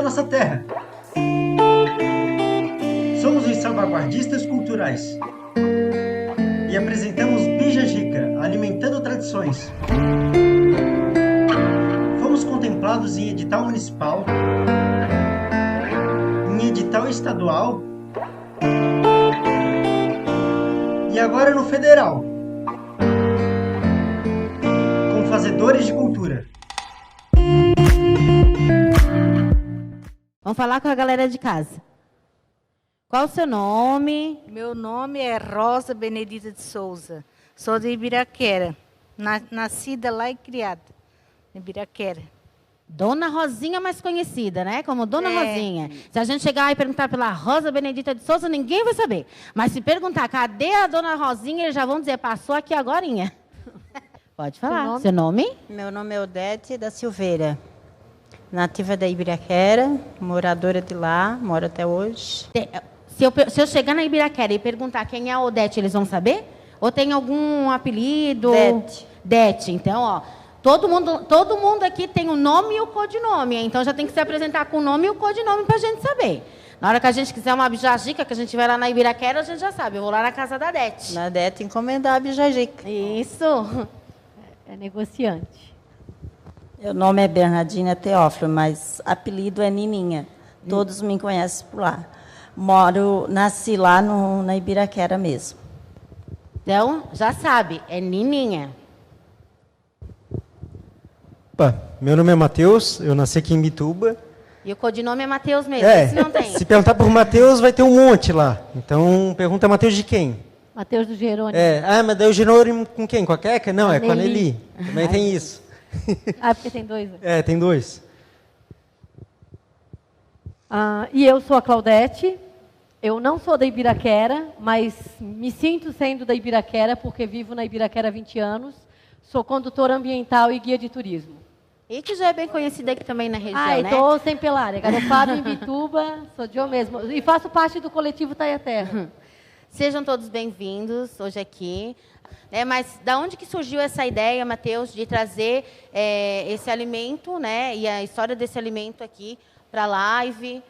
a nossa terra. Somos os salvaguardistas culturais e apresentamos Bija Zica, alimentando tradições. Fomos contemplados em edital municipal, em edital estadual e agora no federal, com fazedores de cultura. Vamos falar com a galera de casa. Qual o seu nome? Meu nome é Rosa Benedita de Souza. Sou de Ibiraquera. Nascida lá e criada em Ibiraquera. Dona Rosinha, mais conhecida, né? Como Dona Rosinha. Se a gente chegar e perguntar pela Rosa Benedita de Souza, ninguém vai saber. Mas se perguntar, cadê a Dona Rosinha, eles já vão dizer, passou aqui agorinha. Pode falar. Seu nome? Meu nome é Odete da Silveira. Nativa da Ibiraquera, moradora de lá, moro até hoje. Se eu chegar na Ibiraquera e perguntar quem é a Odete, eles vão saber? Ou tem algum apelido? Dete. Dete. Então, ó, todo mundo aqui tem o nome e o codinome. Então, já tem que se apresentar com o nome e o codinome para a gente saber. Na hora que a gente quiser uma bijajica, que a gente vai lá na Ibiraquera, a gente já sabe. Eu vou lá na casa da Dete. Na Dete encomendar a bijajica. Isso. É negociante. Meu nome é Bernardina Teófilo, mas apelido é Nininha. Todos me conhecem por lá. Nasci lá na Ibiraquera mesmo. Então, já sabe, é Nininha. Opa, meu nome é Matheus, eu nasci aqui em Bituba. E o codinome é Matheus mesmo, esse não tem. Se perguntar por Matheus, vai ter um monte lá. Então, pergunta Matheus de quem? Matheus do Jerônimo. Mas daí o Jerônimo com quem? Com a Queca? Não, é com a Nelly. Nelly. Também tem isso. Porque tem dois. Tem dois. E eu sou a Claudete. Eu não sou da Ibiraquera, mas me sinto sendo da Ibiraquera, porque vivo na Ibiraquera há 20 anos. Sou condutora ambiental e guia de turismo. E que já é bem conhecida aqui também na região, né? Estou sem pelária. Garopaba em Bituba, sou de eu mesmo. E faço parte do coletivo Taia Terra. Sejam todos bem-vindos hoje aqui. Mas da onde que surgiu essa ideia, Matheus, de trazer esse alimento, né, e a história desse alimento aqui para a live?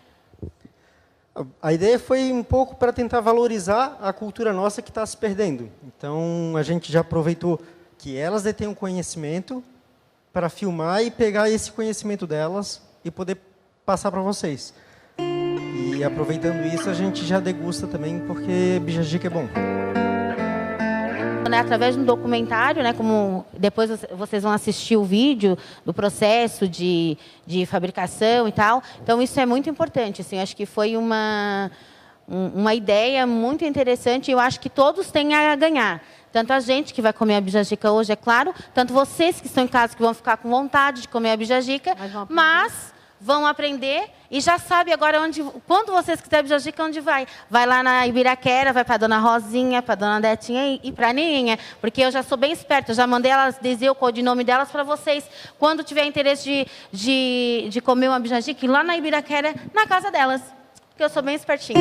A ideia foi um pouco para tentar valorizar a cultura nossa que está se perdendo. Então, a gente já aproveitou que elas detêm um conhecimento para filmar e pegar esse conhecimento delas e poder passar para vocês. E aproveitando isso, a gente já degusta também, porque bijajica é bom. Através de um documentário, né, como depois vocês vão assistir o vídeo do processo de fabricação e tal. Então, isso é muito importante. Assim, eu acho que foi uma ideia muito interessante e eu acho que todos têm a ganhar. Tanto a gente que vai comer a bijajica hoje, é claro, tanto vocês que estão em casa que vão ficar com vontade de comer a bijajica, mas vão aprender e já sabe agora quando vocês quiserem bijajica, onde vai. Vai lá na Ibiraquera, vai para a Dona Rosinha, para a Dona Detinha e para a Nininha, porque eu já sou bem esperta, eu já mandei elas dizer o codinome delas para vocês. Quando tiver interesse de comer uma bijajica, ir lá na Ibiraquera, na casa delas, porque eu sou bem espertinha.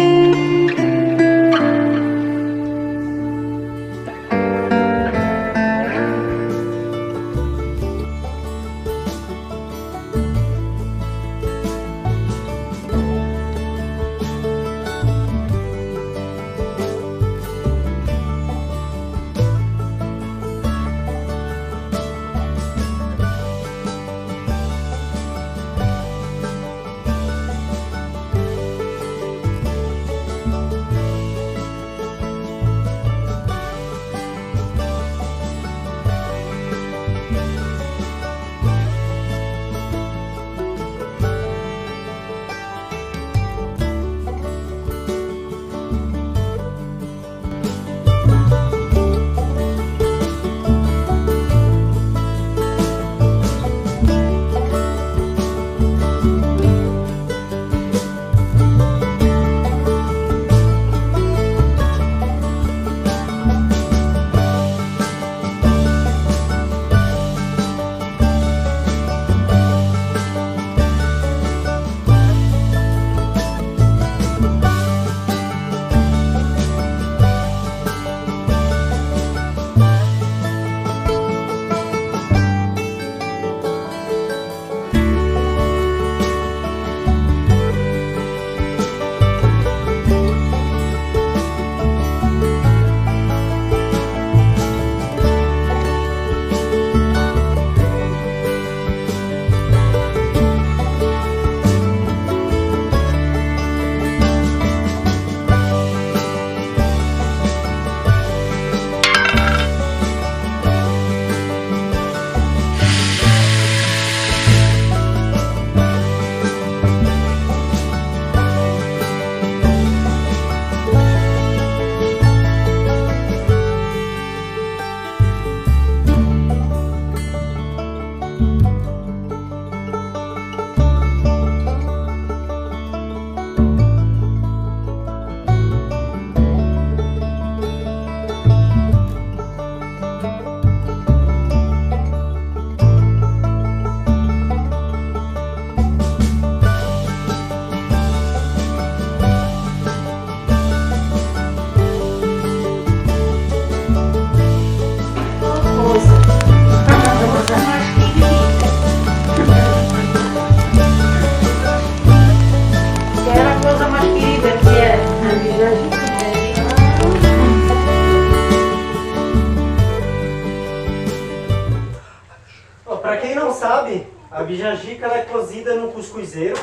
A bijagica ela é cozida no cuscuzeiro,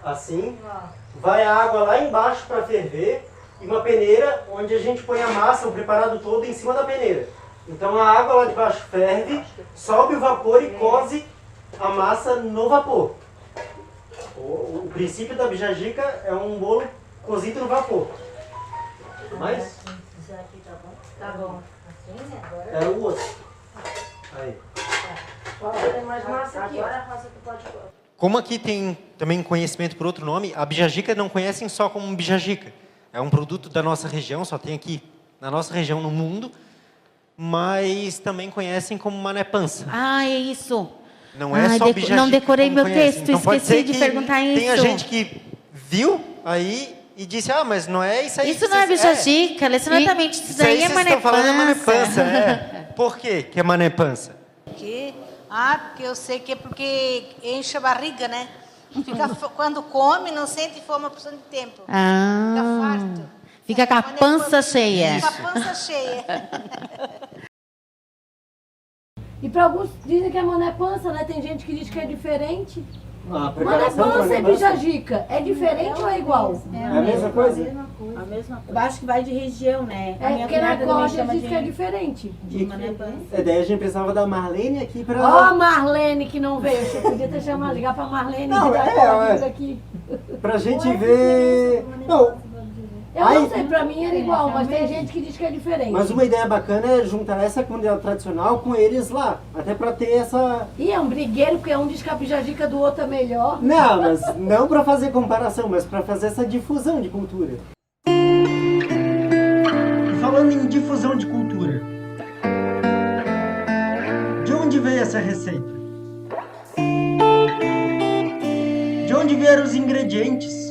assim. Vai a água lá embaixo para ferver e uma peneira onde a gente põe a massa, o preparado todo em cima da peneira. Então a água lá de baixo ferve, sobe o vapor e coze a massa no vapor. O princípio da bijagica é um bolo cozido no vapor. Mas Tá bom. é o outro. Aí. Tem mais massa aqui. Agora a Rosa que pode... Como aqui tem também conhecimento por outro nome, a bijagica não conhecem só como bijagica. É um produto da nossa região, só tem aqui na nossa região no mundo, mas também conhecem como mané pança. Ah, é isso. Não é só bijagica. Não decorei como meu conhecem. texto, Então, pode esqueci ser de que perguntar isso. Tenha gente que viu aí e disse, mas não é isso aí. Isso não é bijagica, exatamente. Isso daí é mané pança. Por quê que é mané pança? Porque eu sei que é porque enche a barriga, né? Quando come, não sente fome a porção de tempo. Fica farto. Fica com a pança cheia. Fica a pança cheia. E para alguns dizem que é mané pança, né? Tem gente que diz que é diferente. A Mané pança e bijagica, é diferente ou é igual? É a mesma coisa? A mesma coisa. Eu acho que vai de região, né? A minha Porque na cunhada também corda chama diz que é diferente. de mané pança. Daí a gente precisava da Marlene aqui para... Ó, Marlene que não veio. Você podia ter chamado, ligar pra Marlene Não, e é. aqui. Pra gente ver... Não, Eu não sei, pra mim era igual, mas tem gente que diz que é diferente. mas uma ideia bacana é juntar essa comida tradicional com eles lá. Até pra ter essa... E é um brigueiro, porque um diz que a bijagica do outro é melhor. Não, mas não pra fazer comparação, mas pra fazer essa difusão de cultura. E falando em difusão de cultura, de onde veio essa receita? De onde vieram os ingredientes?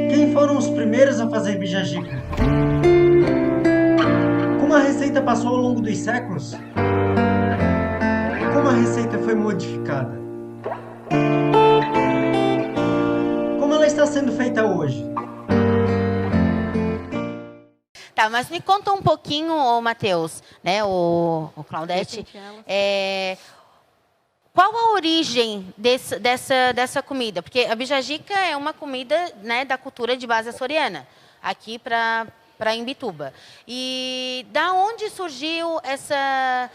Quem foram os primeiros a fazer bijagica? Como a receita passou ao longo dos séculos? Como a receita foi modificada? Como ela está sendo feita hoje? Tá, mas me conta um pouquinho, ô Matheus, né, o Claudete, qual a origem dessa comida? Porque a bijagica é uma comida, né, da cultura de base açoriana, aqui para Imbituba. E da onde surgiu essa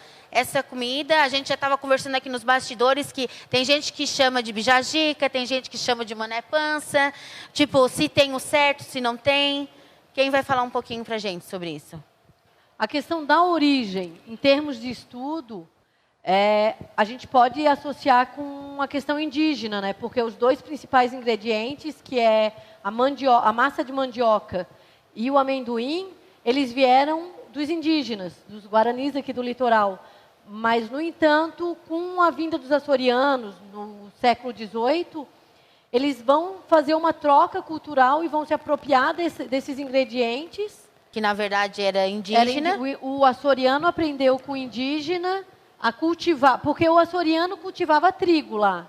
comida? A gente já estava conversando aqui nos bastidores que tem gente que chama de bijagica, tem gente que chama de mané pança, tipo, se tem o certo, se não tem. Quem vai falar um pouquinho para a gente sobre isso? A questão da origem, em termos de estudo, a gente pode associar com a questão indígena, né? Porque os dois principais ingredientes, que é a massa de mandioca e o amendoim, eles vieram dos indígenas, dos guaranis aqui do litoral. Mas, no entanto, com a vinda dos açorianos, no século XVIII, eles vão fazer uma troca cultural e vão se apropriar desses ingredientes. Que, na verdade, era indígena. O açoriano aprendeu com o indígena a cultivar, porque o açoriano cultivava trigo lá.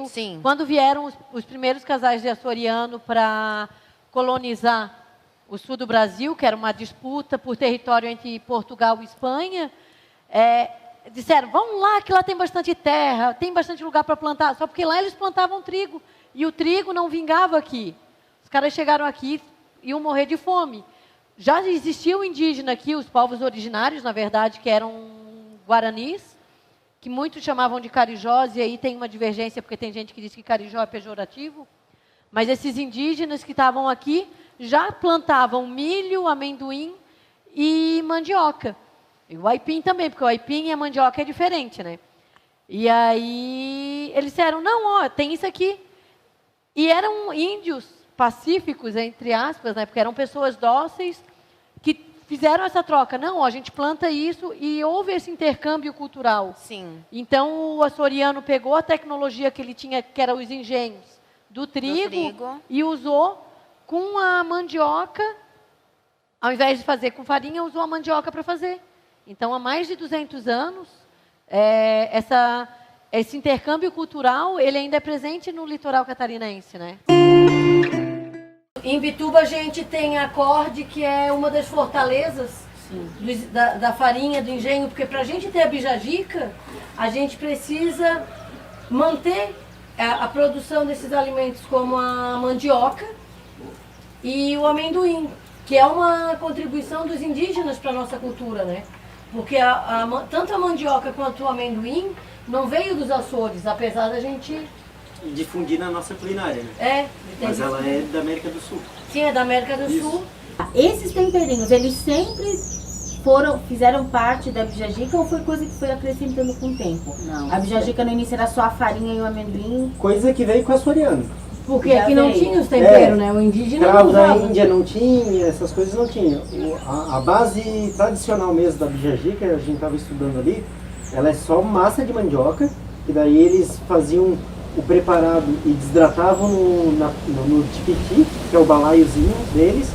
Sim. Quando vieram os primeiros casais de açoriano para colonizar o sul do Brasil, que era uma disputa por território entre Portugal e Espanha, disseram, vamos lá, que lá tem bastante terra, tem bastante lugar para plantar, só porque lá eles plantavam trigo, e o trigo não vingava aqui. Os caras chegaram aqui e iam morrer de fome. Já existia o indígena aqui, os povos originários, na verdade, que eram guaranis, que muitos chamavam de carijós, e aí tem uma divergência, porque tem gente que diz que carijó é pejorativo, mas esses indígenas que estavam aqui já plantavam milho, amendoim e mandioca. E o aipim também, porque o aipim e a mandioca é diferente, né? E aí eles disseram, não, tem isso aqui. E eram índios pacíficos, entre aspas, né? Porque eram pessoas dóceis que fizeram essa troca. Não, a gente planta isso e houve esse intercâmbio cultural. Sim. Então o açoriano pegou a tecnologia que ele tinha, que eram os engenhos do trigo. E usou com a mandioca, ao invés de fazer com farinha, usou a mandioca para fazer. Então, há mais de 200 anos, esse intercâmbio cultural, ele ainda é presente no litoral catarinense, né? Em Imbituba, a gente tem a Acorde, que é uma das fortalezas da farinha, do engenho, porque para a gente ter a bijagica, a gente precisa manter a produção desses alimentos como a mandioca e o amendoim, que é uma contribuição dos indígenas para a nossa cultura, né? Porque tanto a mandioca quanto o amendoim não veio dos Açores, apesar da gente difundir na nossa culinária, né? Mas ela é da América do Sul. Sim, é da América do Sul. Esses temperinhos, eles sempre fizeram parte da bijagica ou foi coisa que foi acrescentando com o tempo? Não. A bijagica no início era só a farinha e o amendoim? Coisa que veio com açoriano. Porque aqui não tinha os temperos, né? O indígena Cravo não da usava. Índia não tinha, essas coisas não tinham. A base tradicional mesmo da bijagica, a gente estava estudando ali, ela é só massa de mandioca, e daí eles faziam o preparado e desidratavam no tipiti, que é o balaiozinho deles,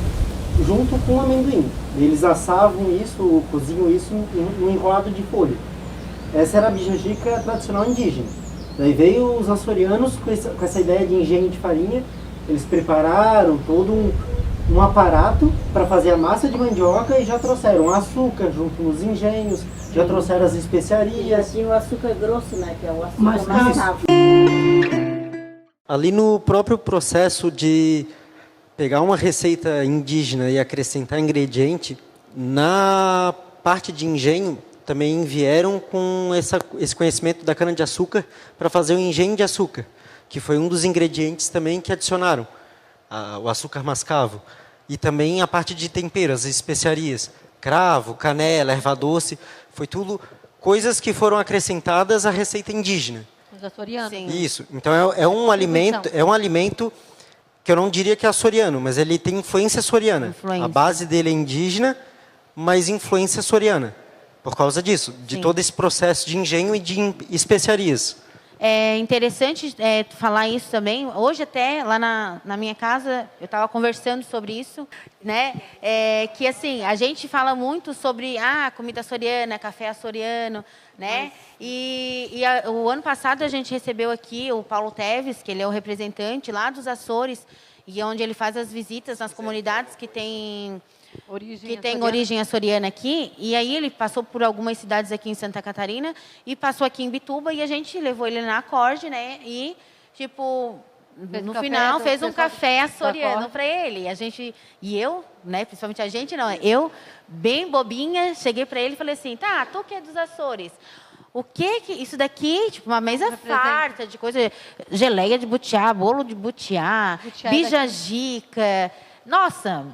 junto com o amendoim. Eles assavam isso, cozinham isso num enrolado de folha. Essa era a bijagica tradicional indígena. Daí veio os açorianos com essa ideia de engenho de farinha. Eles prepararam todo um aparato para fazer a massa de mandioca e já trouxeram açúcar junto nos engenhos, já trouxeram as especiarias. E o açúcar grosso, né? Que é o açúcar Mas mascavo. Ali no próprio processo de pegar uma receita indígena e acrescentar ingrediente, na parte de engenho também vieram com esse conhecimento da cana-de-açúcar para fazer o engenho de açúcar, que foi um dos ingredientes também que adicionaram o açúcar mascavo. E também a parte de tempero, as especiarias, cravo, canela, erva doce, foi tudo coisas que foram acrescentadas à receita indígena. Os açorianos. Sim. Isso. Então é um alimento que eu não diria que é açoriano, mas ele tem influência açoriana. Influência. A base dele é indígena, mas influência açoriana. Por causa disso, de todo esse processo de engenho e de especiarias. É interessante falar isso também. Hoje até, lá na minha casa, eu estava conversando sobre isso, né? Que assim, a gente fala muito sobre comida açoriana, café açoriano, né? O ano passado a gente recebeu aqui o Paulo Teves, que ele é o representante lá dos Açores, e onde ele faz as visitas nas comunidades que tem origem açoriana aqui, e aí ele passou por algumas cidades aqui em Santa Catarina e passou aqui em Bituba, e a gente levou ele na acorde, né? E no final fez um café açoriano para ele. Eu, né? Principalmente a gente, não, eu bem bobinha, cheguei para ele e falei assim: tá, tu que é dos Açores, o que isso daqui, uma mesa farta de coisa, geleia de butiá, bolo de butiá, bijagica. Nossa,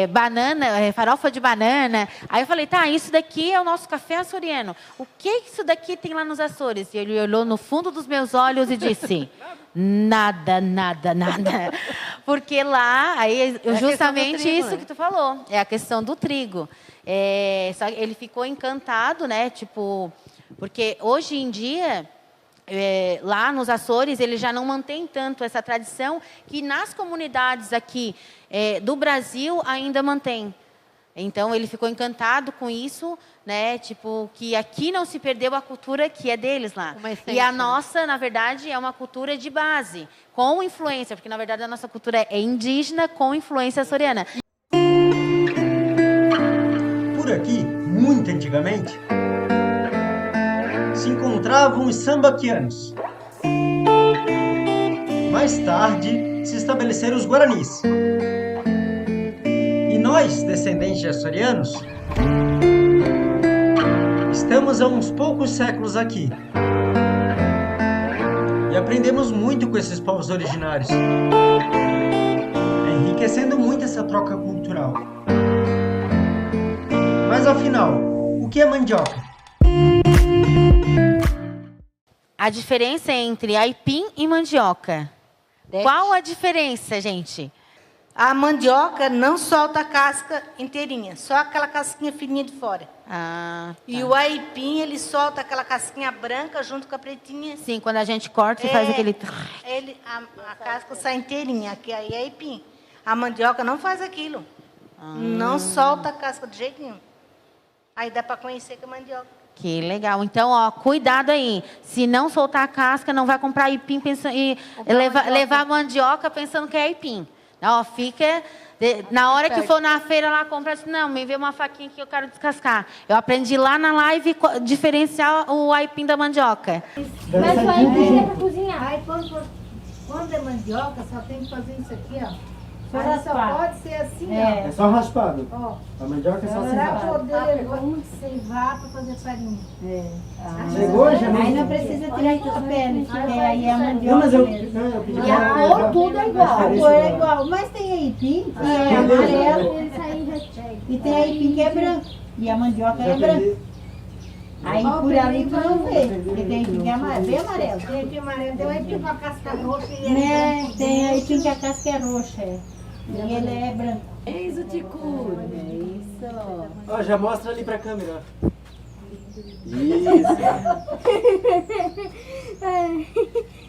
banana, farofa de banana. Aí eu falei, tá, isso daqui é o nosso café açoriano. O que isso daqui tem lá nos Açores? E ele olhou no fundo dos meus olhos e disse, nada, nada, nada. Porque lá, justamente trigo, isso, né? Que tu falou, é a questão do trigo. Ele ficou encantado, né? Porque hoje em dia, lá nos Açores, ele já não mantém tanto essa tradição que nas comunidades aqui do Brasil ainda mantém. Então, ele ficou encantado com isso, né? Que aqui não se perdeu a cultura que é deles lá. E a nossa, na verdade, é uma cultura de base, com influência, porque, na verdade, a nossa cultura é indígena com influência açoriana. Por aqui, muito antigamente, se encontravam os sambaquianos. Mais tarde, se estabeleceram os guaranis. E nós, descendentes de açorianos, estamos há uns poucos séculos aqui. E aprendemos muito com esses povos originários, enriquecendo muito essa troca cultural. Mas afinal, o que é mandioca? A diferença entre aipim e mandioca. Qual a diferença, gente? A mandioca não solta a casca inteirinha, só aquela casquinha fininha de fora. Tá. E o aipim, ele solta aquela casquinha branca junto com a pretinha. Sim, quando a gente corta e faz aquele... A casca sai inteirinha, que aí é aipim. A mandioca não faz aquilo. Não solta a casca de jeito nenhum. Aí dá para conhecer que é mandioca. Que legal. Então, cuidado aí. Se não soltar a casca, não vai comprar aipim e levar mandioca pensando que é aipim. Ó, fica... Na hora que for na feira lá comprar, não, me vê uma faquinha que eu quero descascar. Eu aprendi lá na live diferenciar o aipim da mandioca. Mas o aipim é para cozinhar. Aí quando é mandioca, só tem que fazer isso aqui, ó. Só Aí só pode ser assim, ó. É só raspado. Ó. A mandioca é só Para raspado. poder ceivar para fazer farinha. Chegou, já? Aí não precisa tirar a pele, porque aí é a mandioca Não, mas eu mesmo. pedi E a cor tudo é igual. A cor é igual, mas tem aipim que é amarelo e tem aipim que é branco. E a mandioca é branca. Aí por ali tu não vê, porque tem aipim que é amarelo, bem amarelo. Tem aipim amarelo, tem aipim com a casca roxa e ele Né? Tem aipim que a casca é roxa, e ele é branco. Eis o ticur. É isso. Ó, já mostra ali pra câmera. Isso.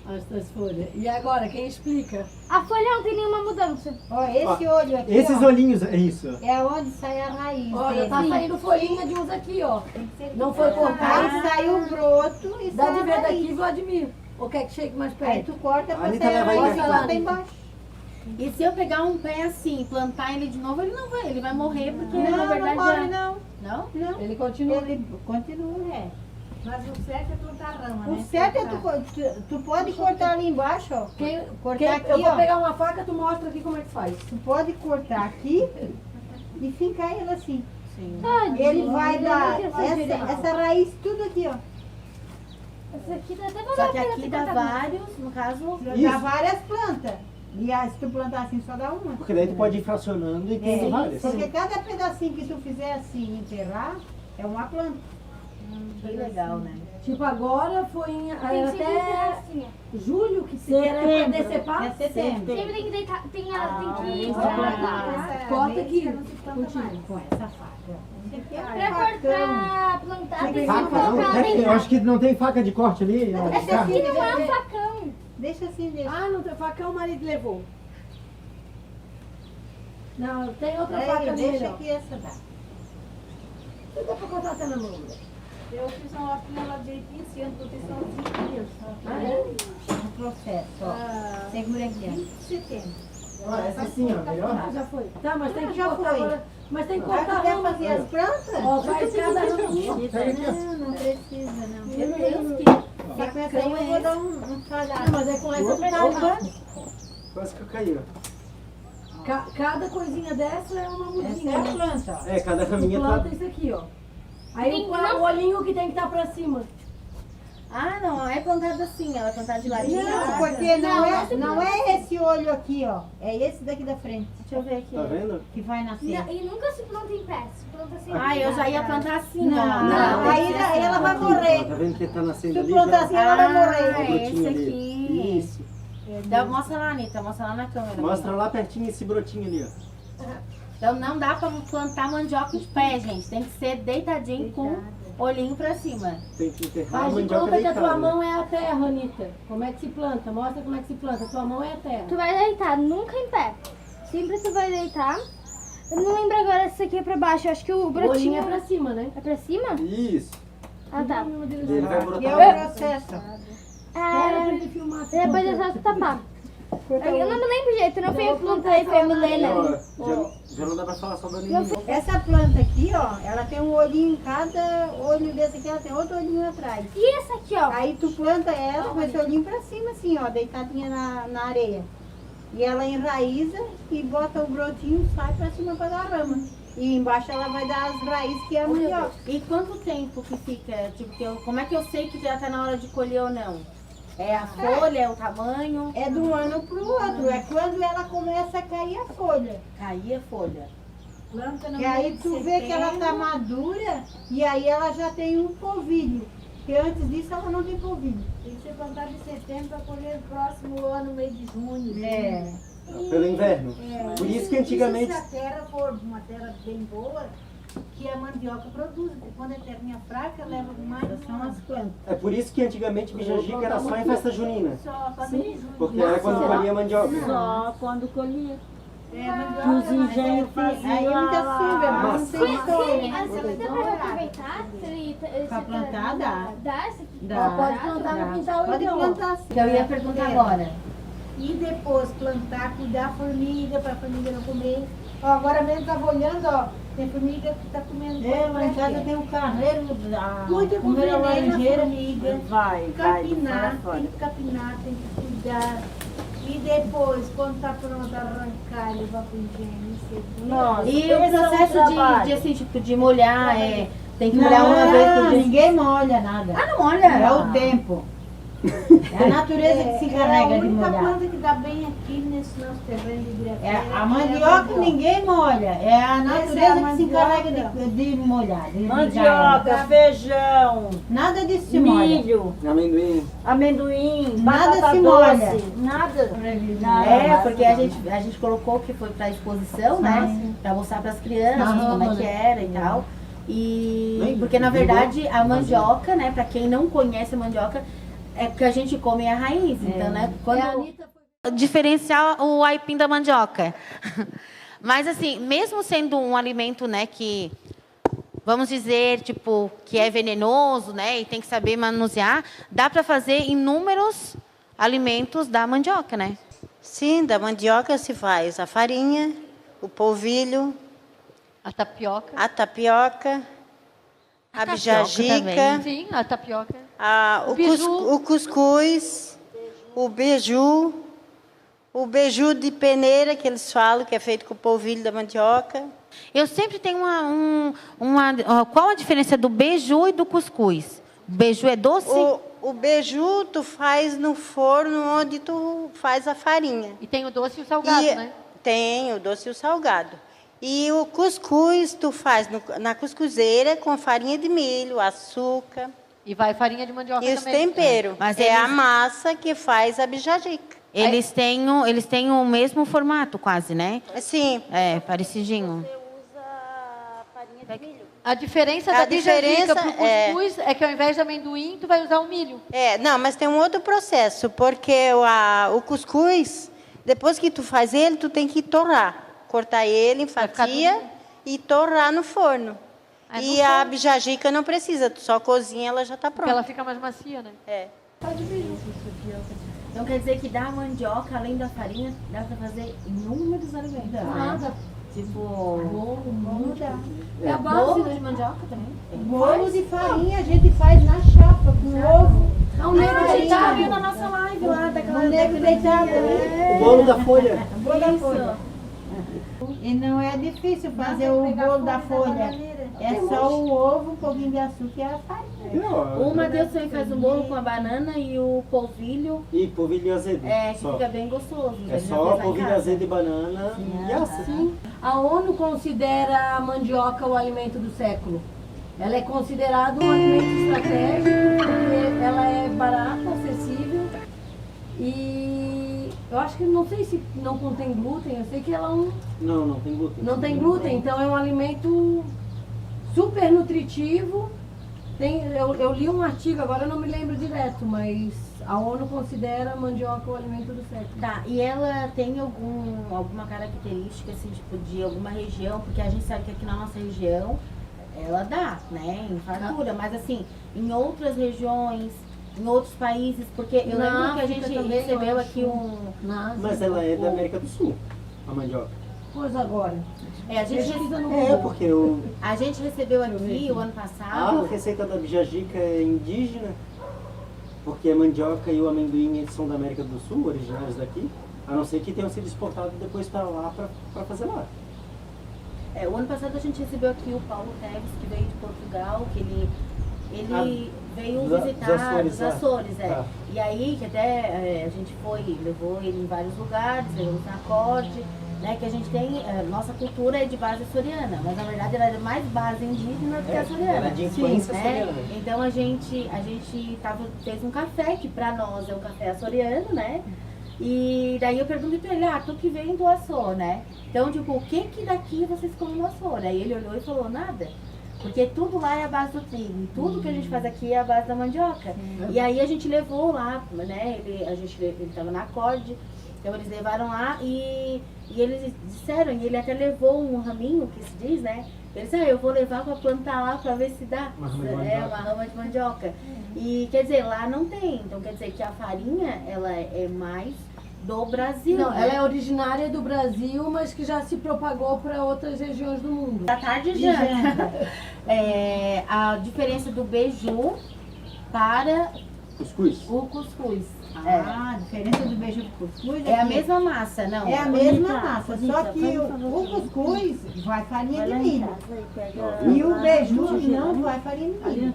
As tuas folhas. E agora, quem explica? A folha não tem nenhuma mudança. Ó, esse olho aqui, Esses ó, olhinhos, é isso. é onde sai a raiz Olha, dele. tá saindo folhinha de uns aqui, ó. Não foi Aí cortado. sai o broto e Dá sai de a ver raiz. daqui, Vladimir. Ou quer que chegue mais Aí perto? tu corta pra Anitta sair a leva aí, raiz e Anitta. bota embaixo. E se eu pegar um pé assim e plantar ele de novo, ele não vai, ele vai morrer, porque Não, na verdade não morre, não. Não? Não. Ele continua. Ele continua, é. Mas o certo é plantar a rama, né? O certo é tu pode cortar ali embaixo, ó. Cortar aqui, Eu vou ó. pegar uma faca, tu mostra aqui como é que faz. Tu pode cortar aqui e fincar ele assim. Tadinho. Ele vai dar Eu não sei se essa raiz tudo aqui, ó. Essa aqui dá até Só que pra aqui dá vários, no caso. Dá Isso. várias plantas. E se tu plantar assim, só dá uma. Porque daí tu pode ir fracionando e tendo várias. Porque cada pedacinho que tu fizer assim, enterrar, é uma planta. Que legal, né? Tipo, agora foi em, Tem que ser até assim, ó. julho, que se era pra decepar. É setembro. Sempre tem que deitar, tem que isso. cortar. Corta aqui. Com essa faca. Pra cortar, plantar, tem que Faca não? colocar É que eu deitar. acho que não tem faca de corte ali. ó, de Essa carne. aqui não é um facão. Deixa assim, deixa. Ah, não tem facão, o marido levou. Não, tem outra faca Aí, ali deixa melhor. aqui essa dá. Dá pra cortar até na mão. Eu fiz uma hortinha lá de aipim esse ano, porque são 5 dias. Um processo, ó. Segura aqui, ó. 20 de setembro. Ó, essa sim, ó, melhor. Ah, já foi. Tá, mas tem que Já cortar foi. agora. Mas tem que Agora cortar tu quer a rama. fazer as plantas? Ó, faz cada raminha. Pega aqui, ó. Não precisa, não. Meu Deus, que Porque com essa aí eu vou dar um falhado. Mas é com essa tu tá. Quase que eu caí, ó. Cada coisinha dessa é uma Essa mudinha. é a né? planta, ó. É, cada Tu raminha planta tá... isso aqui, ó. Aí Tem- o olhinho que tem que estar pra cima. Ah, não, é plantado assim, ela é plantada de ladinho. Não, porque não é esse olho aqui, ó. É esse daqui da frente. Deixa eu ver aqui. Tá vendo? Que vai nascer. Não, e nunca se planta em pé, se planta assim. Ah, eu já ia plantar assim, ó. Não, aí ela vai morrer. Tá vendo que tá nascendo Se ali tu plantar já? assim, ela vai Ah, morrer. Ó, o brotinho esse ali. aqui. Isso. Mostra lá, Anitta, mostra lá na câmera. Mostra lá pertinho esse brotinho ali, ó. Então não dá pra plantar mandioca de pé, gente. Tem que ser deitadinho com olhinho pra cima. Tem que enterrar a Faz de mandioca conta que a tua deitada. mão é a terra, Anitta. Como é que se planta? Mostra como é que se planta. Tua mão é a terra. Tu vai deitar, nunca em pé. Sempre tu vai deitar. Eu não lembro agora se isso aqui é pra baixo. Eu acho que o O olhinho brotinho é pra cima, né? é pra cima? Isso. Ah, tá. Ele vai E brotar. é o processo. Espera pra É, ele filmar. depois é só tu tapar. Eu não me lembro direito, não foi eu que plantei, foi a Milena. Ó, já não dá pra falar só da nenhuma. Essa planta aqui, ó, ela tem um olhinho em cada olho desse aqui, ela tem outro olhinho atrás. E essa aqui, ó? Aí tu planta ela com esse olhinho pra cima, assim, ó, deitadinha na areia. E ela enraiza e bota o brotinho, sai pra cima pra dar a rama. E embaixo ela vai dar as raízes que é a mandioca. E quanto tempo que fica? Tipo, como é que eu sei que já tá na hora de colher ou não? É a folha, é o tamanho? É de um ano pro outro, é quando ela começa a cair a folha. Cair a folha. Planta no Que aí meio de tu vê que ela tá setembro. madura e aí ela já tem um polvilho. Porque antes disso ela não tem polvilho. Tem que ser plantado em setembro para colher no próximo ano, meio de junho. É. Pelo inverno. Por isso que antigamente... Se a terra for uma terra bem boa, que a mandioca produz. Porque quando é terrinha fraca, leva mais de São as plantas. É por isso que antigamente bijagica era só em festa junina. só fazer em junho. Porque era quando colhia mandioca. Só quando colhia. É, mandioca, Os mas engenhos aí muita silva, mas não tem Sim, história. essa aqui dá pra aproveitar? Pra plantar, dá. Dá essa aqui? Dá. Pode plantar no quintal Pode então. plantar assim. Que eu ia perguntar agora. e depois plantar, cuidar da formiga, para a formiga não comer. Ó, agora mesmo estava olhando, ó, tem formiga que está comendo. Lá em casa tem um carneiro, Cuida com comer a veneno, laranjeira, formiga. tem que capinar, tem que cuidar. E depois, quando está pronto, arrancar e levar para o higiene. Nossa, E o processo de assim, tipo, de molhar, tem que molhar uma vez por dia. Ninguém molha nada. Ah, não molha? É o tempo. É a natureza que se encarrega de molhar. É a única planta que dá bem aqui nesse nosso terreno de Ibiraquera. A mandioca ninguém molha. É a natureza que se encarrega de molhar. De Mandioca, feijão, nada disso se molha. milho, amendoim, Nada batata se doce, molha. nada. Porque a gente colocou que foi para exposição, né? Para mostrar para as crianças como é que era e tal. E porque na verdade a mandioca, né? Para quem não conhece a mandioca, é que a gente come a raiz, então, né? Quando diferenciar o aipim da mandioca. Mas assim, mesmo sendo um alimento, né, que vamos dizer, tipo, que é venenoso, né, e tem que saber manusear, dá para fazer inúmeros alimentos da mandioca, né? Sim, da mandioca se faz a farinha, o polvilho, A tapioca. a tapioca, a bijagica, Sim, a tapioca. o cuscuz, o beiju de peneira, que eles falam, que é feito com o polvilho da mandioca. Eu sempre tenho qual a diferença do beiju e do cuscuz? O beiju é doce? O beiju tu faz no forno onde tu faz a farinha. E tem o doce e o salgado, né? Tem o doce e o salgado. E o cuscuz tu faz na cuscuzeira com farinha de milho, açúcar. E vai farinha de mandioca E também. os temperos. Mas é a eles- massa que faz a bijagica. Eles têm o mesmo formato, quase, né? Assim, É, parecidinho. A diferença A da bijagica diferença pro cuscuz é que ao invés de amendoim, tu vai usar o milho. não, mas tem um outro processo, porque o cuscuz, depois que tu faz ele, tu tem que torrar. Cortar ele em ficar fatia duro. e torrar no forno. Ah, E no a forno. bijagica não precisa, tu só cozinha, ela já está Porque ela pronta. fica mais macia, né? É. Então quer dizer que da mandioca, além da farinha, dá para fazer inúmeros alimentos. Nada. Tipo, Não dá. É a base de mandioca também. Bolo de farinha a gente faz na chapa, com ovo. É um nego farinha. deitado na nossa live lá, daquela... Um nego deitado. O bolo da folha. Bolo da folha. E não é difícil fazer o bolo da folha. É só o ovo, um pouquinho de açúcar e a farinha. o Matheus também faz um bolo com a banana e o polvilho, E polvilho azedo. que só. fica bem gostoso. É Ele já só fez lá em polvilho casa. azedo e banana e açúcar. A ONU considera a mandioca o alimento do século. Ela é considerada um alimento estratégico porque ela é barata, acessível e eu acho que não sei se não contém glúten, eu sei que ela Não tem glúten. não tem glúten, então é um alimento super nutritivo. Eu li um artigo, agora eu não me lembro direto, mas a ONU considera a mandioca o alimento do século. Tá, e ela tem alguma característica, assim, tipo, de alguma região? Porque a gente sabe que aqui na nossa região, ela dá, né, em fartura. Mas, assim, em outras regiões, em outros países, porque eu lembro que a gente recebeu aqui Mas ela é da América do Sul, a mandioca. Pois agora. a gente Porque a gente recebeu aqui o ano a passado. receita da bijagica é indígena, porque a mandioca e o amendoim eles são da América do Sul, originários daqui, a não ser que tenham sido exportados depois para lá para fazer lá. O ano passado a gente recebeu aqui o Paulo Teves, que veio de Portugal, que ele veio visitar os Açores, Tá. E aí, que até a gente levou ele em vários lugares, levamos na acorde, né, que a gente tem, nossa cultura é de base açoriana, mas na verdade ela é mais base indígena do que açoriana. ela é de influência né? açoriana. Então a gente fez um café, que pra nós é um café açoriano, né? E daí eu perguntei pra ele, tu que vem do Açor, né? Então, tipo, o que daqui vocês comem no Açor? Aí ele olhou e falou, nada. Porque tudo lá é a base do trigo. E tudo que a gente faz aqui é a base da mandioca. E aí a gente levou lá, né? Ele estava na acorde. Então eles levaram lá e eles disseram, e ele até levou um raminho, que se diz, né? Eles eu vou levar para plantar lá para ver se dá. Uma rama de mandioca. Uma rama de mandioca. E quer dizer, lá não tem. Então quer dizer que a farinha, ela é mais do Brasil. Não, né? ela é originária do Brasil, mas que já se propagou para outras regiões do mundo. Da tarde já. A diferença do beiju para Cuscuz. o cuscuz. A diferença do beiju pro cuscuz É a que mesma massa, não? é a mesma massa, só que o cuscuz vai farinha de milho. E o beiju não vai farinha de milho.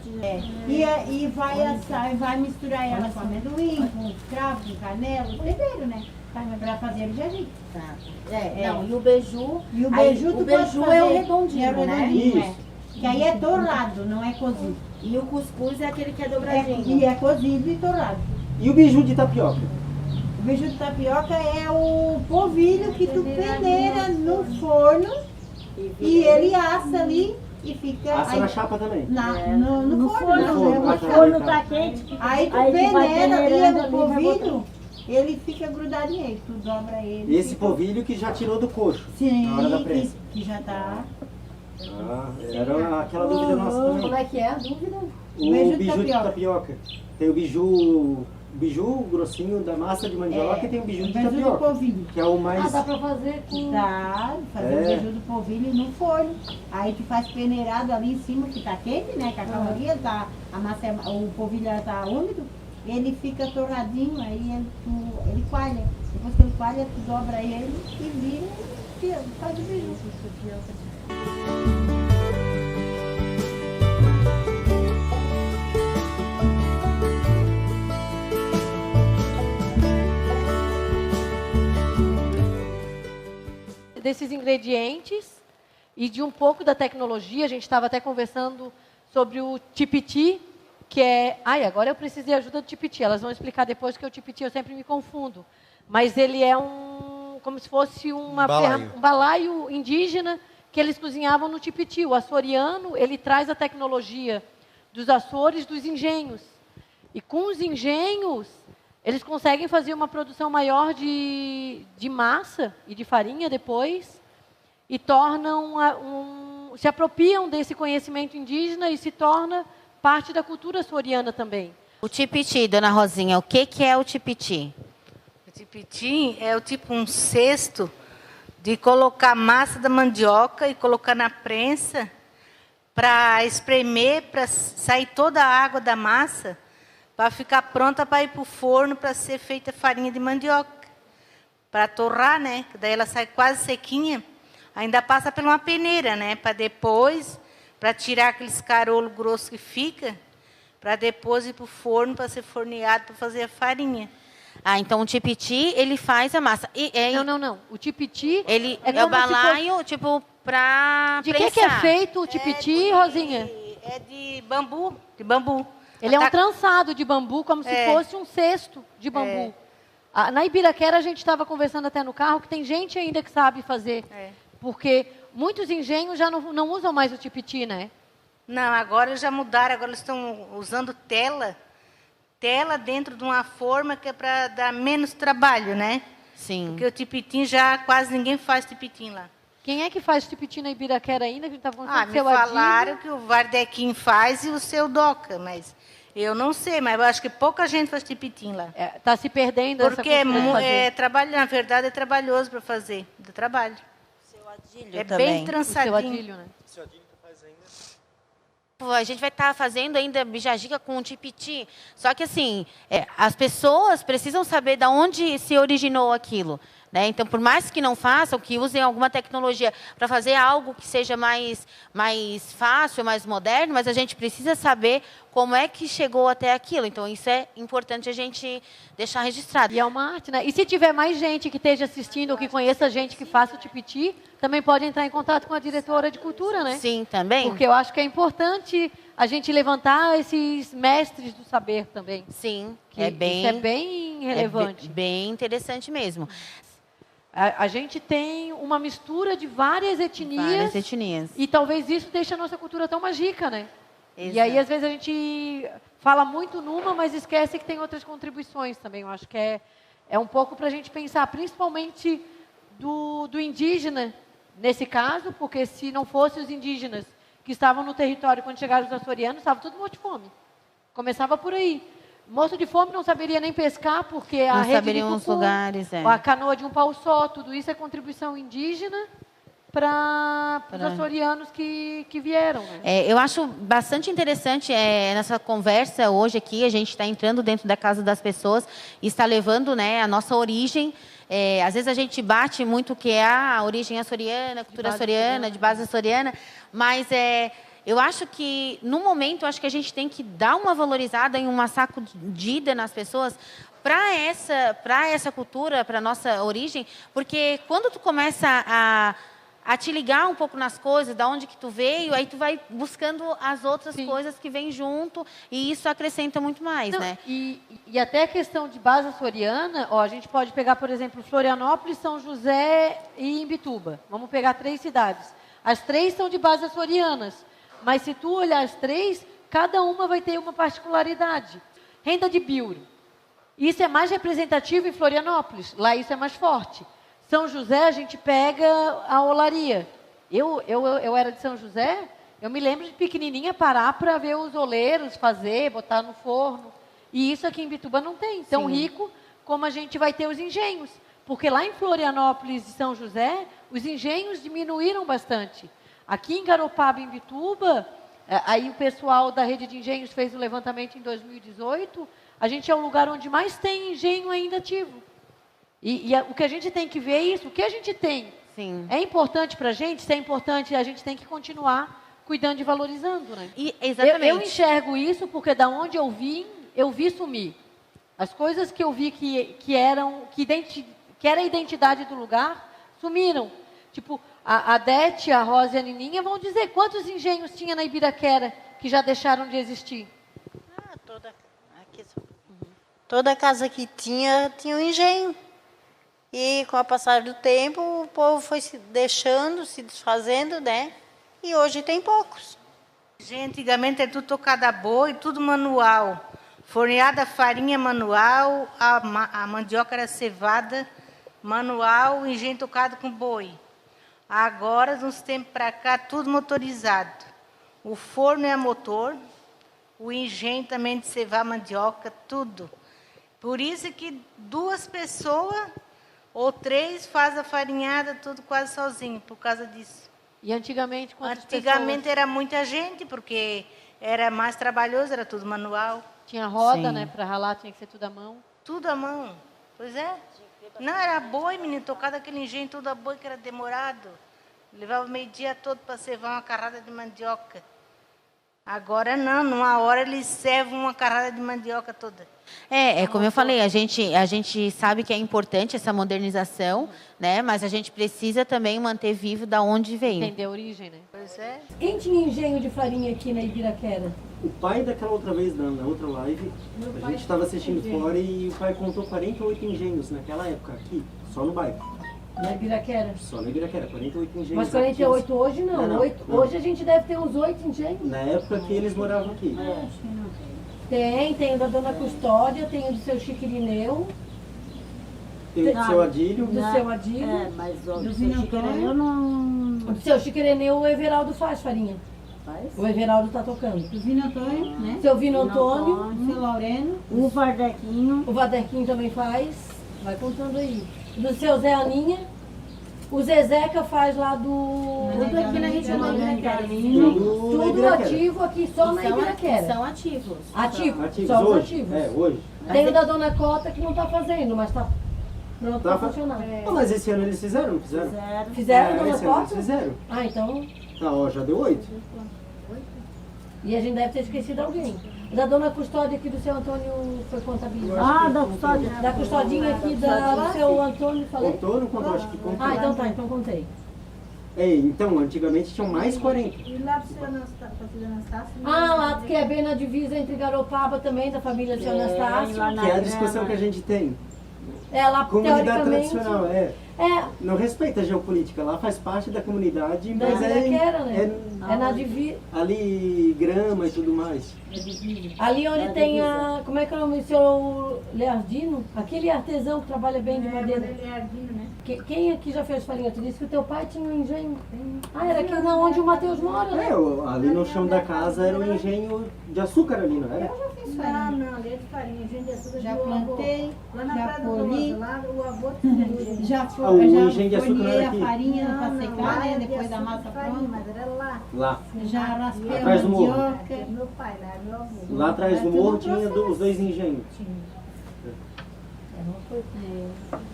E vai assar, vai misturar ela com amendoim, com cravo, com canela, tempero, né? Pra fazer abijadinha. Tá. Não, e o beiju. E o aí, beiju, o beiju é o redondinho, né? Isso. Que aí é torrado, não é cozido. E o cuscuz é aquele que é dobradinho. E é cozido e torrado. E o biju de tapioca? O beiju de tapioca é o polvilho que tu peneira no forno e ele assa ali e fica... Assa aí, na chapa também? no forno. No forno tá quente. Aí tu peneira e o polvilho, ele fica grudadinho aí. Tu dobra ele. Esse polvilho que já tirou do coxo? Sim, na hora da prensa. que já tá... Era aquela dúvida nossa também. Como é que é a dúvida? O biju de tapioca. Tem o biju grossinho da massa de mandioca e tem o biju de beiju tapioca. do polvilho. Que é o mais... Dá pra fazer com... Dá, fazer o beiju do polvilho no forno. Aí tu faz peneirado ali em cima, que tá quente, né? Que a caloria tá... A massa, o polvilho tá úmido. Ele fica torradinho, aí ele coalha. Depois que ele coalha, tu dobra ele e vira e faz o beiju. Desses ingredientes e de um pouco da tecnologia, a gente estava até conversando sobre o tipiti, que é... agora eu preciso de ajuda do tipiti, elas vão explicar depois que o tipiti eu sempre me confundo. Mas ele é como se fosse um balaio indígena que eles cozinhavam no tipiti. O açoriano, ele traz a tecnologia dos Açores, dos engenhos. E com os engenhos, eles conseguem fazer uma produção maior de massa e de farinha depois e tornam se apropriam desse conhecimento indígena e se torna parte da cultura açoriana também. O tipiti, dona Rosinha, o que é o tipiti? O tipiti é tipo um cesto de colocar massa da mandioca e colocar na prensa para espremer, para sair toda a água da massa, para ficar pronta para ir para o forno para ser feita farinha de mandioca. Para torrar, né? Daí ela sai quase sequinha. Ainda passa por uma peneira, né? Para depois, para tirar aqueles carolos grossos que fica, para depois ir para o forno para ser forneado para fazer a farinha. Então o tipiti, ele faz a massa. Não. O tipiti... Ele é o balaio, tipo, para de que é feito o tipiti, Rosinha? É de bambu. Ele é um trançado de bambu, como se fosse um cesto de bambu. Na Ibiraquera, a gente estava conversando até no carro, que tem gente ainda que sabe fazer. Porque muitos engenhos já não usam mais o tipiti, né? Não, agora já mudaram, agora eles estão usando tela dentro de uma forma que é para dar menos trabalho, né? Sim. Porque o tipitim já quase ninguém faz tipitim lá. Quem é que faz tipiti na Ibiraquera ainda? Que a gente estava me falaram que o Vardequim faz e o seu Doca, mas eu não sei, mas eu acho que pouca gente faz tipitim lá. Está se perdendo porque trabalho, na verdade, é trabalhoso para fazer, do trabalho. Seu adilho é também. Bem trançadinho. O seu adilho, né? O seu adilho faz ainda. A gente vai estar fazendo ainda bijagica com tipiti. Só que, assim, as pessoas precisam saber de onde se originou aquilo. Né? Então, por mais que não façam, que usem alguma tecnologia para fazer algo que seja mais fácil, mais moderno, mas a gente precisa saber como é que chegou até aquilo. Então, isso é importante a gente deixar registrado. E é uma arte, né? E se tiver mais gente que esteja assistindo ou que conheça gente que faça o tipiti, também pode entrar em contato com a diretora de cultura, né? Sim, também. Porque eu acho que é importante a gente levantar esses mestres do saber também. Sim, isso é bem relevante. É bem interessante mesmo. A gente tem uma mistura de várias etnias. E talvez isso deixe a nossa cultura tão mais rica, né? Exato. E aí, às vezes, a gente fala muito numa, mas esquece que tem outras contribuições também. Eu acho que é um pouco para a gente pensar, principalmente do indígena, nesse caso, porque se não fossem os indígenas que estavam no território quando chegaram os açorianos, estavam todos mortos de fome. Começava por aí. Moço de fome não saberia nem pescar, porque a Não rede de saberiam os tucu, lugares, a canoa de um pau só, tudo isso é contribuição indígena para os açorianos que vieram. Né? Eu acho bastante interessante nessa conversa hoje aqui, a gente está entrando dentro da casa das pessoas e está levando, né, a nossa origem. Às vezes a gente bate muito o que é a origem açoriana, a cultura açoriana, de base açoriana, mas eu acho que, no momento, acho que a gente tem que dar uma valorizada em uma sacudida nas pessoas para essa cultura, para a nossa origem, porque quando tu começa a te ligar um pouco nas coisas, da onde que tu veio, aí tu vai buscando as outras coisas que vêm junto, e isso acrescenta muito mais, né? E até a questão de base açoriana, a gente pode pegar, por exemplo, Florianópolis, São José e Imbituba. Vamos pegar 3 cidades. As 3 são de base açorianas. Mas se tu olhar as 3, cada uma vai ter uma particularidade. Renda de biuro. Isso é mais representativo em Florianópolis. Lá isso é mais forte. São José, a gente pega a olaria. Eu era de São José, eu me lembro de pequenininha parar para ver os oleiros fazer, botar no forno. E isso aqui em Bituba não tem. Tão rico como a gente vai ter os engenhos. Porque lá em Florianópolis e São José, os engenhos diminuíram bastante. Aqui em Garopaba, em Bituba, aí o pessoal da rede de engenhos fez o levantamento em 2018, a gente é o lugar onde mais tem engenho ainda ativo. E o que a gente tem que ver é isso, o que a gente tem. É importante para a gente, se é importante, a gente tem que continuar cuidando e valorizando. Né? Exatamente. Eu enxergo isso porque da onde eu vi sumir. As coisas que eu vi que era a identidade do lugar, sumiram. Tipo, a Dete, a Rosa e a Nininha vão dizer quantos engenhos tinha na Ibiraquera que já deixaram de existir. Toda casa que tinha um engenho. E com a passagem do tempo, o povo foi se deixando, se desfazendo, né? E hoje tem poucos. Antigamente é tudo tocado a boi, tudo manual. Forneada farinha manual, a mandioca era cevada manual, o engenho tocado com boi. Agora, de uns tempos para cá, tudo motorizado. O forno é a motor, o engenho também de cevar mandioca, tudo. Por isso que 2 pessoas ou 3 fazem a farinhada tudo quase sozinho, por causa disso. E antigamente, quantas Antigamente pessoas? era muita gente, porque era mais trabalhoso, era tudo manual. Tinha roda, né? Para ralar tinha que ser tudo à mão. Tudo à mão. Pois é. Não, era boi, menino, tocado aquele engenho tudo a boi, que era demorado. Levava o meio-dia todo para cevar uma carrada de mandioca. Agora não, numa hora eles cevam uma carrada de mandioca toda. Como eu falei, a gente sabe que é importante essa modernização, né? Mas a gente precisa também manter vivo da onde veio. Entender a origem, né? Pois é. Quem tinha engenho de farinha aqui na Ibiraquera? O pai daquela outra vez, na outra live, a gente estava assistindo fora e o pai contou 48 engenhos naquela época, aqui, só no bairro. Na Ibiraquera? Só na Ibiraquera, 48 engenhos. Mas 48 hoje não. Não. Hoje a gente deve ter uns 8 engenhos. Na época que eles moravam aqui. Tem o da Dona Custódia, tem o do seu Chiquirineu. Tem o do seu Adílio. Do seu Adílio. Mas o do do seu seu Chiquirineu não... O do seu Chiquirineu, o Everaldo faz farinha. Faz? O Everaldo tá tocando. O Vino Antônio, né? Seu Vino Antônio. Seu Laureno. O Vardequinho. O Vaderquinho também faz. Vai contando aí. Do seu Zé Aninha. O Zezeca faz lá do... Tudo aqui na região da Ibiraquera. Tudo ativo aqui, só na Ibiraquera. São ativos. Ativos, só os hoje? ativos. Hoje. Tem o da Dona Cota que não está fazendo, mas está pronto para funcionar. Mas esse ano eles fizeram, não fizeram? Fizeram, Dona esse ano eles Cota? fizeram. Ah, então... Tá, ó, já deu 8. E a gente deve ter esquecido alguém. Da Dona Custódia aqui do seu Antônio foi contabilizado. Ah, da Custódia. Da Custodinha aqui do seu Antônio, falei? Contou, não contou? Acho que contou. Ah, então tá, então contei. Então, antigamente tinham mais 40. E lá do seu Anastácio? Ah, lá que é bem na divisa entre Garopaba também, da família do seu Anastácio. Que é a discussão que a gente tem. Lá, Comunidade teoricamente... tradicional, não respeita a geopolítica, lá faz parte da comunidade, Da mas Ibiraquera, né? É na divisa. ali grama e tudo mais. Ali onde tem a... Como é que é o nome do seu Leardino? Aquele artesão que trabalha bem de madeira. Quem aqui já fez farinha? Tu disse que o teu pai tinha um engenho. Era aqui na onde o Matheus mora, né? Ali no chão da casa era um engenho de açúcar ali, não era? Eu já fiz farinha. Não, ali é de farinha, engenho de açúcar. Já plantei, lá na já Praia do colhi. Rosa, lá o avô tinha. Já o engenho de açúcar não folhei era a aqui? farinha para Não, secar, lá né? é de Depois da açúcar massa de farinha, pronta. mas era lá. Lá. Já raspei a Atrás do morro. mandioca. Meu pai, lá, meu avô. Lá atrás do Tudo morro no tinha processo. os dois engenhos.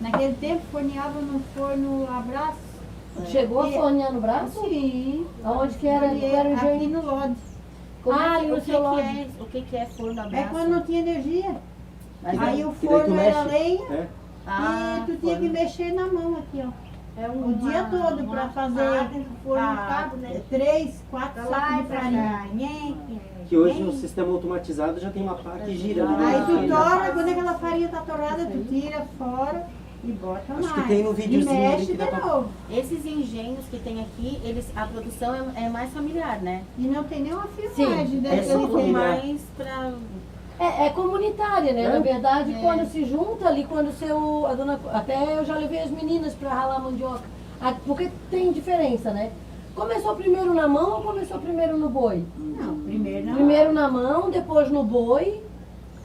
Naquele tempo forneava no forno a braço. Chegou a fornear no braço? Sim. Aonde que era? Forneei Era o aqui engenho? no lode. Ali no seu lode. O que é forno a É braço? quando não tinha energia. Mas Aí o Que daí tu forno era mexe. lenha É. Ah, e tu tinha que mexer na mão aqui, ó. O dia todo para fazer cabo, né? 3, 4 Pra lá sacos e de pra farinha. Que hoje o sistema automatizado já tem uma pá que gira. ali Aí dentro. tu torra, quando aquela farinha tá torrada, tu tira fora e bota mais. Acho que tem no E videozinho ali mexe que dá de pra... novo. Esses engenhos que tem aqui, a produção é mais familiar, né? E não tem nenhuma filmagem Sim, daquele só tempo. familiar. Mais pra... É comunitária, né? Na verdade, quando se junta ali, quando a dona... Até eu já levei as meninas para ralar mandioca. Porque tem diferença, né? Começou primeiro na mão ou começou primeiro no boi? Não, primeiro não. Primeiro na mão, depois no boi.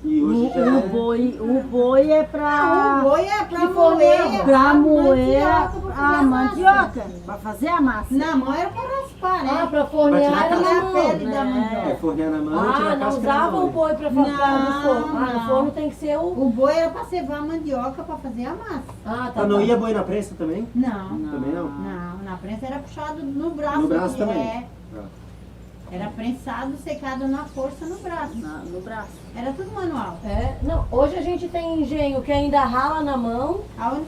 E hoje já O boi é pra... O boi é pra Que moer, forneava. Pra moer a a mandioca, pra fazer a massa. Na mão era pra raspar, né? Ah, pra fornear Pra era tirar na a mão. pele da é mandioca. fornear na mão e tirar Ah, a não casca usava na o mão. boi pra fazer no forno. Ah, no não. forno tem que ser o... O boi era pra cevar a mandioca pra fazer a massa. Ah, tá. Ah, não tá. ia boi na prensa também? Não. Também não? Não, na prensa era puxado no braço. No braço aqui, também? é. Era prensado, secado na força no braço. No braço. Era tudo manual. Não, hoje a gente tem engenho que ainda rala na mão. Aonde?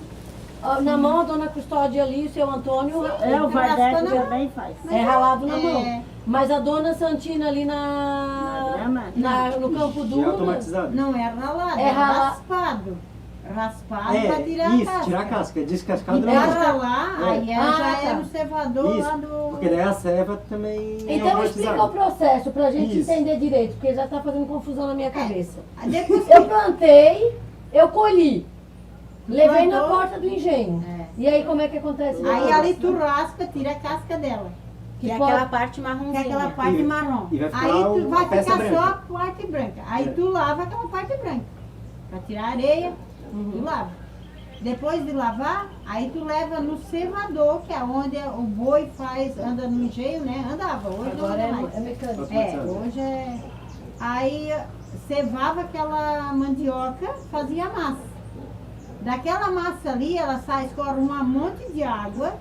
Na mão, a dona Custódia ali, o seu Antônio, O Vardeco também faz. é ralado na É. mão. Mas a dona Santina ali no Campo Já é Duro, automatizado? Não era ralado, É era rala- raspado. Raspado pra tirar isso, a casca. tirar a casca. Descascado E não. pra ralar, aí Ah, já tá. era o cevador Isso, lá do... porque daí a ceva também é Então explica o automatizada. processo pra gente Isso. entender direito, porque já tá fazendo confusão na minha cabeça. Aí depois Eu plantei, eu colhi, levei na Plantou. porta do engenho. É. E aí como é que acontece? Aí ali tu raspa, tira a casca dela. Que é pode- aquela parte Que é marronzinha. aquela parte E- marrom. e vai ficar Aí tu uma vai peça ficar só a branca. parte branca. Aí É. tu lava aquela parte branca. Pra tirar a areia, tu lava. Depois de lavar, aí tu leva no cevador, que é onde o boi anda no engenho, né? Andava, hoje não Agora anda mais. é mecânico. Hoje é... Aí cevava aquela mandioca, fazia massa. Daquela massa ali, ela escorre um monte de água.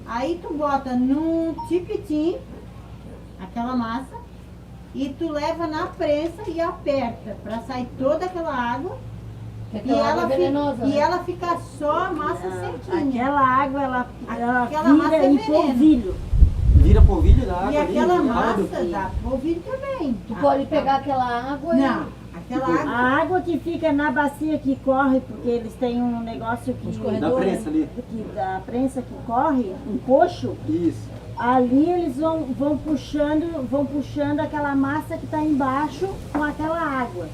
Aí tu bota num tipitim, aquela massa, e tu leva na prensa e aperta, pra sair toda aquela água. Porque aquela água é venenosa, E né? ela fica só a massa sequinha. Aquela água, ela Aquela massa vira é em veneno. polvilho. Vira polvilho da água E ali, aquela ralado. massa dá polvilho também. Tu pode pegar aquela água Não, aquela água... A água que fica na bacia que corre, porque eles têm um negócio que... Da prensa ali. Da prensa que corre, um coxo, Isso. ali eles vão puxando aquela massa que está embaixo com aquela água.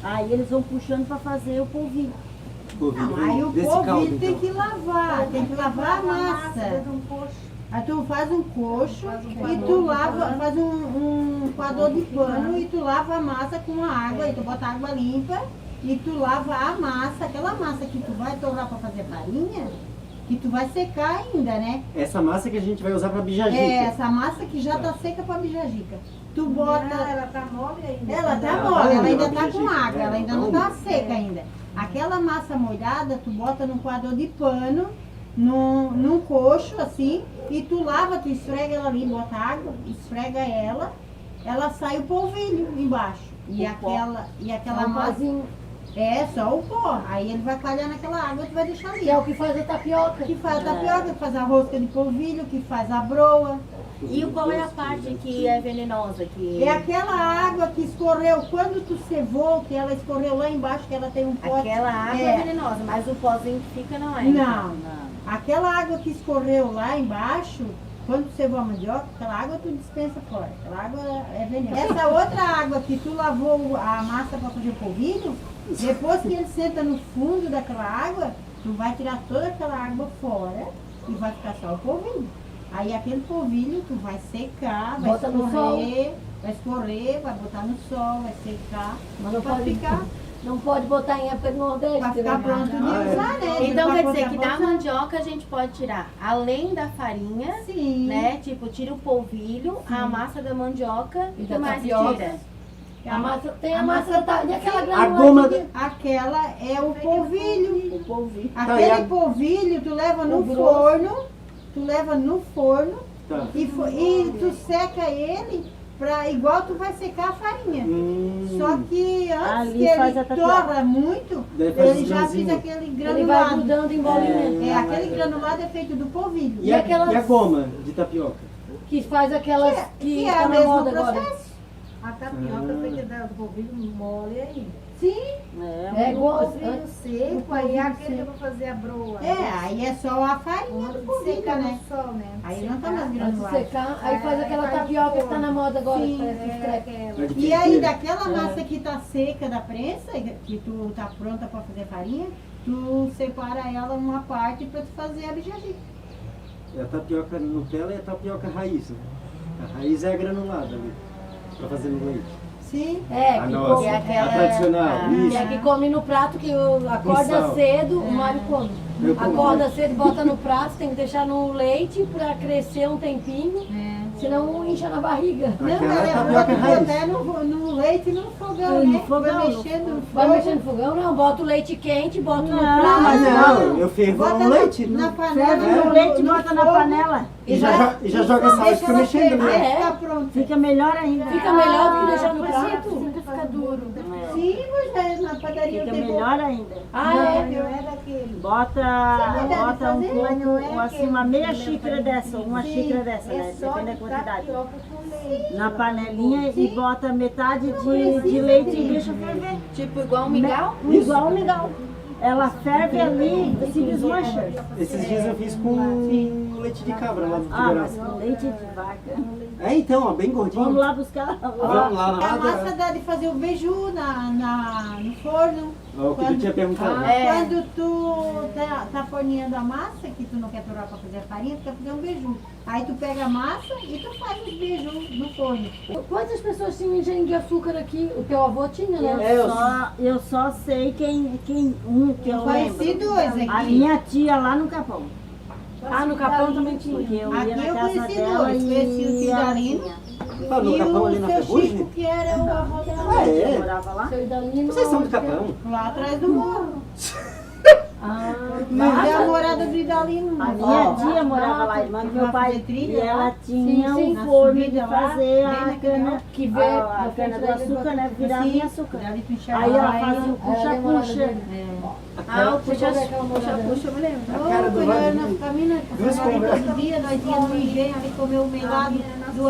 Aí eles vão puxando para fazer o polvilho. Polvilho. Aí o Desse polvilho caldo, tem então. que lavar, tem que lavar a massa. Aí tu faz um coxo e tu lava, faz um coador de pano e tu lava a massa com a água, e tu bota água limpa e tu lava a massa, aquela massa que tu vai torrar para fazer farinha, que tu vai secar ainda, né? Essa massa que a gente vai usar pra bijagica. É, essa massa que já tá seca para bijagica. Tu bota... ela tá mole ainda. Ela tá Ela mole, tá ela ainda úmida, tá com bijagica, água, ela ainda tá não tá úmida. seca ainda. Aquela massa molhada, tu bota num coador de pano, num coxo assim, e tu lava, tu esfrega ela ali, bota água, esfrega ela sai o polvilho embaixo. E aquela massa... É, só o pó. Aí ele vai coalhar naquela água, tu vai deixar ali. Que é o que faz a tapioca. Que faz a tapioca, que faz a rosca de polvilho, que faz a broa. E qual é a parte que é venenosa? Que... É aquela água que escorreu quando tu cevou, que ela escorreu lá embaixo, que ela tem um pote. Aquela água é venenosa, mas o pozinho que fica não é. Não. Aquela água que escorreu lá embaixo, quando tu cevou a mandioca, aquela água tu dispensa fora. Aquela água é venenosa. Essa outra água que tu lavou a massa para fazer o polvilho, depois que ele senta no fundo daquela água, tu vai tirar toda aquela água fora e vai ficar só o polvilho. Aí aquele polvilho tu vai secar, vai Bota no escorrer, vai botar no sol, vai secar. Mas não vai pode ficar. Não pode botar em época de Nordeste. Vai ficar pronto de usar, né? Então Vai quer dizer colocar que da bolsa. mandioca a gente pode tirar, além da farinha, né? Tipo, tira o polvilho, a massa da mandioca e o que da mais tapioca. tira? A massa, tem a massa e aquela A granula. goma... Aquela é o polvilho. O polvilho. Aquele polvilho tu leva no forno, Tá. e tu seca ele pra, igual tu vai secar a farinha. Só que antes Ali que faz ele a tapioca. torra muito, Daí faz ele os já grãozinhos. fiz aquele Ele vai granulado. grudando em bolinha. Aquele granulado é feito do polvilho. E a goma de tapioca? Que faz aquelas que é tá o na mesmo moda agora. processo. A tapioca feita do polvilho mole aí. Sim. É igual Polvilho seco, aí é aquele que eu vou fazer a broa. Aí é só a farinha do polvilho, Secar né? no sol, né? Aí não tá mais Antes de granulado. secar, aí faz aquela tapioca que tá na moda agora. Sim. Que parece que escreve. E aí daquela massa que tá seca da prensa, que tu tá pronta para fazer farinha, tu separa ela uma parte para tu fazer a bijagica. É a tapioca Nutella e a tapioca raiz, né? A raiz é a granulada ali, pra fazer no leite. Sim. É, A que nossa, come, a tradicional, que isso. é que come no prato, que acorda sal. cedo, o Mário come. Eu como. Acorda cedo, bota no prato, tem que deixar no leite pra crescer um tempinho, senão incha na barriga. Não, Aquela ela é é tapioca boa raiz. até no leite e no fogão, No né? fogão, Vai mexer no Vai fogo. mexer no fogão? Não, bota o leite quente, bota no Não, prato. Mas não, eu fervo Bota no leite. na não. panela, Ferve o leite, bota na panela. E já joga sal e fica mexendo, ferver, né? fica pronto. Fica melhor ainda. Fica melhor do que deixar no prato. Fica duro. Sim, mas na padaria Fica tem melhor ainda. Ah, é? Não é daquele. Bota um mas não é pouco, assim, aquele uma meia que xícara dessa, uma xícara dessa, né? Depende da quantidade. tapioca com leite. Na panelinha e bota metade de leite e deixa ferver. Tipo igual um mingau? Igual um mingau. Ela ferve ali e se desmancha. Esses dias eu fiz com leite de cabra lá no Mas Tubarão. com leite de vaca. É então, ó, bem gordinho. Vamos lá buscar. Vamos lá na A massa roda. dá de fazer o beiju no forno. Ó, o que tu tinha perguntado. Quando tu tá forneando a massa, que tu não quer torar para fazer a farinha, tu quer fazer um beiju. Aí tu pega a massa e tu faz os beijos no forno. Quantas pessoas tinham engenho de açúcar aqui? O teu avô tinha, né? Eu só sei quem que eu Conheci lembro. dois aqui. A minha tia lá no Capão. Ah, no Capão também tinha. Porque eu Aqui ia na eu casa conheci dela dois. Conheci o tio ela Dalino tinha. Tá no e Capão ali o na seu Ferrugem? Chico, que era o avô dela. Ah, é? Morava lá. Seu Idalino. Vocês são do Capão? Lá atrás do morro. Ah, Mas é a morada do Idalino. A minha tia morava lá, irmã do meu pai. E ela tinha sim, um forno de subida lá, fazer bem a naquele cana, que vê a cana do açúcar, né? Virava em açúcar. Aí ela fazia o puxa-puxa. Ah, o puxa, Deixa eu ver aquela morada. puxa, eu me lembro. A cara do Quando Vai. nós caminhamos, Duas conversas. todo dia nós íamos no engenho ali comer o melado do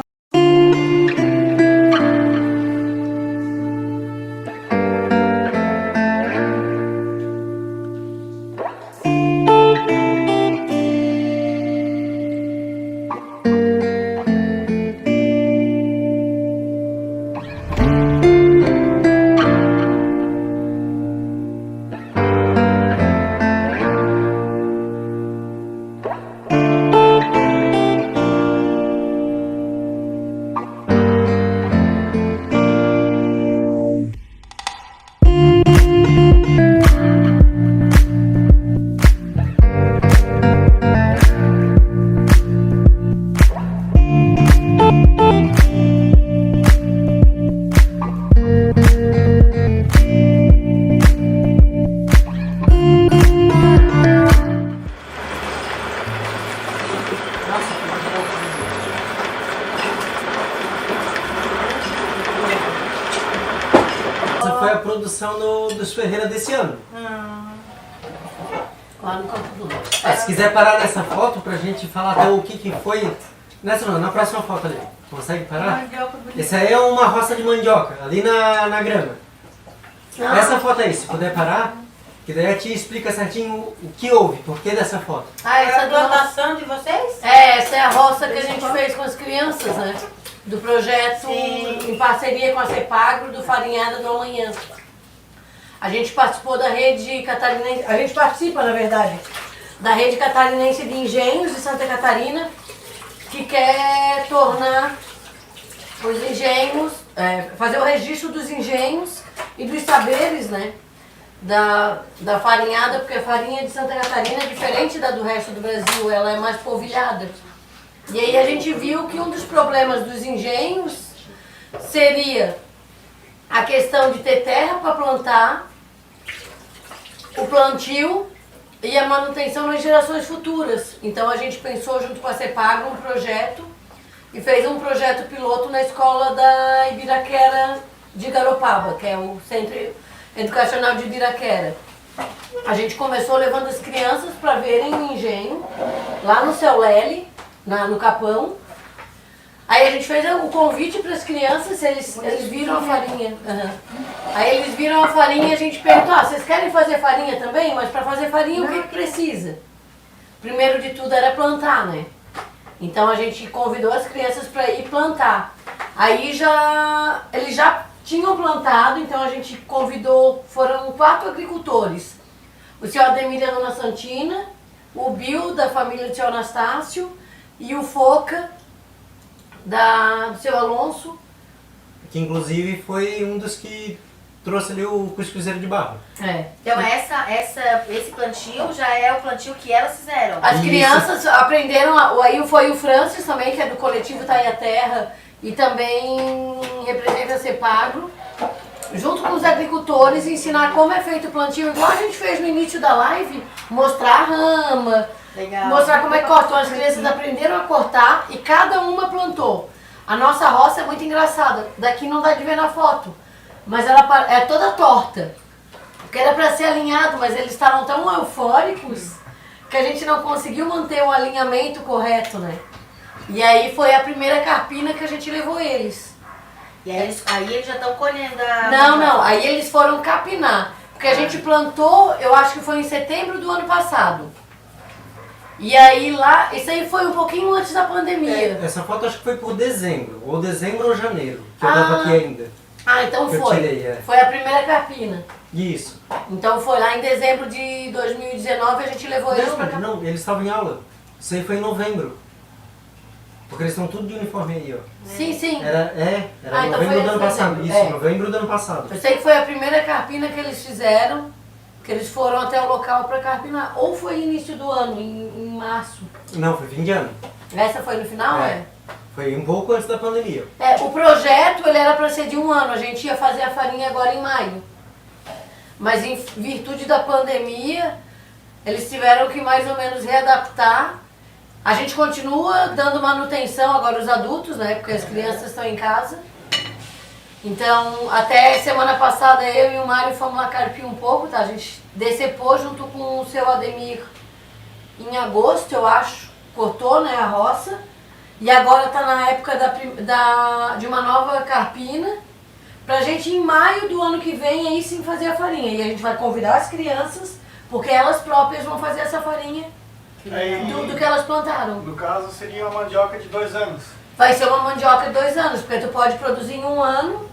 Essa foi a produção dos Ferreira desse ano. Lá no Campo do Norte. Se quiser parar nessa foto pra gente falar até o que foi. Nessa não, na próxima foto ali. Consegue parar? Essa aí é uma roça de mandioca, ali na grama. Essa foto aí, se puder parar, que daí a tia explica certinho o que houve, por que dessa foto. Ah, essa é a plantação de vocês? É, essa é a roça que a gente fez com as crianças, né? Do projeto em parceria com a CEPAGRO do Farinhada do Amanhã. A gente participou da rede catarinense, a gente participa, na verdade, da rede catarinense de engenhos de Santa Catarina, que quer tornar os engenhos, fazer o registro dos engenhos e dos saberes, né, da farinhada, porque a farinha de Santa Catarina é diferente da do resto do Brasil, ela é mais polvilhada. E aí a gente viu que um dos problemas dos engenhos seria a questão de ter terra para plantar, o plantio e a manutenção nas gerações futuras. Então a gente pensou junto com a CEPAGRO um projeto e fez um projeto piloto na escola da Ibiraquera de Garopaba, que é o Centro Educacional de Ibiraquera. A gente começou levando as crianças para verem o engenho lá no Seu Lely, no Capão. Aí a gente fez o convite para as crianças, eles viram a farinha. Aí eles viram a farinha e a gente perguntou, vocês querem fazer farinha também? Mas para fazer farinha o que precisa? Primeiro de tudo era plantar, né? Então a gente convidou as crianças para ir plantar. Aí eles já tinham plantado, então a gente convidou, foram 4 agricultores. O senhor Ademir e a dona Santina, o Bill da família do senhor Anastácio e o Foca do seu Alonso. Que inclusive foi um dos que trouxe ali o cuscuzeiro de barro. Então esse plantio já é o plantio que elas fizeram. As crianças aprenderam, aí foi o Francis também, que é do coletivo Tá Aí a Terra, e também representa a CEPAGRO, junto com os agricultores, ensinar como é feito o plantio, igual a gente fez no início da live, mostrar a rama, mostrar como é que corta. Então as crianças aprenderam a cortar e cada uma plantou. A nossa roça é muito engraçada, daqui não dá de ver na foto, mas ela é toda torta, porque era para ser alinhado, mas eles estavam tão eufóricos que a gente não conseguiu manter o alinhamento correto, né? E aí foi a primeira carpina que a gente levou eles. E aí eles já estão colhendo a... Não, aí eles foram capinar, porque a gente plantou, eu acho que foi em setembro do ano passado. E aí lá, isso aí foi um pouquinho antes da pandemia. Essa foto acho que foi por dezembro, ou dezembro ou janeiro, que eu tava aqui ainda. Então que foi. Eu tirei, Foi a primeira carpina. Isso. Então foi lá em dezembro de 2019 a gente levou eles pra cá. Não, eles estavam em aula. Isso aí foi em novembro. Porque eles estão tudo de uniforme aí, ó. Sim. Era então novembro do ano passado. dezembro. Isso, novembro do ano passado. Eu sei que foi a primeira carpina que eles fizeram, que eles foram até o local para carpinar. Ou foi início do ano, em março. Não, foi fim de ano. Essa foi no final, Foi um pouco antes da pandemia. O projeto ele era para ser de 1 ano, a gente ia fazer a farinha agora em maio. Mas em virtude da pandemia, eles tiveram que mais ou menos readaptar. A gente continua dando manutenção agora os adultos, né? Porque as crianças estão em casa. Então, até semana passada eu e o Mário fomos lá carpir um pouco, tá? A gente decepou junto com o seu Ademir em agosto, eu acho. Cortou, né, a roça. E agora tá na época de uma nova carpina. Pra gente em maio do ano que vem aí sim fazer a farinha. E a gente vai convidar as crianças, porque elas próprias vão fazer essa farinha do que elas plantaram. No caso seria uma mandioca de 2 anos. Vai ser uma mandioca de 2 anos, porque tu pode produzir em 1 ano.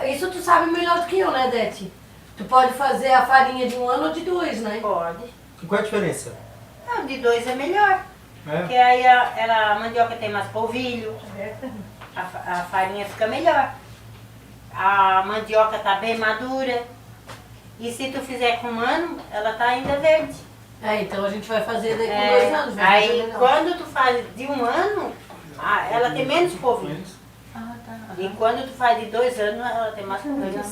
Isso tu sabe melhor do que eu, né, Dete? Tu pode fazer a farinha de 1 ano ou de 2, né? Pode. E qual é a diferença? Não, de 2 é melhor. Porque aí a mandioca tem mais polvilho, a farinha fica melhor. A mandioca tá bem madura. E se tu fizer com 1 ano, ela tá ainda verde. Então a gente vai fazer com 2 anos. Aí quando tu faz de 1 ano, ela tem menos polvilho. E quando tu faz de 2 anos, ela tem mais polvilho.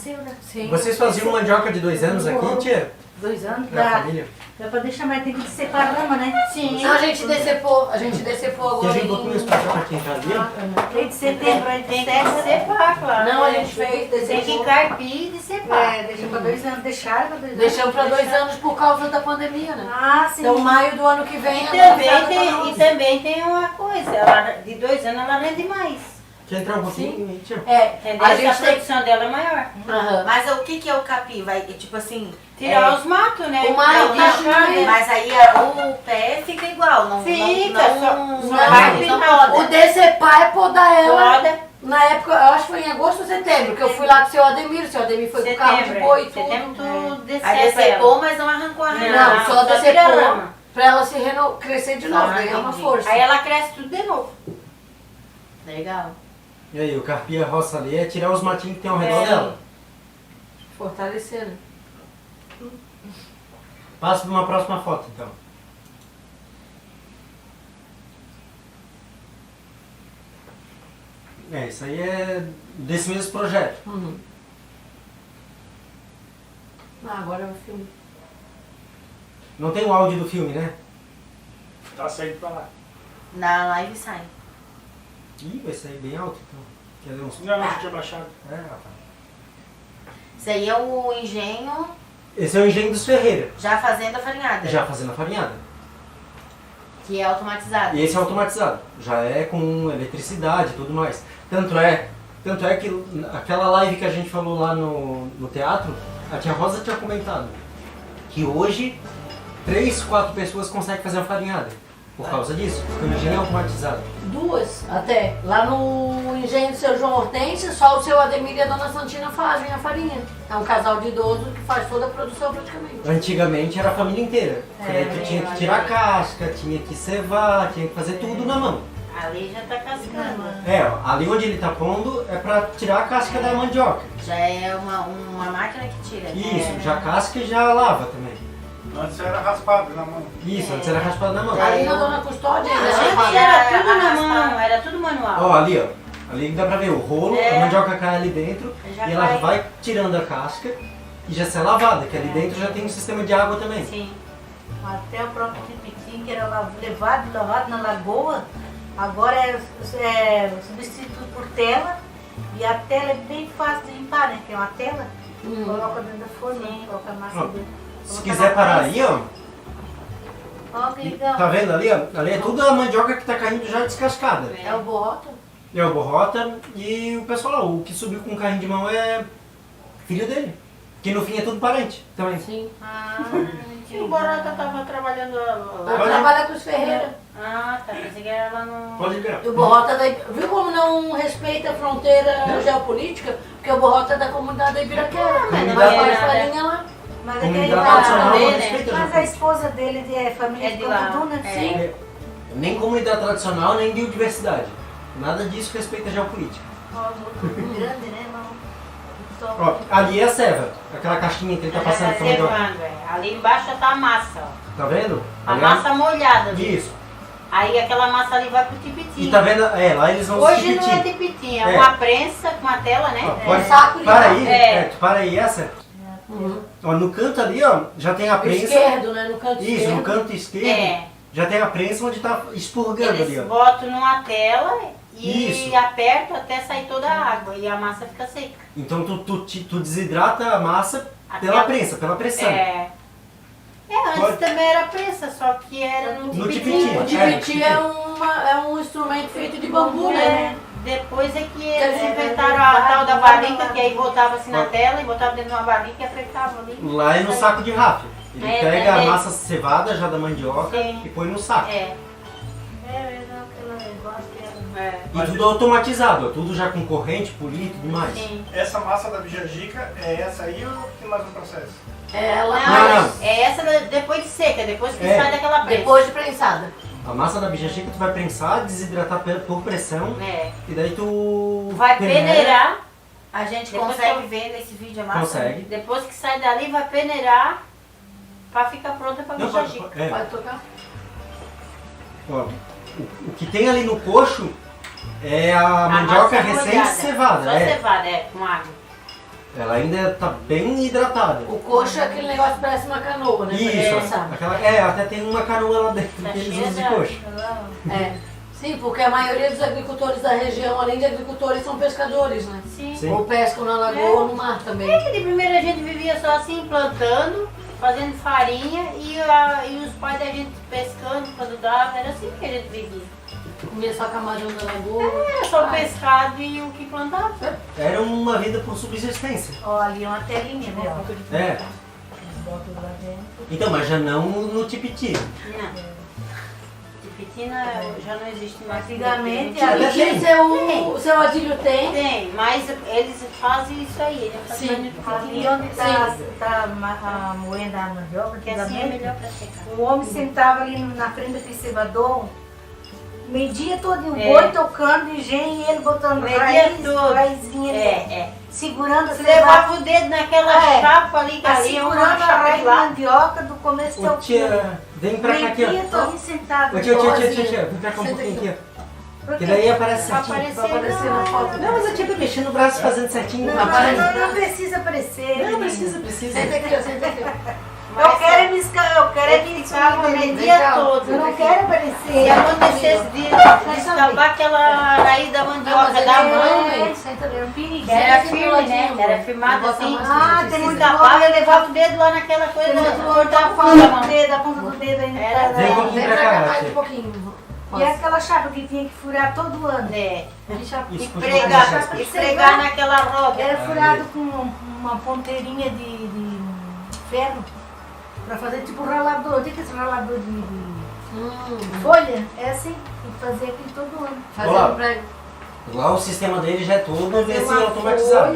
Sim. Vocês faziam mandioca de 2 anos aqui, tia? 2 anos? Na família? Dá pra deixar, mas tem que separar a rama, né? Sim. Não, a gente decepou agora. E a gente botou isso pra cá pra quem tá ali? Tem de setembro, tem que separar, claro. Não, a gente fez, tem que carpir e decepar. Deixa pra 2 anos, deixaram pra 2 anos. Deixamos pra 2 anos por causa da pandemia, né? Sim. Então maio do ano que vem... E também tem uma coisa, de 2 anos ela rende mais. Quer entrar um pouquinho? Entendeu? A gente a produção dela é maior. Mas o que é o capim? Vai, tipo assim... Tirar os matos, né? O mato, mas aí o pé fica igual, não fica, não, o decepar é podar ela. Na época, eu acho que foi em agosto ou setembro, que eu fui lá com o seu Ademir foi com o carro de boi e tudo. Setembro tu Aí decepou, mas não arrancou a rama. Não, só decepou pra ela se crescer de novo, ganhar uma entendi. força. Aí ela cresce tudo de novo. Legal. E aí, o carpir a roça ali é tirar os matinhos que tem ao redor dela. Fortalecer, né? Passa para uma próxima foto, então. Isso aí é desse mesmo projeto. Agora é o filme. Não tem o áudio do filme, né? Tá saindo pra lá. Na live sai. Ih, vai sair bem alto, então. Quer ver uns... Não, já tinha baixado. Tá. Isso aí é o engenho... Esse é o engenho dos Ferreira. Já fazendo a farinhada. Já fazendo a farinhada. Que é automatizado. E esse é automatizado. Já é com eletricidade e tudo mais. Tanto é que aquela live que a gente falou lá no teatro, a tia Rosa tinha comentado que hoje 3, 4 pessoas conseguem fazer a farinhada. Por causa disso, porque o engenho é automatizado. 2 até. Lá no engenho do seu João Hortência, só o seu Ademir e a dona Santina fazem a farinha. É um casal de idoso que faz toda a produção praticamente. Antigamente era a família inteira. Tu tinha que tirar a casca, tinha que cevar, tinha que fazer tudo na mão. Ali já tá cascando. Ali onde ele tá pondo é pra tirar a casca da mandioca. Já é uma máquina que tira. Isso, já casca e já lava também. Antes era raspado na mão. Isso, antes era raspado na mão. Ali na dona Custódia Era tudo na mão, era tudo manual. Ali dá pra ver o rolo, a mandioca cai ali dentro e ela vai tirando a casca e já sai lavada, que ali dentro já tem um sistema de água também. Sim. Até o próprio tipitim, que era levado e lavado na lagoa, agora é substituído por tela, e a tela é bem fácil de limpar, né? Que é uma tela, coloca dentro da forma, coloca a massa dentro. Se quiser parar aí, ó. Ó, que legal. Tá vendo ali, ó? Ali é tudo a mandioca que tá caindo já descascada. É o borrota? É o borrota e o pessoal, o que subiu com o carrinho de mão é filho dele. Que no fim é tudo parente também. Sim. E o Borota tava trabalhando lá. Ele trabalha com os Ferreira. Tá. Pensei que era lá no... Pode ligar. O Borrota viu como não respeita a fronteira geopolítica? Porque o Borrota é da comunidade da Ibiraquera. Mas não vai farinha lá. Mas a esposa dele é família de Candu, né? Sim. Nem comunidade tradicional, nem biodiversidade. Nada disso respeita a geopolítica. Grande, né? Ó, ali é a ceva, aquela casquinha que ele tá passando por ali embaixo já tá a massa, ó. Tá vendo? A massa molhada. Isso. Aí aquela massa ali vai pro tipitim. E tá vendo? Lá eles vão hoje não é tipitim, é uma prensa com uma tela, né? Pode, saco de para aí, para aí essa. Ó, no canto ali, ó, já tem a prensa. Esquerdo, né? No canto isso, esquerdo. no canto esquerdo. Já tem a prensa onde tá expurgando eles ali, ó. botam numa tela e isso. apertam até sair toda a água e a massa fica seca. Então tu desidrata a massa pela prensa, pela pressão. Antes também era prensa, só que era no tipitim. O tipitim é um instrumento feito de bambu, né? Depois é que eles inventaram a tal da varinha, que aí botava assim na tela e botava dentro de uma varinha e apertava ali. Lá é no saco de ráfia. Ele pega a massa cevada já da mandioca e põe no saco. E tudo automatizado, tudo já com corrente, polir e tudo mais. Sim. Essa massa da bijagica é essa aí ou tem mais um processo? Não. É essa depois de seca, depois que sai daquela prensa. Depois de prensada. A massa da bijagica tu vai prensar, desidratar por pressão e daí tu vai peneirar. A gente consegue ver nesse vídeo a massa? Consegue. Depois que sai dali vai peneirar pra ficar pronta pra bijagica. Pode tocar? Ó, o que tem ali no coxo é a mandioca recém-cevada. Só cevada, com água. Ela ainda tá bem hidratada. O coxo é aquele negócio que parece uma canoa, né? Isso, até tem uma canoa lá dentro que eles usam de coxo. Sim, porque a maioria dos agricultores da região, além de agricultores, são pescadores, né? Sim. Ou pescam na lagoa ou no mar também. É que de primeira a gente vivia só assim, plantando, fazendo farinha e os pais da gente pescando quando dava, era assim que a gente vivia. Comia só camarão da lagoa. Era só pescado e o que plantava. Era uma vida por subsistência. Ó, ali é uma telinha, né? Então, mas já não no tipiti. Não. Tipitina já não existe mais. Antigamente, o seu Adílio tem? Tem, mas eles fazem isso aí. Eles fazem ali onde está moendo a mandioca, que assim é melhor para secar. O homem sentava ali na frente daquele cevador, meio-dia todo, o boi tocando engenho e ele botando raizinha, segurando a Você levava o dedo naquela chapa ali, que ali é uma segurando a chapa raiz de de lá. mandioca do começo ao fim. Vem pra cá aqui, Meio-dia todo sentado. Ô, tia, vem pra cá um pouquinho aqui, ó. Porque daí aparece certinho. Vai aparecer na foto. Não, mas a tia tá mexendo o braço fazendo certinho. Não precisa aparecer. Não precisa. Senta aqui, senta aqui. Eu quero me escapar o dia todo. Eu não quero aparecer. Se acontecesse de escapar aquela raiz da mandioca da mãe, era firme, né? Era firmado assim. Tem Se escapava, eu levava o dedo lá naquela coisa, cortava a ponta do dedo ainda. Vem um pouquinho pra cá, mais tia. um pouquinho. E aquela chapa que tinha que furar todo ano. E Isso, pregar naquela roda. Era furado com uma ponteirinha de ferro para fazer tipo ralador. Tem aquele ralador de folha? É assim, tem que fazer aquilo todo ano. Lá o sistema dele já é todo assim, automatizado.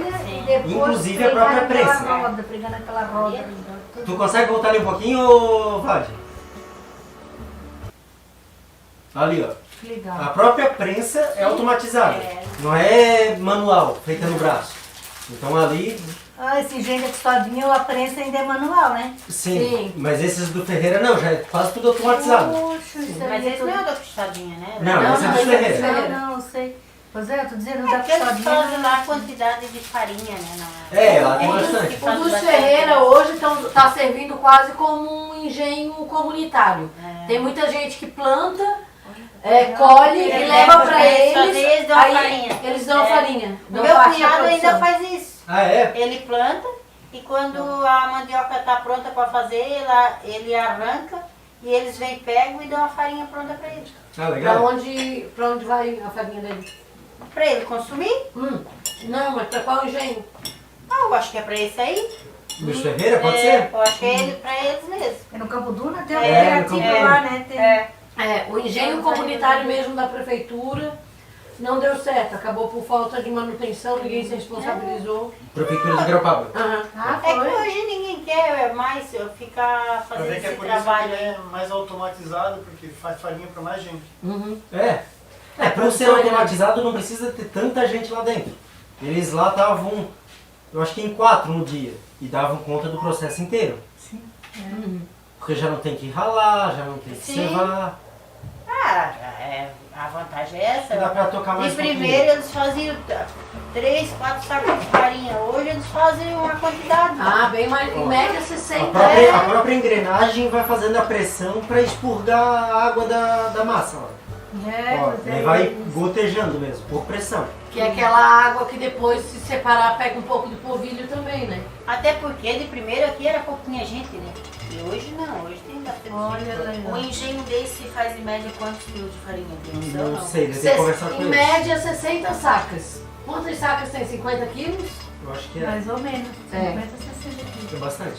Inclusive a própria prensa. Pregar naquela roda. Tu consegue voltar ali um pouquinho, Vlad? Ali, ó. Legal. A própria prensa é automatizada. Não é manual, feita no braço. Então ali... Esse engenho da Custodinha, a prensa ainda é manual, né? Sim, mas esses do Ferreira não, já é quase tudo automatizado. Mas esse não é da Custodinha, né? Não, esse é do Ferreira. Não, sei. Pois é, eu tô dizendo É da porque eles Custodinha. fazem lá a quantidade de farinha, né? Lá tem bastante. O dos Ferreira hoje está servindo quase como um engenho comunitário. Tem muita gente que planta, colhe e leva para eles, Eles dão aí farinha. Eles dão farinha. O meu cunhado ainda faz isso. Ah, é? Ele planta e quando a mandioca está pronta para fazer, ele arranca e eles vêm, pegam e dão a farinha pronta para ele. Ah, legal. Pra onde vai a farinha dele? Para ele consumir? Não, mas para qual engenho? Eu acho que é para esse aí. Dos Ferreira, pode ser? Eu acho que é para eles mesmo. É no Campo Duna, tem um cooperativo lá, né? O engenho comunitário mesmo da prefeitura não deu certo, acabou por falta de manutenção, ninguém se responsabilizou. Prefeitura de Garopaba. É que hoje ninguém quer mais ficar Pra fazendo ver que é esse por isso trabalho que aí. é mais automatizado, porque faz farinha para mais gente. Para ser automatizado não precisa ter tanta gente lá dentro. Eles lá estavam, eu acho que em 4 no dia, e davam conta do processo inteiro. Sim. Porque já não tem que ralar, já não tem que cevar. A vantagem é essa. Dá pra tocar mais de primeiro eles faziam 3, 4 sacos de farinha. Hoje eles fazem uma quantidade. Bem mais, em média 60. A própria engrenagem vai fazendo a pressão para expurgar a água da massa. Aí vai gotejando mesmo, por pressão. Que é aquela água que depois, se separar, pega um pouco do polvilho também, né? Até porque de primeiro aqui era pouquinha gente, né? E hoje não, hoje tem bastante gente. Um engenho desse faz em média quantos quilos de farinha? Não sei, deve ter conversado com Em eles. média 60 sacas. Quantas sacas tem? 50 quilos? Eu acho que é. Mais ou menos. 50, 60 quilos. É bastante.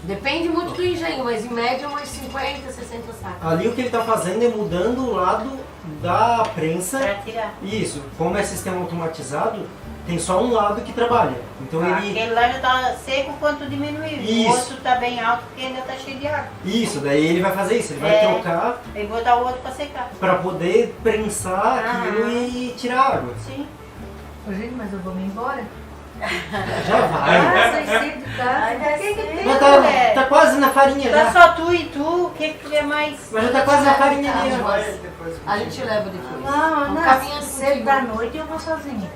Depende muito do engenho, mas em média umas 50, 60 sacas. Ali o que ele está fazendo é mudando o lado da prensa. Para tirar. Isso, como é sistema automatizado, tem só um lado que trabalha. Então Aquele lá já está seco quanto diminuiu. Isso. O outro está bem alto porque ainda está cheio de água. Isso, daí ele vai fazer isso, ele vai trocar E botar o outro para secar. para poder prensar aquilo e tirar água. Sim. Gente, mas eu vou me embora. Já vai. Vocês cedo, tá? Mas tá quase na farinha Tá já. só tu e tu, o que quer mais? Mas já tá quase na farinha ali. A gente leva depois. Não, caminhando cedo da noite eu vou sozinha.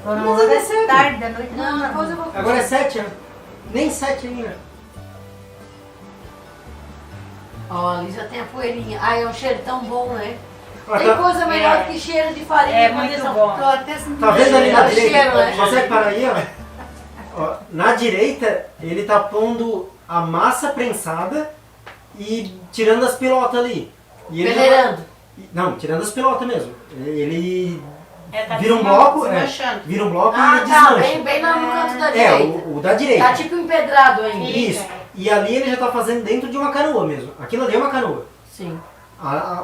Mas ainda é cedo. Tarde da noite Não, depois eu vou. Agora é 7, nem 7 ainda. Ali já tem a poeirinha. É um cheiro tão bom, né? Ó, Tem tá- coisa melhor que cheiro de farinha. É muito bom. Tá vendo ali na Cheiro, direita? né? Consegue parar aí, ó? Na direita, ele tá pondo a massa prensada e tirando as pelotas ali. E ele Peneirando. Não, tirando as pelotas mesmo. Ele Tá vira um bloco, desmanchando. vira um bloco e Tá, desmancha. bem lá no canto da direita. O da direita. Tá tipo empedrado ainda. Isso. E ali ele já tá fazendo dentro de uma canoa mesmo. Aquilo ali é uma canoa. Sim.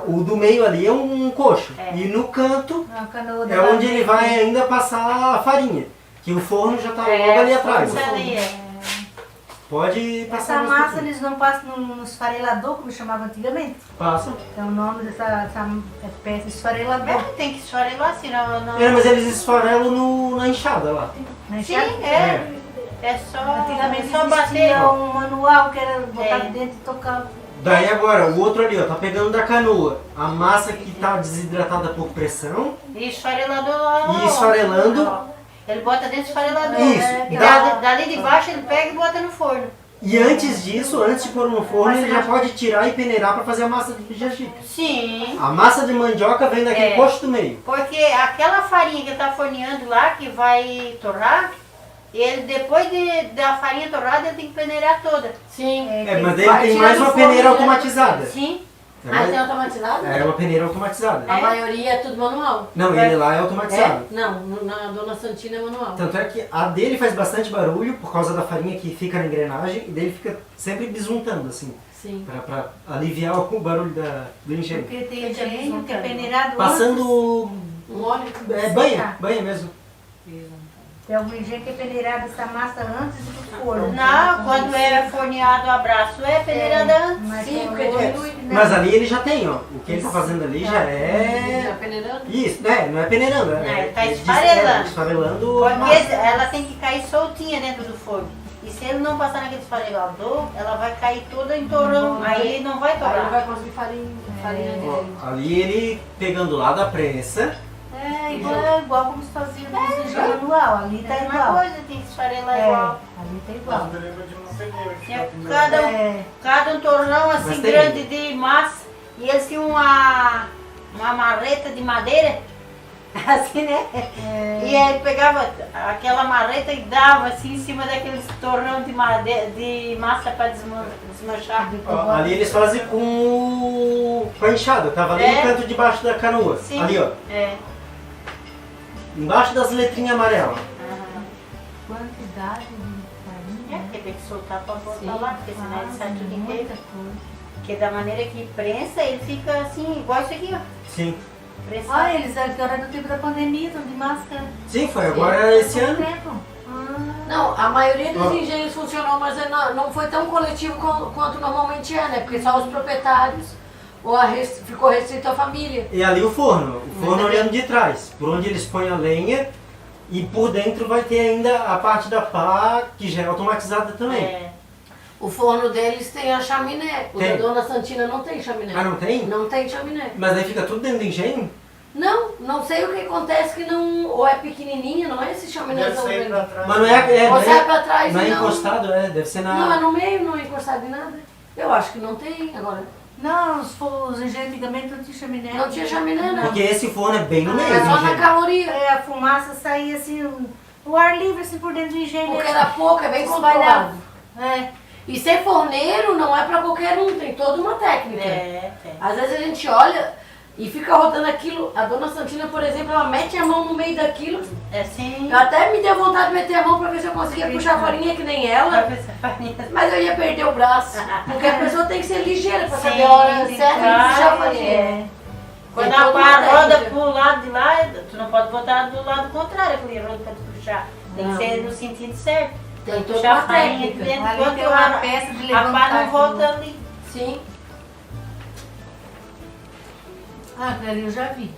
O do meio ali é um coxo. E no canto é onde ele vai ainda passar a farinha. Que o forno já está logo ali atrás. Pode passar. Essa massa eles não passam no esfarelador, como chamava antigamente? Passam. Então o nome dessa peça esfarelador. Tem que esfarelar, senão não... Mas eles esfarelam na enxada lá. Na enxada? Sim, é só... Antigamente só bater. um manual que era botar dentro e tocar. Daí agora, o outro ali, ó, tá pegando da canoa. A massa que tá desidratada por pressão. E esfarelador lá. E esfarelando. Ele bota dentro do esfarelador. Isso. Dali de baixo ele pega e bota no forno. E antes disso, antes de pôr no forno, ele já pode tirar e peneirar para fazer a massa de bijajica. Sim. A massa de mandioca vem daquele coxo do meio. Porque aquela farinha que ele tá forneando lá, que vai torrar, ele depois da farinha torrada, ele tem que peneirar toda. Sim. Mas ele tem mais uma peneira automatizada. Sim. Mas tem automatizado? É uma peneira automatizada. A maioria é tudo manual. Não, ele lá é automatizado. Não, na Dona Santina é manual. Tanto é que a dele faz bastante barulho por causa da farinha que fica na engrenagem e dele fica sempre bisuntando assim. Sim. Pra aliviar o barulho do engenho. Porque tem engenho que é peneirado Passando um óleo. Banha mesmo. Tem algum engenho que é peneirado essa massa antes do forno. Não, quando é forneado o abraço é peneirada antes. Sim, porque diminui. Mas ali ele já tem, ó. O que ele tá fazendo ali já é... Já peneirando? Isso, não é peneirando. Tá esfarelando. Esfarelando. Porque ela tem que cair soltinha dentro do forno. E se ele não passar naquele esfarelador, ela vai cair toda em torrão. Aí ele não vai torrar. Aí não vai conseguir farinha dele. Ali ele pegando lá da prensa. Igual como se fazia no engenho manual. Ali tá igual. Uma coisa tem que esfarelar igual. Ali tá igual. Cada um torrão assim grande de massa. E eles tinham uma marreta de madeira. Assim, né? E aí pegava aquela marreta e dava assim em cima daqueles torrão de massa para desmanchar. Ali eles fazem com a enxada. Tava ali no canto de baixo da canoa. Sim. Ali, ó. Embaixo das letrinhas amarelas. Quantidade de farinha. Porque tem que soltar para botar lá, porque senão ele sai tudo inteiro. Porque da maneira que prensa, ele fica assim, igual isso aqui, ó. Sim. Olha, eles agora no tempo da pandemia, estão de máscara. Sim, foi agora esse ano. Não, a maioria dos engenhos funcionou, mas não foi tão coletivo quanto normalmente é, né? Porque só os proprietários ficou restrito à família. E ali o forno olhando de trás, por onde eles põem a lenha e por dentro vai ter ainda a parte da pá que já é automatizada também. O forno deles tem a chaminé, o Tem. da Dona Santina não tem chaminé. Ah, não tem? Não tem chaminé. Mas aí fica tudo dentro do engenho? Não sei o que acontece que não, ou é pequenininha, não é esse chaminézão grande. Mas não é, ou sai pra trás não é e não. encostado, deve ser na... Não, é no meio, não é encostado em nada. Eu acho que não tem agora. Não, os engenhos antigamente não tinha chaminé. Não tinha chaminé, não. Porque esse forno é bem no meio É do só na engenho. caloria. A fumaça saía assim, o ar livre assim por dentro do engenho. Porque era pouco, é bem controlado. E ser forneiro não é pra qualquer um, tem toda uma técnica. Às vezes a gente olha e fica rodando aquilo. A Dona Santina, por exemplo, ela mete a mão no meio daquilo. Assim. Eu até me deu vontade de meter a mão pra ver se eu conseguia puxar a farinha que nem ela. Mas eu ia perder o braço. Porque a pessoa tem que ser ligeira pra saber a hora certa de puxar a farinha. Quando a pá roda pro lado de lá, tu não pode botar do lado contrário, porque roda pra tu puxar. Tem que ser no sentido certo. Tem toda puxar uma a farinha de técnica. dentro, Ali enquanto tem uma peça de a pá levantar não volta aqui. ali. Sim. Ali eu já vi.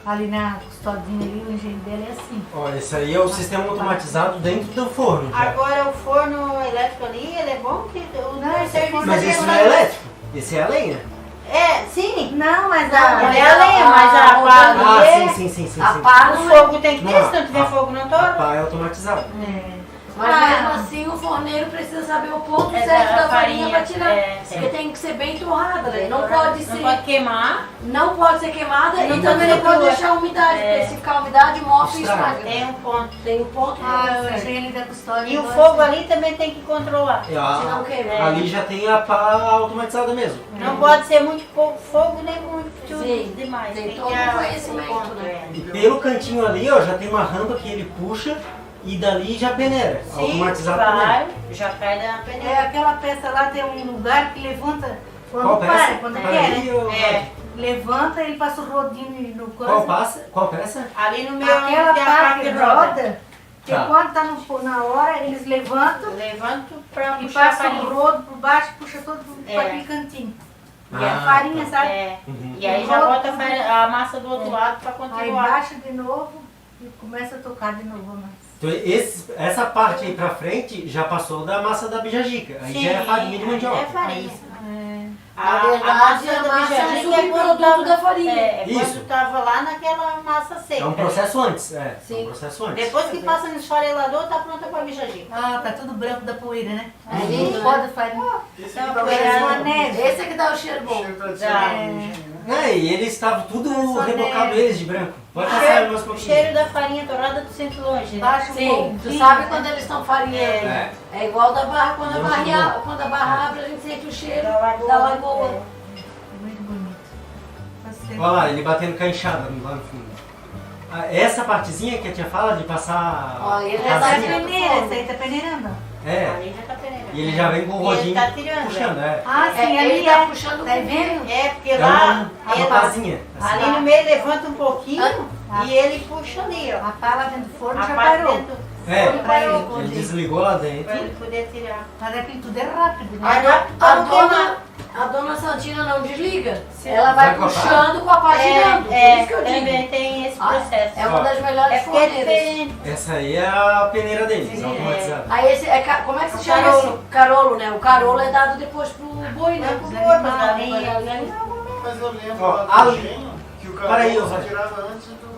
Ali na custodinha ali, o engenho dela é assim. Ó, esse aí é o sistema automatizado dentro do forno. já. Agora o forno elétrico ali, ele é bom que o serviço Mas ali esse é não é elétrico, esse é a lenha. Sim. Não, mas Não, a é a lenha, mas a pá ali sim. a pá, o fogo tem que ter, Não, se não tiver fogo não A torna. pá é automatizado. Mas mesmo assim o forneiro precisa saber o ponto certo da farinha para tirar. Porque tem que ser bem torrada, né? Não pode ser. Não pode queimar. Não pode ser queimada Não e também não pode deixar umidade, porque se ficar umidade, mostra e estraga. Tem um ponto. Tem um ponto. O engenho da custódia. E o fogo ali também tem que controlar. Senão queima. Ali já tem a pá automatizada mesmo. Não pode ser muito pouco fogo, nem muito Sim, demais. tem que todo ter um conhecimento, né? E pelo cantinho ali, ó, já tem uma rampa que ele puxa e dali já peneira. Sim, Automatizado vai, também. já cai da peneira. Aquela peça lá tem um lugar que levanta Quando para, quando Para quer, aí, ou- né? Levanta, ele passa o rodinho no Qual coisa. passa? Qual peça? Ali no meio Aquela tem a parte que roda, que Tá. quando tá na hora, eles levantam pra e puxar a passam o farinha. rodo por baixo, puxa todo É. para aquele cantinho. E Ah, a farinha, tá. sabe? É. Uhum. E aí já bota a massa do outro lado pra Aí continuar. baixa de novo e começa a tocar de novo a massa. Então, essa parte aí pra frente já passou da massa da bijagica. Aí já é farinha de mandioca. É farinha. Na verdade, a massa é um subproduto da farinha. É Isso. quando tava lá naquela massa seca. É um processo antes. É, é Sim. um processo antes. Depois que passa no esfarelador, tá pronta pra bijagica. Ah, tá tudo branco da poeira, né? É Aí lindo, pode né? farinha. Esse Então, aqui tá poeira o na neve. Esse é que dá o cheiro bom. cheiro tradicional do engenho, né? É, e eles estavam tudo rebocado eles de branco. Pode O passar cheiro- mais um o pouquinho. cheiro da farinha torrada tu sente longe, né? Baixa um Sim, pouquinho, tu sabe né? quando eles estão farinhando. É. É igual da barra, quando a Muito barra, bom. quando a barra abre, a gente sente o cheiro Da lagoa. da lagoa. Muito bonito. Olha lá, ele batendo com a enxada lá no fundo. Ah, essa partezinha que a tia fala de passar. Ó, ele a já tá casinha, Peneira, essa aí tá peneirando. É. Ali já tá peneirando. E ele já vem com o E ele rodinho tá tirando, puxando, é. Ah, sim, É, ali ele tá é. puxando Tá com vendo? É, porque É lá uma pazinha. Assim. ali no meio levanta um pouquinho e ele puxa ali, ó. A pala dentro do forno A já parte parou. dentro do É, forno parou. ele desligou lá dentro. Pra ele poder tirar. Mas aquilo tudo é rápido, né? A dona Santina não desliga. Ela vai Vai com a puxando com a pá girando. Por isso que eu também digo. tem esse Ah, processo. é uma das melhores É porque é forneiras. diferente. Essa aí é a peneira deles, automatizada. Aí esse é, como é que se O chama carolo. esse? Carolo, né? O carolo é dado depois pro boi, né? Pro boi, pra galinha. Mas eu lembro Ó, lá a- do engenho que o Para aí, carro Rosário. se tirava antes do...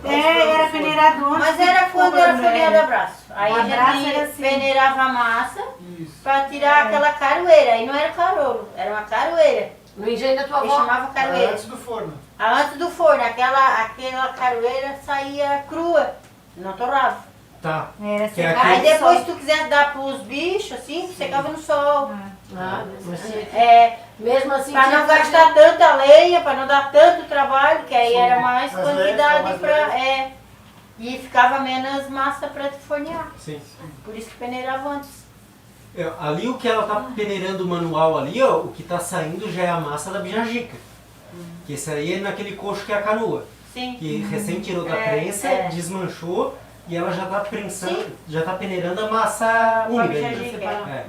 É, era peneirado antes. Mas era quando era folheado a braço. Aí O a abraço gente era assim. peneirava a massa Isso. pra tirar aquela caroeira. Aí não era carolo, era uma caroeira. No engenho da tua Eles avó. chamavam caroeira. Antes do forno. Antes do forno, aquela caroeira saía crua, não torrava. Tá. Era Que é secar. aqui- Aí depois se tu quisesse dar pros bichos, assim, secava no sol. Ah, mas se- É, mesmo assim, pra tinha não que gastar tanta lenha, pra não dar tanto trabalho, que aí era mais Mais leve, quantidade mais pra. leve. É, e ficava menos massa pra te fornear. Sim. Por isso que peneirava antes. Ali o que ela tá peneirando manual ali, ó, o que tá saindo já é a massa da bijagica. Que esse aí é naquele coxo que é a canoa. Sim. Que recém tirou da É, prensa, é. desmanchou e ela já tá prensando, Sim. já tá peneirando a massa Com a úmida. ainda. bijagica. É.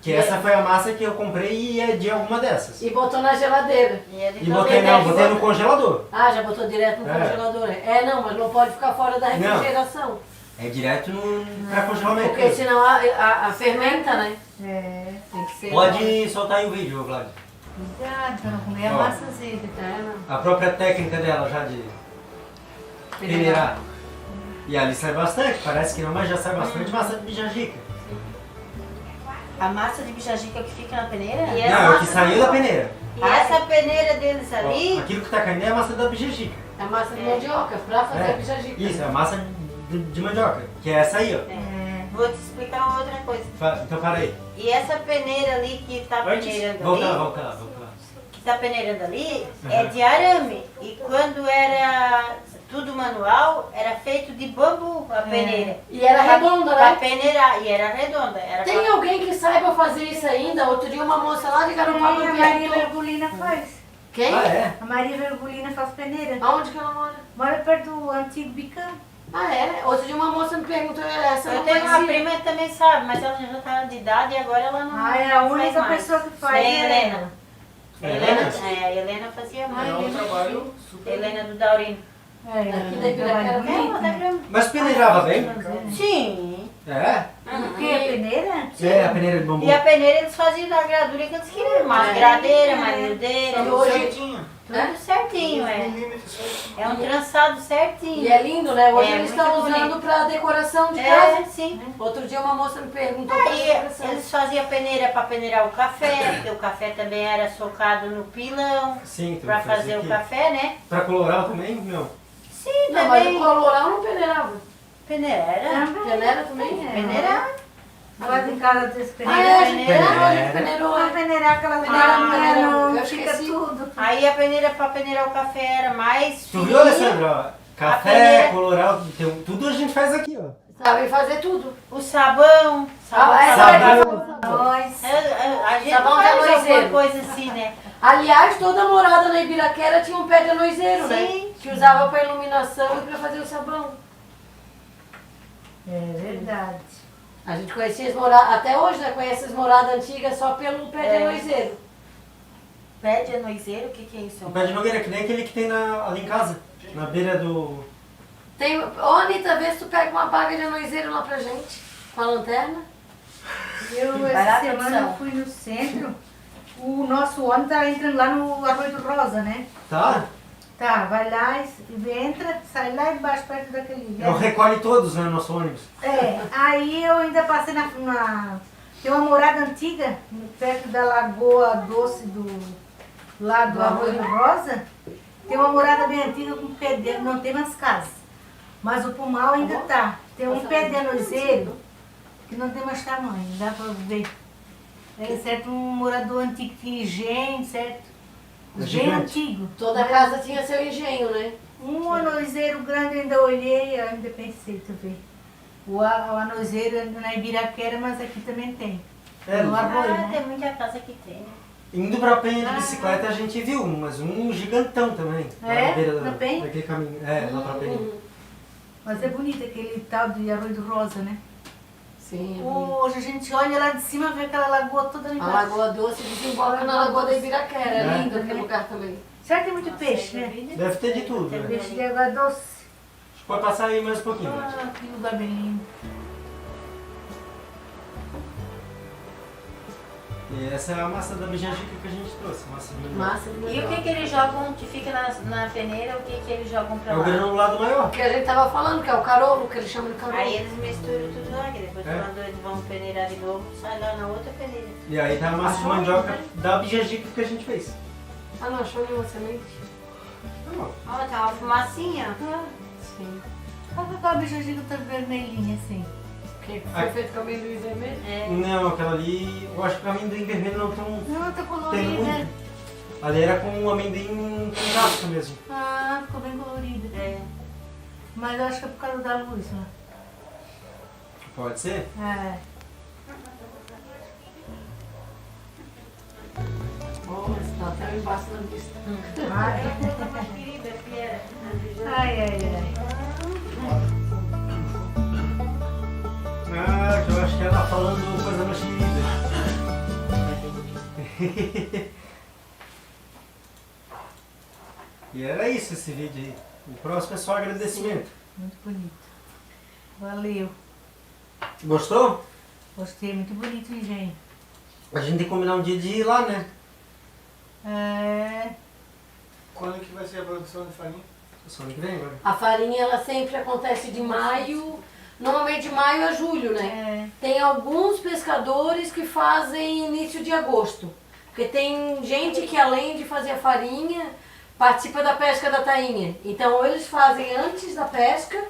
Que essa foi a massa que eu comprei e é de alguma dessas. E botou na geladeira. E botei, não, botei no congelador. Ah, já botou direto no É. congelador. É, não, mas não pode ficar fora da Não. refrigeração. É direto pra congelamento. Porque senão a fermenta, né? É, tem que ser. Pode soltar aí o vídeo, Vlad. Cuidado pra não comer a Ó. massa azeda. A própria técnica dela já de peneirar. E ali sai bastante, parece que não, mas já sai bastante massa de bijagica. A massa de bijagica que fica na peneira? E Não, é o que saiu da peneira. E essa peneira deles Ó, ali, aquilo que tá caindo é a massa da bijagica. É massa de mandioca, pra fazer a bijagica. Isso, é a massa de mandioca, que é essa aí, ó. vou te explicar uma outra coisa. Então para aí. E essa peneira ali que tá peneirando Voltar, ali, voltar. que tá peneirando ali, Uhum. é de arame. E quando era tudo manual, era feito de bambu a peneira. E era redonda, Pra né? peneirar, e era redonda. Era Tem pra- alguém que saiba fazer isso ainda? Outro dia uma moça lá de Garopaba A me Maria perguntou. Verbulina faz. Quem? Ah, é? A Maria Verbulina faz peneira. Aonde que ela mora? Mora perto do antigo Bicão. Ah, é? Outro dia uma moça me perguntou essa. Eu não tenho uma conhecia. prima que também sabe, mas ela já tá de idade e agora ela não. Ah, é a não única faz mais. pessoa que faz, É a né? Helena. É, A Helena fazia mais. É um trabalho super... Helena do Daurino. Aqui da Ibiraquera também? Ela tá grande. Mas peneirava bem? Sim. É? O que? A peneira? É, a peneira de bambu. E a peneira eles faziam da gradura que eles queriam. Mais gradeira, mais miudeira. E hoje- certinho. Tudo certinho, é. Milímetros certinho. É um trançado certinho. E é lindo, né? Hoje É, eles muito estão bonito. usando pra decoração de É, casa. sim. Outro dia uma moça me perguntou pra Aí decoração. eles faziam a peneira para peneirar o café, porque o café também era socado no pilão Sim, tu para faz fazer aqui. o café, né? Pra colorar também? Não. Sim, Não, mas o também. coloral não peneirava. Peneira. Peneira também? Peneira. Lá em casa tem Ah, peneira. é, a gente peneirou, a gente Peneira. peneirou. Pra peneirar aquela peneira, não eu fica esqueci. tudo. Aí a peneira para peneirar o café era mais Tu fininha. viu, Alessandro? Ó, café, peneira- coloral, tudo a gente faz aqui, ó. Sabem fazer tudo. O sabão. Ah, essa Sabão. daqui Nós, a gente Sabão de faz alguma anoizeiro. coisa assim, né? Aliás, toda morada na Ibiraquera tinha um pé de anoizeiro, né? Sim. Que usava para iluminação e para fazer o sabão. É verdade. A gente conhecia as moradas, até hoje, né? Conhece as moradas antigas só pelo pé de anoizeiro. Pé de anoizeiro, o que é isso? O pé de nogueira, que nem aquele que tem ali em casa, na beira do... Tem, ô Anitta, vê se tu pega uma baga de anoizeiro lá pra gente, com a lanterna. Eu, essa semana, eu fui no centro, o nosso ônibus tá entrando lá no Arroio do Rosa, né? Tá? Tá, vai lá, entra, sai lá embaixo, perto daquele... Eu recolhe todos, né, no nosso ônibus. É, aí eu ainda passei tem uma morada antiga, perto da Lagoa Doce lá do Arroio do Rosa. Tem uma morada bem antiga com pedreiro, não tem mais casas. Mas o pomar ainda tá. Tem um pé de anoizeiro que não tem mais tamanho, dá pra ver. É certo, um morador antigo que tinha engenho, certo? Bem antigo. Toda casa tinha seu engenho, né? Um anoizeiro grande, ainda olhei, ainda pensei, tu vê. O anoizeiro na Ibiraquera, mas aqui também tem. No Arroio, né? Tem muita casa que tem. Indo pra Penha de bicicleta a gente viu, mas um gigantão também. Lá É? na beira Na Penha? daquele caminho. É, lá pra Penha. Mas é bonito aquele tal de Arroio do Rosa, né? Sim. Hoje a gente olha lá de cima e vê aquela lagoa toda ali A embaixo. Lagoa Doce desemboca na Lagoa da Ibiraquera. É lindo aquele lugar também. Certo, tem muito peixe, né? Deve ter de tudo, Tem né? peixe de água doce. Pode passar aí mais um pouquinho. Ah, que lugar bem lindo. E essa é a massa da bijajica que a gente trouxe. Massa de mandioca. Massa de E o mandioca. que eles jogam, que fica na peneira, o que eles jogam pra É lá? o granulado maior. Que a gente tava falando, que é o carolo, que eles chamam de carolo. Aí eles misturam tudo lá, que depois É. quando eles vão peneirar de novo, sai lá na outra peneira. E aí tá a massa de mandioca da bijajica que a gente fez. Ah, não achou nenhuma semente? Não. Ó, tá uma fumacinha. Sim. Olha aquela bijajica tá vermelhinha assim. Que foi feito com amendoim vermelho? É. Não, aquela ali, eu acho que o amendoim vermelho não tão... Não, tá tem colorida. muito. Ali era com o amendoim com casca mesmo. Ah, ficou bem colorida. É. Mas eu acho que é por causa da luz, né? Pode ser? É. Nossa, tá até embaixo da vista. Ai, ai, ai. Ah, eu acho que ela tá falando coisa mais querida. E era isso esse vídeo aí. O próximo é só agradecimento. Muito bonito. Valeu. Gostou? Gostei, muito bonito o engenho. A gente tem que combinar um dia de ir lá, né? É. Quando que vai ser a produção de farinha? Só ano que vem agora. A farinha, ela sempre acontece de maio, normalmente de maio a julho, né? Tem alguns pescadores que fazem início de agosto. Porque tem gente que, além de fazer a farinha, participa da pesca da tainha. Então, ou eles fazem antes da pesca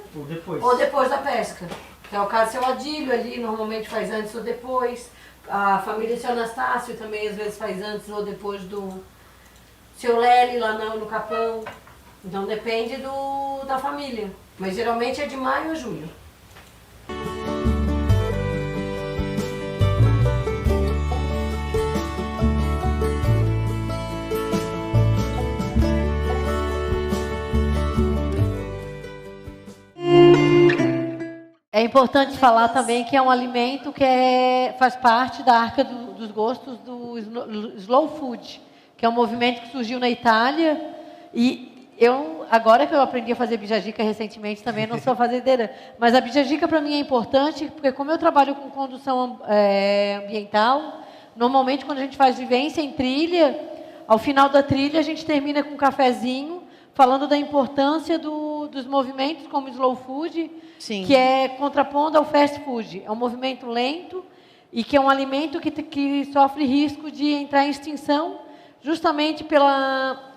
ou depois da pesca. Que é o caso do seu Adílio ali, normalmente faz antes ou depois. A família do seu Anastácio também às vezes faz antes ou depois do seu Lely lá no Capão. Então depende da família. Mas geralmente é de maio a julho. É importante falar também que é um alimento que faz parte da arca dos gostos do slow food, que é um movimento que surgiu na Itália. E agora que eu aprendi a fazer bijajica recentemente, também não sou fazendeira, mas a bijajica para mim é importante, porque como eu trabalho com condução ambiental, normalmente quando a gente faz vivência em trilha, ao final da trilha a gente termina com um cafezinho, falando da importância dos movimentos como slow food, Sim. que é contrapondo ao fast food. É um movimento lento e que é um alimento que sofre risco de entrar em extinção justamente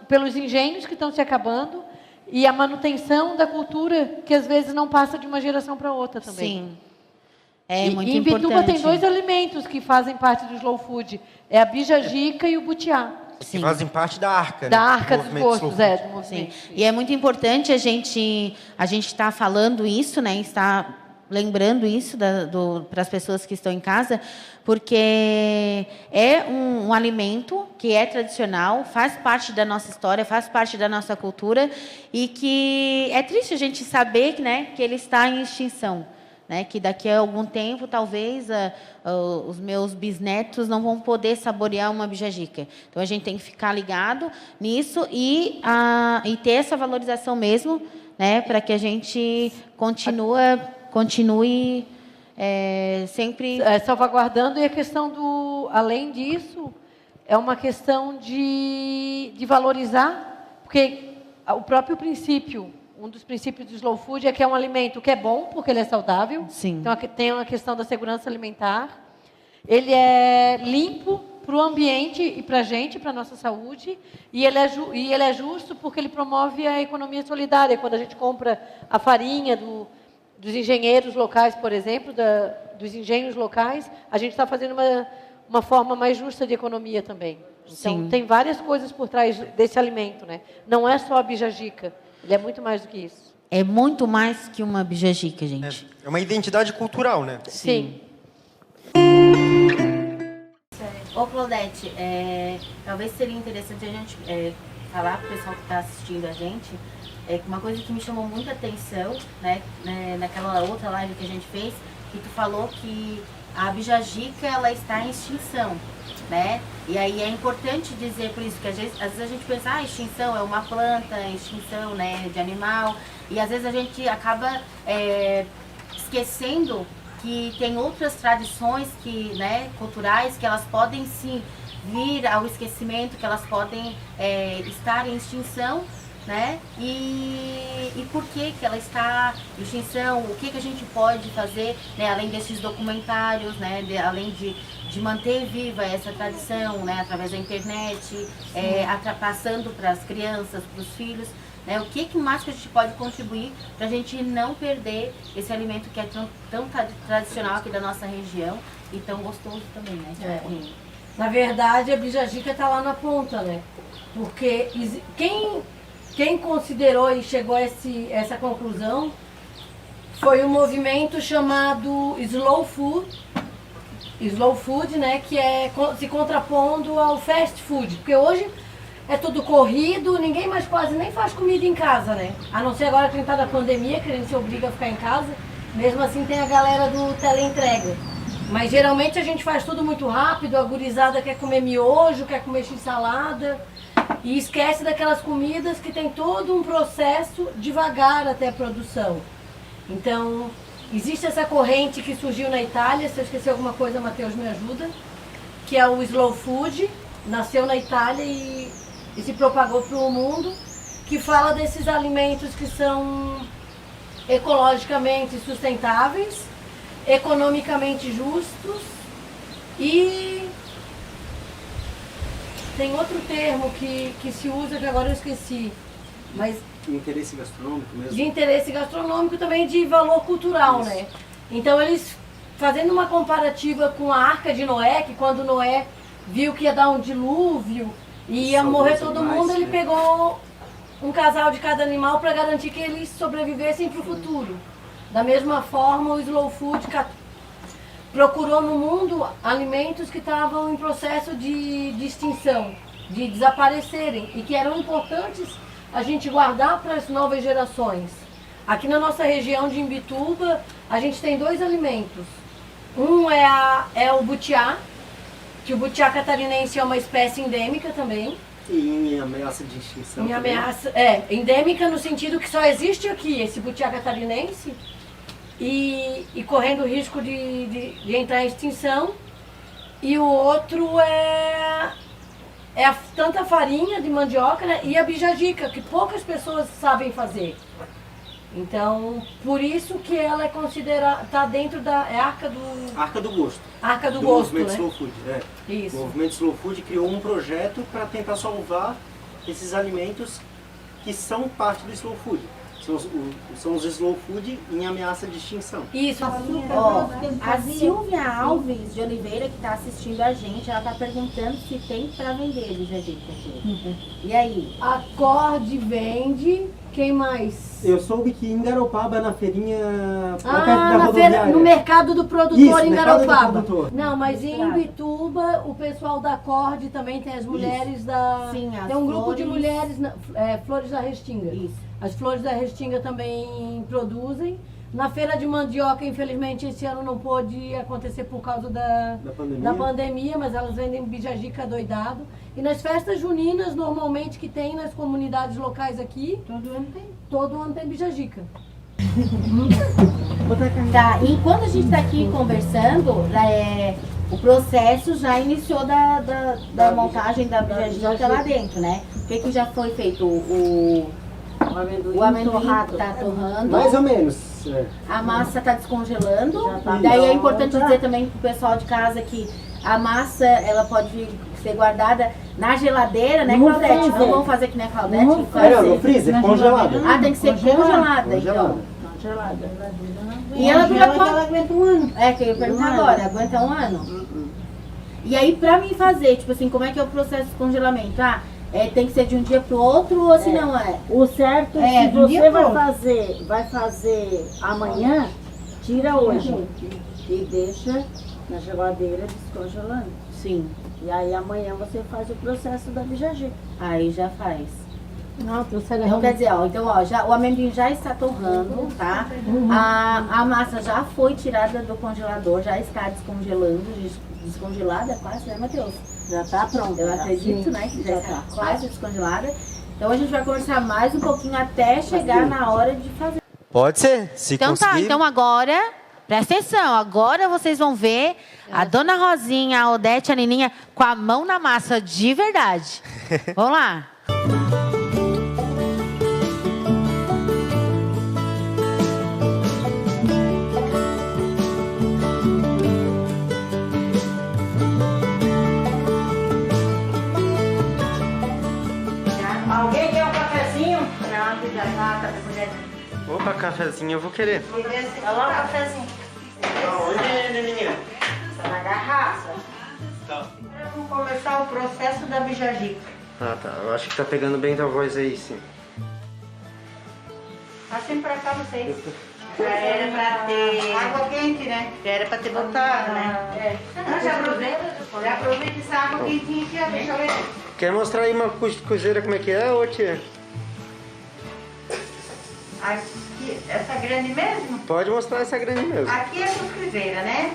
pelos engenhos que estão se acabando e a manutenção da cultura que às vezes não passa de uma geração para outra também. Sim. É muito e em Bituba importante. tem 2 alimentos que fazem parte do slow food. É a bijajica e o butiá. Que fazem parte da arca. Da né? arca Do dos movimento gostos, slow do food. movimento. E é muito importante a gente estar falando isso, né? Estar lembrando isso para as pessoas que estão em casa, porque é um alimento que é tradicional, faz parte da nossa história, faz parte da nossa cultura, e que é triste a gente saber, né, que ele está em extinção. Né, que daqui a algum tempo, talvez, os meus bisnetos não vão poder saborear uma bijagica. Então, a gente tem que ficar ligado nisso e ter essa valorização mesmo, né, para que a gente continue sempre... salvaguardando. E a questão além disso, é uma questão de valorizar, porque o próprio princípio... Um dos princípios do slow food é que é um alimento que é bom, porque ele é saudável. Sim. Então, tem uma questão da segurança alimentar. Ele é limpo para o ambiente e para a gente, para a nossa saúde. E ele é justo porque ele promove a economia solidária. Quando a gente compra a farinha dos engenheiros locais, por exemplo, dos engenhos locais, a gente está fazendo uma forma mais justa de economia também. Então, Sim. Tem várias coisas por trás desse alimento, né? Não é só a bijagica. Ele é muito mais do que isso. É muito mais que uma bijagica, gente. É uma identidade cultural, né? Sim. Ô, Claudete, talvez seria interessante a gente falar para o pessoal que está assistindo a gente, uma coisa que me chamou muita atenção, né, naquela outra live que a gente fez, que tu falou que a bijagica, ela está em extinção. Né? E aí é importante dizer por isso, que às vezes a gente pensa, extinção é uma planta, extinção, né, de animal, e às vezes a gente acaba esquecendo que tem outras tradições né, culturais que elas podem sim vir ao esquecimento, que elas podem estar em extinção, né? E por que ela está em extinção, o que a gente pode fazer, né, além desses documentários, né, além de manter viva essa tradição, né, através da internet, passando para as crianças, para os filhos, né, o que mais que a gente pode contribuir para a gente não perder esse alimento que é tão tradicional aqui da nossa região e tão gostoso também, né? Na verdade, a bijagica está lá na ponta, né? Porque quem considerou e chegou a essa conclusão foi um movimento chamado Slow Food, né, que é se contrapondo ao fast food, porque hoje é tudo corrido, ninguém mais quase nem faz comida em casa, né? A não ser agora que a gente tá na pandemia, que a gente se obriga a ficar em casa, mesmo assim tem a galera do teleentrega. Mas geralmente a gente faz tudo muito rápido, a gurizada quer comer miojo, quer comer x-salada, e esquece daquelas comidas que tem todo um processo devagar até a produção. Então, existe essa corrente que surgiu na Itália, se eu esquecer alguma coisa, Matheus me ajuda, que é o Slow Food, nasceu na Itália e se propagou para o mundo, que fala desses alimentos que são ecologicamente sustentáveis, economicamente justos e tem outro termo que se usa que agora eu esqueci, mas de interesse gastronômico mesmo? De interesse gastronômico também, de valor cultural, né? Então eles, fazendo uma comparativa com a Arca de Noé, que quando Noé viu que ia dar um dilúvio e ia morrer todo mundo, ele pegou um casal de cada animal para garantir que eles sobrevivessem para o futuro. Da mesma forma, o Slow Food procurou no mundo alimentos que estavam em processo de extinção, de desaparecerem, e que eram importantes a gente guardar para as novas gerações. Aqui na nossa região de Imbituba, a gente tem dois alimentos. Um é o butiá, que o butiá catarinense é uma espécie endêmica também. E em ameaça de extinção. Em ameaça, endêmica no sentido que só existe aqui esse butiá catarinense e correndo o risco de entrar em extinção. E o outro é tanta farinha de mandioca, né, e a bijagica, que poucas pessoas sabem fazer. Então, por isso que ela é considerada, está dentro da Arca do Gosto. Arca do Gosto, movimento né? Slow Food, Isso. O movimento Slow Food criou um projeto para tentar salvar esses alimentos que são parte do Slow Food. São os Slow Food em ameaça de extinção. Isso. A Silvia Alves de Oliveira, que está assistindo a gente, ela está perguntando se tem para vender bijagica aqui. E aí? Acorde vende. Quem mais? Eu soube que em Garopaba, na feirinha, perto da na rodoviária. feira, no mercado do produtor Isso, em mercado do Garopaba. produtor. Não, mas em Imbituba, o pessoal da Corde também tem as mulheres da... Sim, as tem um grupo de flores. mulheres, Flores da Restinga. Isso. As Flores da Restinga também produzem. Na feira de mandioca, infelizmente, esse ano não pôde acontecer por causa da pandemia, mas elas vendem bijajica doidado. E nas festas juninas, normalmente, que tem nas comunidades locais aqui, todo ano tem bijajica. Tá, e quando a gente está aqui conversando, o processo já iniciou da montagem da bijajica lá dentro, né? O que já foi feito? O amendoim está torrando. Mais ou menos. A massa está descongelando. tá Daí é pronta. importante dizer também para o pessoal de casa que a massa ela pode ser guardada na geladeira, né, Claudete? Não vamos fazer que nem a Claudete. No freezer, congelada. Ah, tem que ser congelada, então. Congelada. E ela dura quanto? Ela aguenta um ano. É, que eu ia perguntar agora, aguenta um ano? E aí, pra mim fazer, tipo assim, como é que é o processo de congelamento? Ah, tem que ser de um dia pro outro ou se não é? O certo é que você vai fazer amanhã, tira hoje e deixa na geladeira descongelando. Sim. E aí amanhã você faz o processo da bijajica. Aí já faz. Não, então quer dizer, já, o amendoim já está torrando, tá? A massa já foi tirada do congelador, já está descongelando, descongelada quase, né, Matheus? Já está pronta. Eu acredito, né, que já está quase descongelada. Então a gente vai conversar mais um pouquinho até chegar na hora de fazer. Pode ser, se Então conseguir. tá, então agora, presta atenção, agora vocês vão ver a Dona Rosinha, a Odete, a Nininha com a mão na massa de verdade. Vamos lá. Alguém quer um cafezinho? Não, já tá precisando. Opa, cafezinho eu vou querer. Olha lá o cafezinho. Onde, Nininha? Na garrafa. Tá. Vamos começar o processo da bijajica. Ah, tá. Eu acho que tá pegando bem tua voz aí, sim. Passem pra cá vocês. Já era pra ter água quente, né? Já era pra ter botado, né? Já aproveita essa água quentinha aqui, ó. Deixa eu ver. Quer mostrar aí uma cozeira como é que é, ô tia? Aqui, essa grande mesmo? Pode mostrar essa grande mesmo. Aqui é a cuscuzeira, né?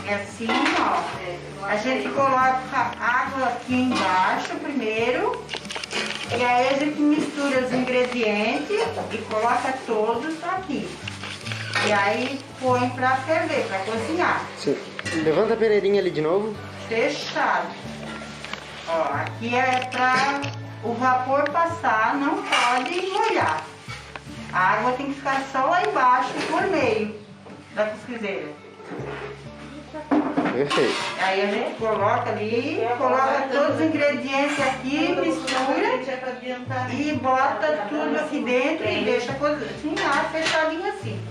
É assim, ó. A gente coloca água aqui embaixo primeiro. E aí a gente mistura os ingredientes e coloca todos aqui. E aí põe pra ferver, pra cozinhar. Sim. Levanta a peneirinha ali de novo. Fechado. Ó, aqui é pra o vapor passar, não pode molhar. A água tem que ficar só lá embaixo, por meio da cuscuzeira. Perfeito. Aí a gente coloca ali, coloca todos os ingredientes aqui, mistura e bota tudo aqui dentro e deixa cozinhar fechadinho assim.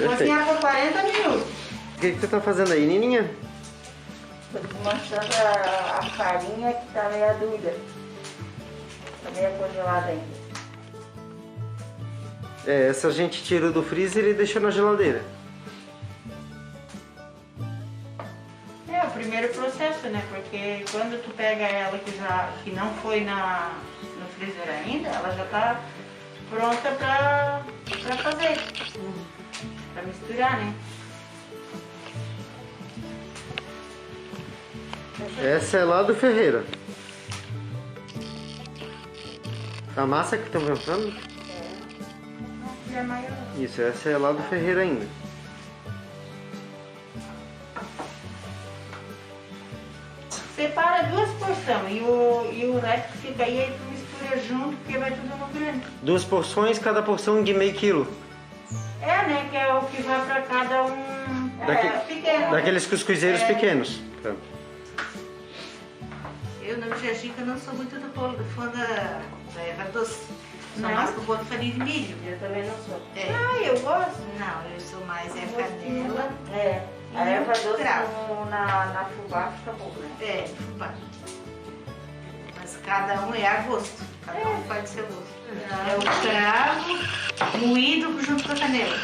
Cozinhar por 40 minutos. O que você tá fazendo aí, Nininha? Estou desmanchando a farinha que tá meio dura. Tá meio congelada ainda. Essa a gente tirou do freezer e deixou na geladeira. É o primeiro processo, né? Porque quando tu pega ela que não foi no freezer ainda, ela já tá pronta pra fazer. Pra misturar, né? Essa é lá do Ferreira. A massa que estão pensando? É maior. Isso, essa é lá do Ferreira ainda. Separa 2 porções e o resto fica aí tu mistura junto, porque vai tudo no grande. 2 porções, cada porção de meio quilo. É, né? Que é o que vai pra cada um. Pequeno. Daqueles cuscuzeiros pequenos. Tá. Eu na bijajica não sou muito fã da erva doce. Sou mais do bolo de farinha de milho. Eu também não sou. Ah, eu gosto? Não, eu sou mais canela. A erva doce cravo. na fubá fica boa, né? É, fubá. Mas Mas cada um é a gosto. Cada um faz do seu gosto. É o cravo moído junto com a canela.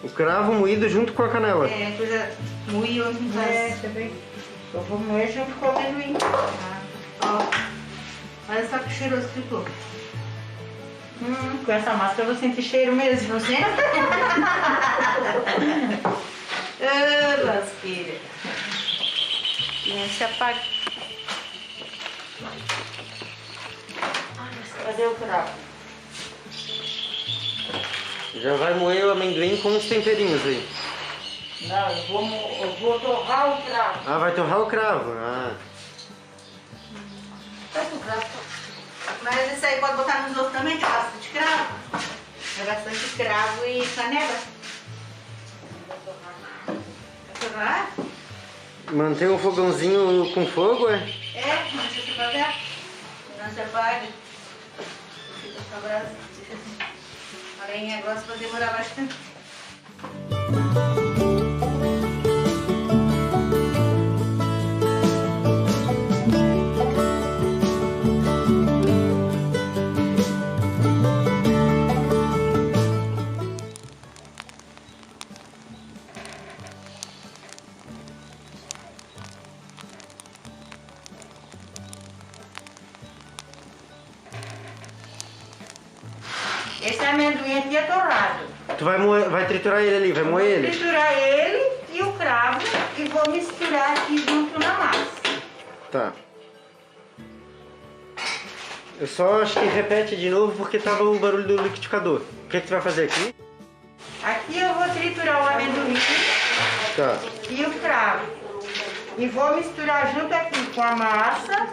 O cravo moído junto com a canela. É, coisa moída em casa. Também. Eu vou moer junto com o amendoim. Ó, olha só que cheiroso que ficou. Com essa massa eu vou sentir cheiro mesmo, não sente? Lasqueira. E se apaga. Cadê o cravo? Já vai moer o amendoim com os temperinhos aí. Não, eu vou torrar o cravo. Ah, vai torrar o cravo. Ah. Faz o cravo. Mas isso aí pode botar nos outros também, que é bastante cravo. É bastante cravo e canela. Vai torrar? Manter o fogãozinho com fogo, é? É, não deixa se apagar. Não se apaga. Fica só brasa. A lenha grossa vai demorar bastante. Esse amendoim aqui é torrado. Tu vai triturar ele ali, vai moer ele? Vou triturar ele e o cravo e vou misturar aqui junto na massa. Tá. Eu só acho que repete de novo porque tava o barulho do liquidificador. O que tu vai fazer aqui? Aqui eu vou triturar o amendoim Tá. e o cravo. E vou misturar junto aqui com a massa,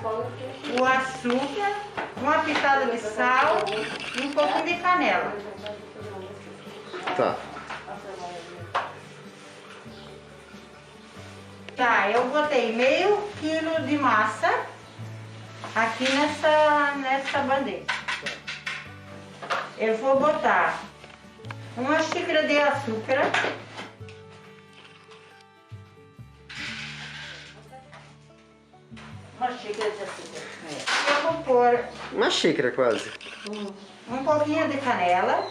o açúcar, uma pitada de sal e um pouquinho de canela. Tá. Tá, eu botei meio quilo de massa aqui nessa bandeja. Eu vou botar uma xícara de açúcar. Uma xícara de açúcar. Eu vou pôr Uma xícara quase. um pouquinho de canela.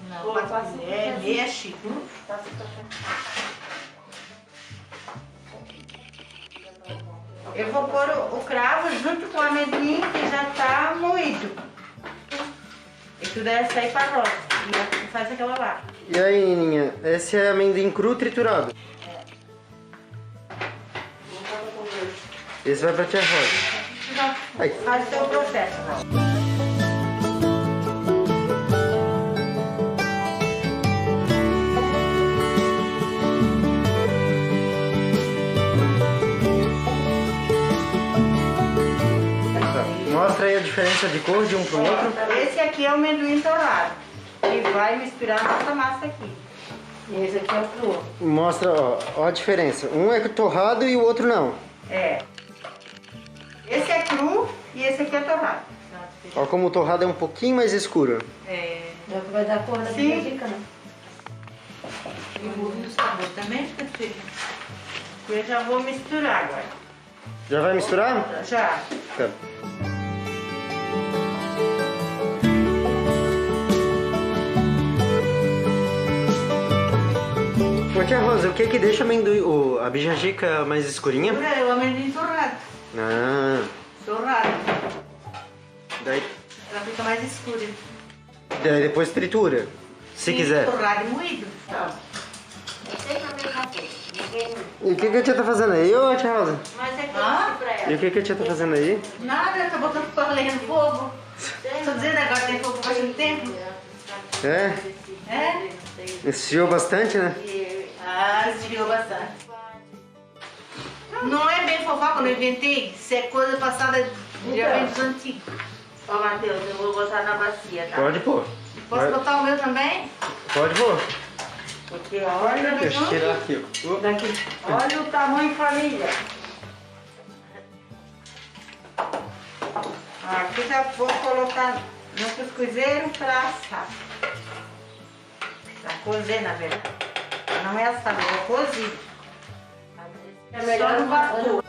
Não, é meia xícara. Eu vou pôr o cravo junto com o amendoim que já está moído. E tudo é sair para roça. E faz aquela lá. E aí, Nininha, esse é amendoim cru triturado? Esse vai pra tia Rosa. Aí. Faz o seu processo. Mostra aí a diferença de cor de um pro outro. Esse aqui é o amendoim torrado. E vai misturar nossa massa aqui. E esse aqui é o cru. Mostra, ó a diferença. Um é torrado e o outro não. É. Esse é cru e esse aqui é torrado. Ó como o torrado é um pouquinho mais escuro. É. É o que vai dar cor da bijajica, né? E o molho do sabor também, filho. Eu já vou misturar agora. Já vai misturar? Já. Tá. Ô tia Rosa, o que que deixa a bijajica mais escurinha? É o amendoim torrado. Ah, Torrado. daí Ela fica mais escura. depois tritura, se Sim, quiser. Torrado e moído. E o que a tia tá fazendo aí, ô tia Rosa? Mas é que eu disse pra ela. E o que a tia tá fazendo aí? Nada, ela tá botando pra lenha no fogo. Tô dizendo agora tem fogo faz um tempo. É? É? Esfriou bastante, né? Ah, esfriou bastante. Não é bem fofoca quando eu inventei, isso é coisa passada de eventos antigos. Ó, Matheus, eu vou botar na bacia, tá? Pode pôr. Posso botar o meu também? Pode pôr. Porque olha, Deixa eu tirar aqui, ó. daqui. Olha o tamanho, família. Aqui já vou colocar no cuscuzeiro para assar. Para cozer, na verdade. Não é assar, eu vou cozer. É melhor Só no vapor.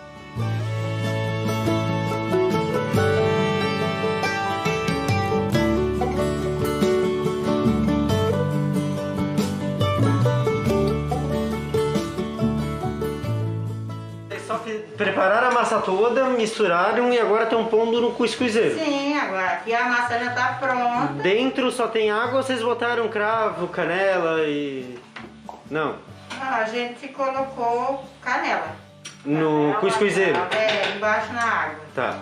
prepararam a massa toda, misturaram e agora estão pondo no cuscuzeiro. Sim, agora aqui a massa já está pronta. Dentro só tem água ou vocês botaram cravo, canela e... Não? A gente colocou canela. No cuscuzeiro? É, embaixo na água. Tá.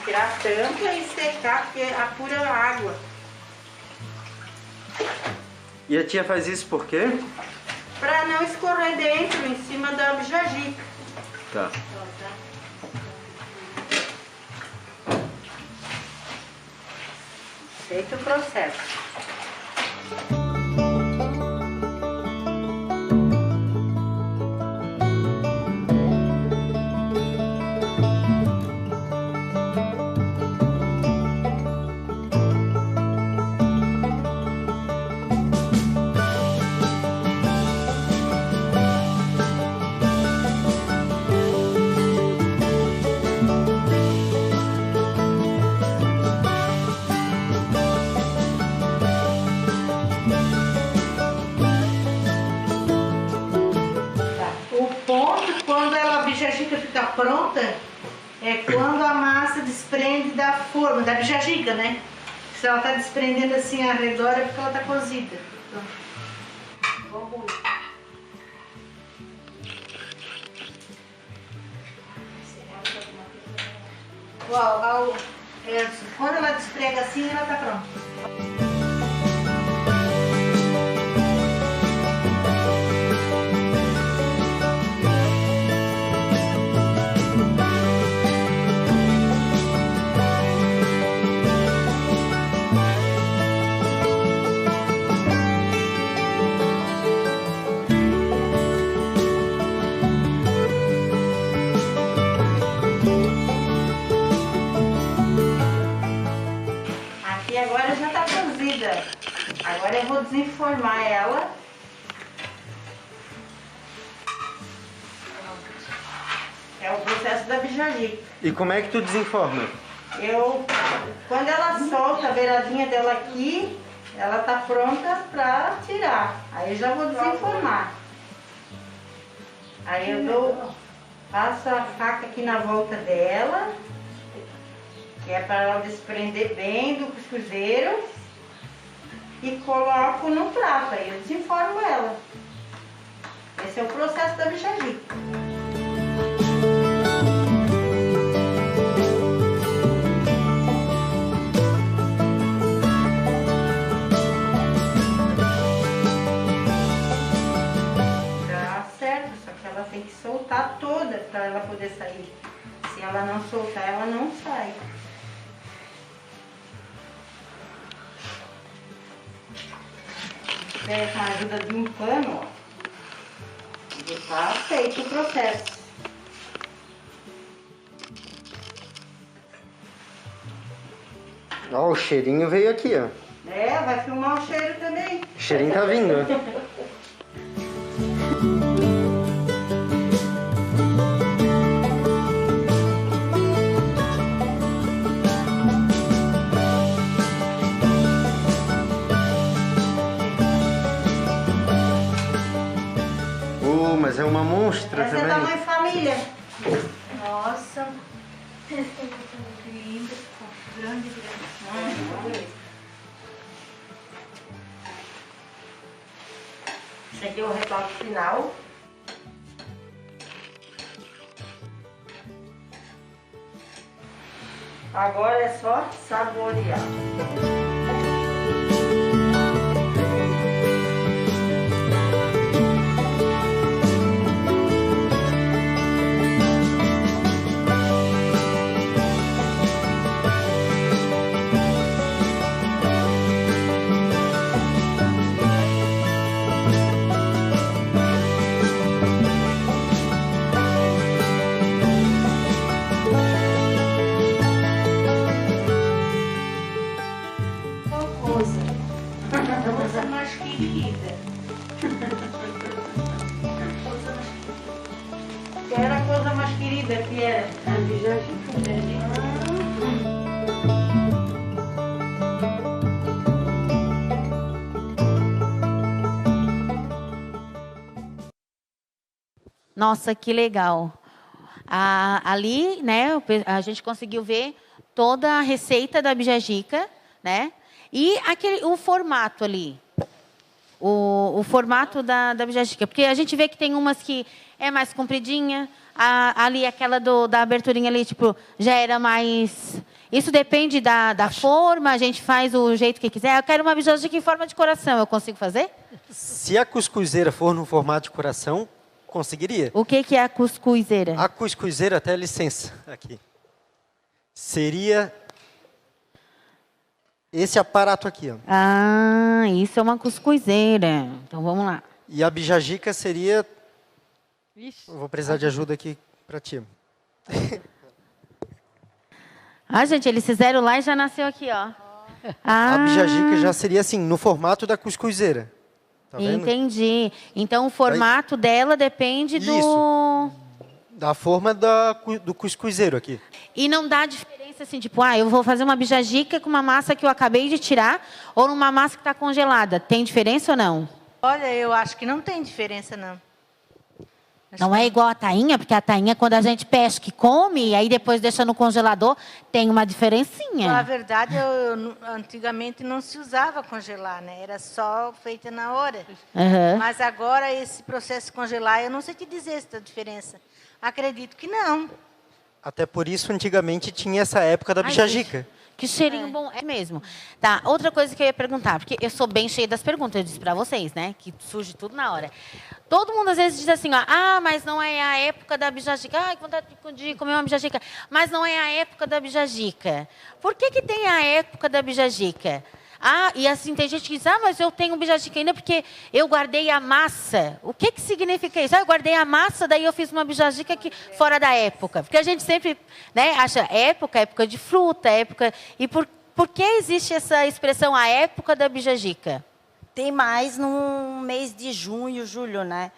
Tirar a tampa e secar, porque apura a água. E a tia faz isso por quê? Pra não escorrer dentro, em cima da bijagica. Tá. Feito o processo. Fica pronta é quando a massa desprende da forma, da bijagica, né? Se ela tá desprendendo assim ao redor é porque ela tá cozida. Então, quando ela desprega assim, ela tá pronta. Agora eu vou desenformar ela. É o processo da bijagica. E como é que tu desenforma? Quando ela solta a beiradinha dela aqui, ela tá pronta pra tirar. Aí eu já vou desenformar. Aí eu passo a faca aqui na volta dela, que é para ela desprender bem do cuscuzeiro. E coloco no prato, aí eu desenformo ela. Esse é o processo da bijagica. Tá certo, só que ela tem que soltar toda para ela poder sair. Se ela não soltar, ela não sai. Com a ajuda de um pano, ó, já está feito o processo. Ó, o cheirinho veio aqui, ó. É, vai filmar o cheiro também. O cheirinho tá vindo. Mas é uma monstra também. Essa é tamanho família. Nossa. Que linda. Grande. Esse aqui é o retoque final. Agora é só saborear. Nossa, que legal. Ali, né, a gente conseguiu ver toda a receita da bijagica, né? E o formato ali. O formato da bijagica. Porque a gente vê que tem umas que é mais compridinha. Ali, aquela da aberturinha ali, tipo, já era mais... Isso depende da forma, a gente faz o jeito que quiser. Eu quero uma bijagica em forma de coração, eu consigo fazer? Se a cuscuzeira for no formato de coração, conseguiria. O que é a cuscuzeira? A cuscuzeira, até licença, aqui. Seria esse aparato aqui, ó. Ah, isso é uma cuscuzeira. Então, vamos lá. E a bijagica seria... Eu vou precisar de ajuda aqui para ti. Gente, eles fizeram lá e já nasceu aqui, ó. A bijagica já seria assim, no formato da cuscuzeira. Tá vendo? Entendi. Então, o formato dela depende da forma do cuscuzeiro aqui. E não dá diferença assim, tipo, eu vou fazer uma bijagica com uma massa que eu acabei de tirar ou numa massa que está congelada. Tem diferença ou não? Olha, eu acho que não tem diferença, não. Não é igual a tainha, porque a tainha, quando a gente pesca e come, e aí depois deixa no congelador, tem uma diferencinha. Na verdade, antigamente não se usava congelar, né? Era só feita na hora. Uhum. Mas agora, esse processo de congelar, eu não sei te dizer essa diferença. Acredito que não. Até por isso, antigamente, tinha essa época da bijagica. Que cheirinho bom, é mesmo. Tá, outra coisa que eu ia perguntar, porque eu sou bem cheia das perguntas, eu disse para vocês, né? Que surge tudo na hora. Todo mundo às vezes diz assim, mas não é a época da bijagica. Que vontade de comer uma bijagica. Mas não é a época da bijagica. Por que tem a época da bijagica? E assim, tem gente que diz, mas eu tenho bijagica ainda porque eu guardei a massa. O que significa isso? Eu guardei a massa, daí eu fiz uma bijagica fora da época. Porque a gente sempre, né, acha época de fruta, época... E por que existe essa expressão, a época da bijagica? Tem mais no mês de junho, julho, né?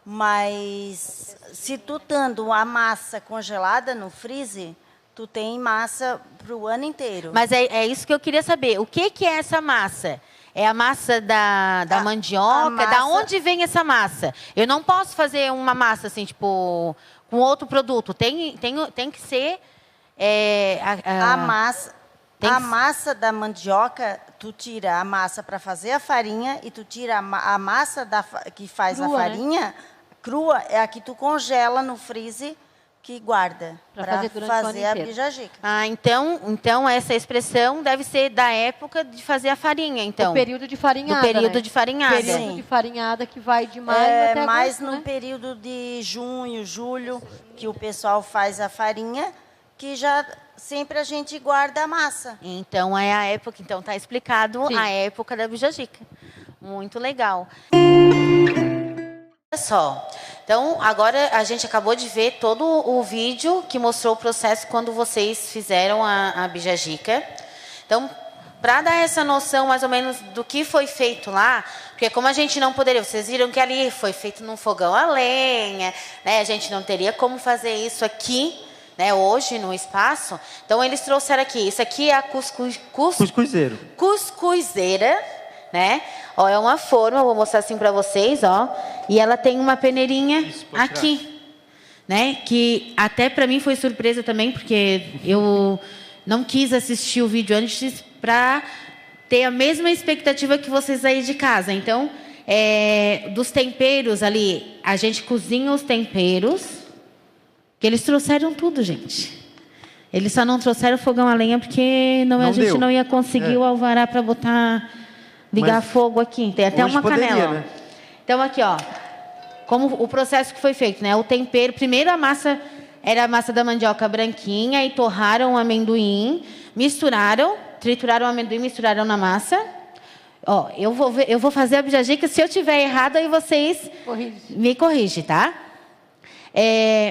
Mas se tu tendo a massa congelada no freezer, tu tem massa para o ano inteiro. Mas é isso que eu queria saber. O que é essa massa? É a massa da mandioca? Da onde vem essa massa? Eu não posso fazer uma massa assim, tipo, com outro produto. Tem que ser... A massa da mandioca, tu tira a massa para fazer a farinha e tu tira a massa que faz crua, a farinha, né? Crua, é a que tu congela no freezer, que guarda para fazer a bijagica. Então essa expressão deve ser da época de fazer a farinha, então. O período de farinhada. Do período de farinhada. O período de farinhada que vai de maio até agosto, mais no período de junho, julho, que o pessoal faz a farinha, que já sempre a gente guarda a massa. Então é a época, então está explicado. Sim. A época da bijagica. Muito legal. Olha só. Então, agora a gente acabou de ver todo o vídeo que mostrou o processo quando vocês fizeram a bijagica. Então, para dar essa noção mais ou menos do que foi feito lá, porque como a gente não poderia, vocês viram que ali foi feito num fogão a lenha, né? A gente não teria como fazer isso aqui, né, hoje no espaço. Então, eles trouxeram aqui. Isso aqui é a cuscuzeiro. Cuscuzeira, né? Ó, é uma forma, eu vou mostrar assim para vocês, ó. E ela tem uma peneirinha aqui, né? Que até para mim foi surpresa também, porque eu não quis assistir o vídeo antes para ter a mesma expectativa que vocês aí de casa. Então, dos temperos ali, a gente cozinha os temperos, que eles trouxeram tudo, gente. Eles só não trouxeram fogão a lenha porque a gente não ia conseguir o alvará para ligar fogo aqui. Tem até uma canela. Né? Então, aqui, ó, como o processo que foi feito, né? O tempero, primeiro a massa era a massa da mandioca branquinha e torraram o amendoim, misturaram, trituraram o amendoim, misturaram na massa. Ó, eu vou fazer a bijagica, se eu tiver errado, aí vocês me corrigem, tá?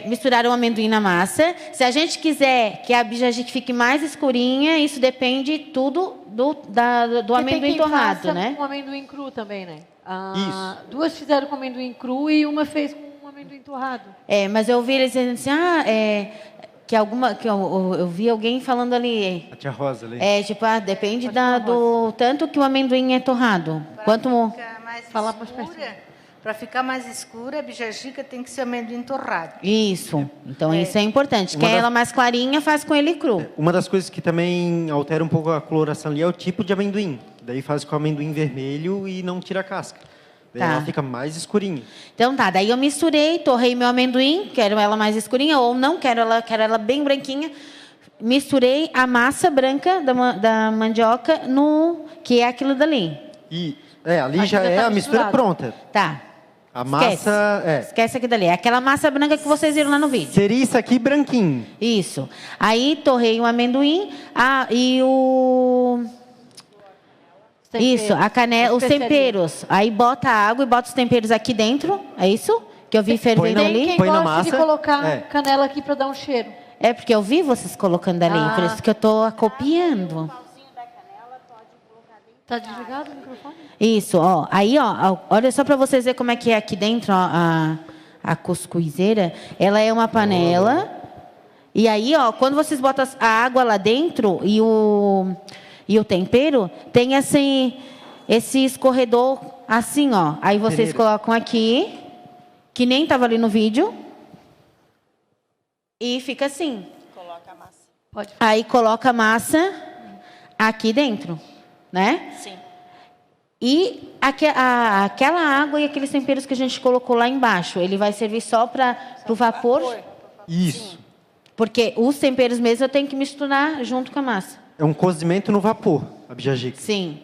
Misturaram o amendoim na massa. Se a gente quiser que a bijagica fique mais escurinha, isso depende tudo do amendoim torrado, né? Com amendoim cru também, né? Isso. Duas fizeram com amendoim cru e uma fez com amendoim torrado. Mas eu ouvi eles dizendo assim, que eu vi alguém falando ali. A tia Rosa ali. Tipo, depende do tanto que o amendoim é torrado. Quanto Para ficar mais escura, a bijagica tem que ser amendoim torrado. Isso. Então isso é importante. Quer ela mais clarinha, faz com ele cru. Uma das coisas que também altera um pouco a coloração ali é o tipo de amendoim. Daí faz com o amendoim vermelho e não tira a casca. Daí ela fica mais escurinha. Então tá, daí eu misturei, torrei meu amendoim, quero ela mais escurinha ou não, quero ela bem branquinha. Misturei a massa branca da mandioca que é aquilo dali. E ali já é a mistura pronta. Tá. A massa Esquece aqui dali. É aquela massa branca que vocês viram lá no vídeo. Seria isso aqui branquinho. Isso. Aí torrei o amendoim e o... Isso, a canela, os temperos. Aí bota a água e bota os temperos aqui dentro. É isso? Que eu vi fervendo ali. Quem gosta de colocar canela aqui para dar um cheiro. É porque eu vi vocês colocando ali, por isso que eu estou copiando. Tá desligado o microfone? Isso, ó. Aí, ó, olha só para vocês verem como é que é aqui dentro, ó, a cuscuzeira. Ela é uma panela. E aí, ó, quando vocês botam a água lá dentro e o tempero, tem esse escorredor assim, ó. Aí vocês colocam aqui, que nem estava ali no vídeo. E fica assim. Coloca a massa. Aí coloca a massa aqui dentro, né? Sim. E aquela água e aqueles temperos que a gente colocou lá embaixo, ele vai servir só para o vapor? Isso. Porque os temperos mesmo eu tenho que misturar junto com a massa. É um cozimento no vapor, a bijagica. Sim.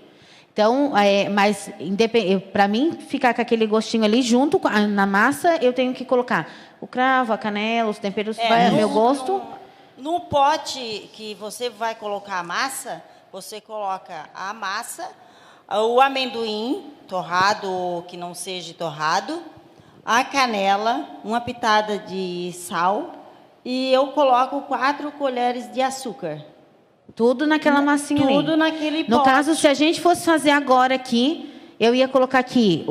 Então, mas para mim ficar com aquele gostinho ali junto na massa, eu tenho que colocar o cravo, a canela, os temperos para o meu gosto. No pote que você vai colocar a massa, você coloca a massa, o amendoim torrado ou que não seja torrado, a canela, uma pitada de sal e eu coloco 4 colheres de açúcar. Tudo naquela massinha ali. Tudo naquele pote. No caso, se a gente fosse fazer agora aqui, eu ia colocar aqui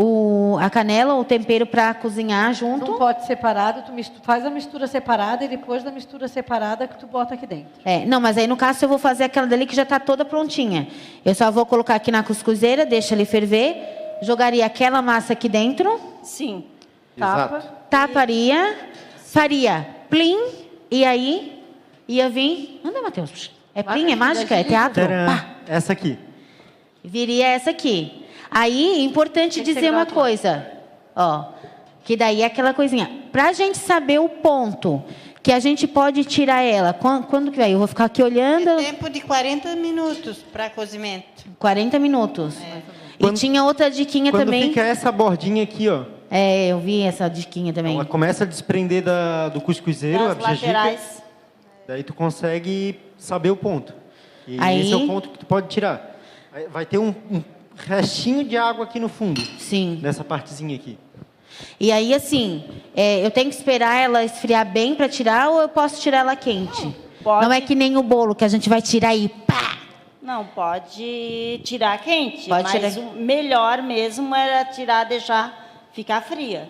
a canela, o tempero para cozinhar junto. Num pote separado, tu faz a mistura separada e depois da mistura separada que tu bota aqui dentro. Não, mas aí no caso eu vou fazer aquela dali que já está toda prontinha. Eu só vou colocar aqui na cuscuzeira, deixa ele ferver, jogaria aquela massa aqui dentro. Sim. Taparia, faria plim, e aí ia vir... Anda, Matheus. É plim, é mágica, é teatro? Essa aqui. Viria essa aqui. Aí, importante dizer uma coisa, ó, que daí é aquela coisinha. Para a gente saber o ponto que a gente pode tirar ela, quando que vai? Eu vou ficar aqui olhando. É tempo de 40 minutos para cozimento. 40 minutos. E tinha outra diquinha também. Quando fica essa bordinha aqui, ó. Eu vi essa diquinha também. Ela começa a desprender do cuscuzeiro, a bijagica. Daí tu consegue saber o ponto. E esse é o ponto que tu pode tirar. Vai ter um restinho de água aqui no fundo. Sim. Nessa partezinha aqui. E aí, assim, eu tenho que esperar ela esfriar bem para tirar ou eu posso tirar ela quente? Não é que nem o bolo que a gente vai tirar e pá! Não, pode tirar quente. Pode mas tirar... o melhor mesmo era tirar, deixar ficar fria.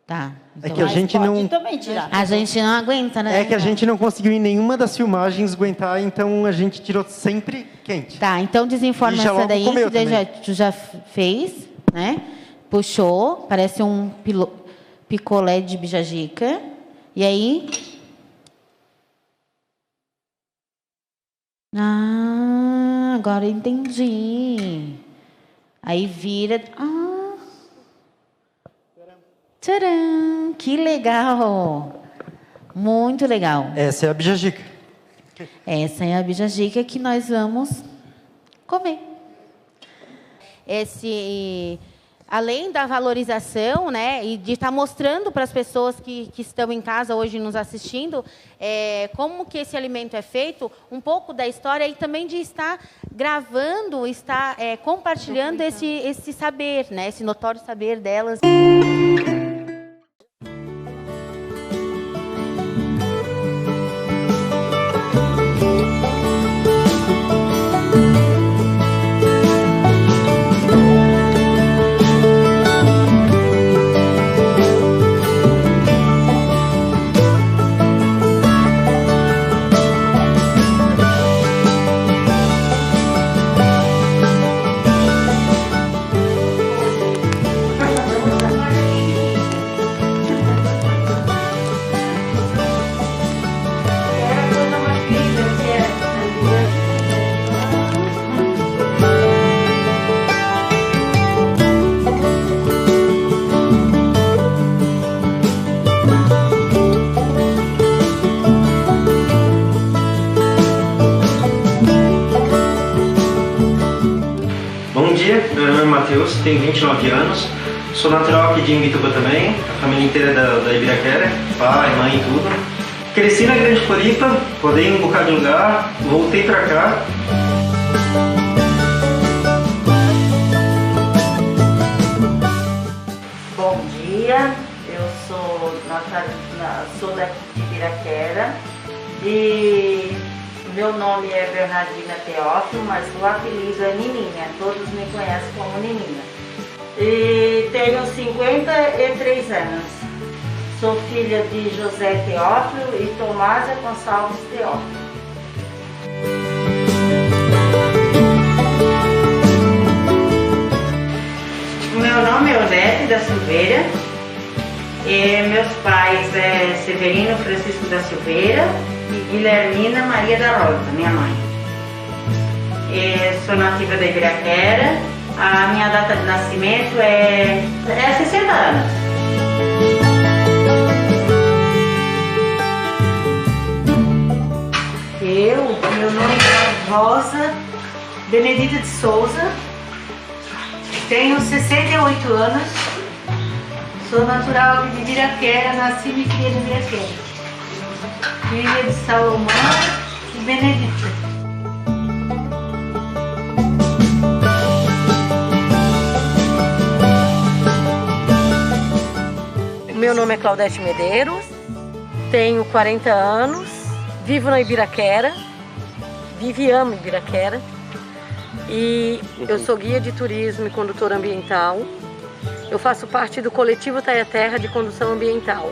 Tá. Então, que a gente não... também tirar. A gente não aguenta, né? É que a gente não conseguiu em nenhuma das filmagens aguentar, então a gente tirou sempre quente. Tá, então desenforma essa daí, que tu já fez, né? Puxou, parece um picolé de bijagica. E aí... agora eu entendi. Aí vira... Tcharam! Que legal! Muito legal. Essa é a bijagica. Essa é a bijagica que nós vamos comer. Além da valorização, né, e de estar mostrando para as pessoas que estão em casa hoje nos assistindo, como que esse alimento é feito, um pouco da história e também de estar gravando, estar compartilhando esse saber, né, esse notório saber delas. dia, meu nome é Matheus, tenho 29 anos, sou natural aqui de Imbituba também, a família inteira da Ibiraquera, pai, mãe e tudo. Cresci na Grande Floripa, rodei em um bocado de lugar, voltei pra cá. Bom dia, eu sou daqui de Ibiraquera e meu nome é Bernardina Teófilo, mas o apelido é Nininha, todos me conhecem como Nininha. E tenho 53 anos. Sou filha de José Teófilo e Tomásia Gonçalves Teófilo. Meu nome é Odete da Silveira. E meus pais é Severino Francisco da Silveira e Guilhermina Maria da Rosa, minha mãe. Sou nativa da Ibiraquera. A minha data de nascimento é 60 anos. Meu nome é Rosa Benedita de Souza, tenho 68 anos, sou natural de Ibiraquera, nasci e criei em Ibiraquera, filha de Salomão e Benedita. Meu nome é Claudete Medeiros, tenho 40 anos, vivo na Ibiraquera, vivo e amo Ibiraquera. E eu sou guia de turismo e condutora ambiental. Eu faço parte do coletivo Taia Terra de condução ambiental.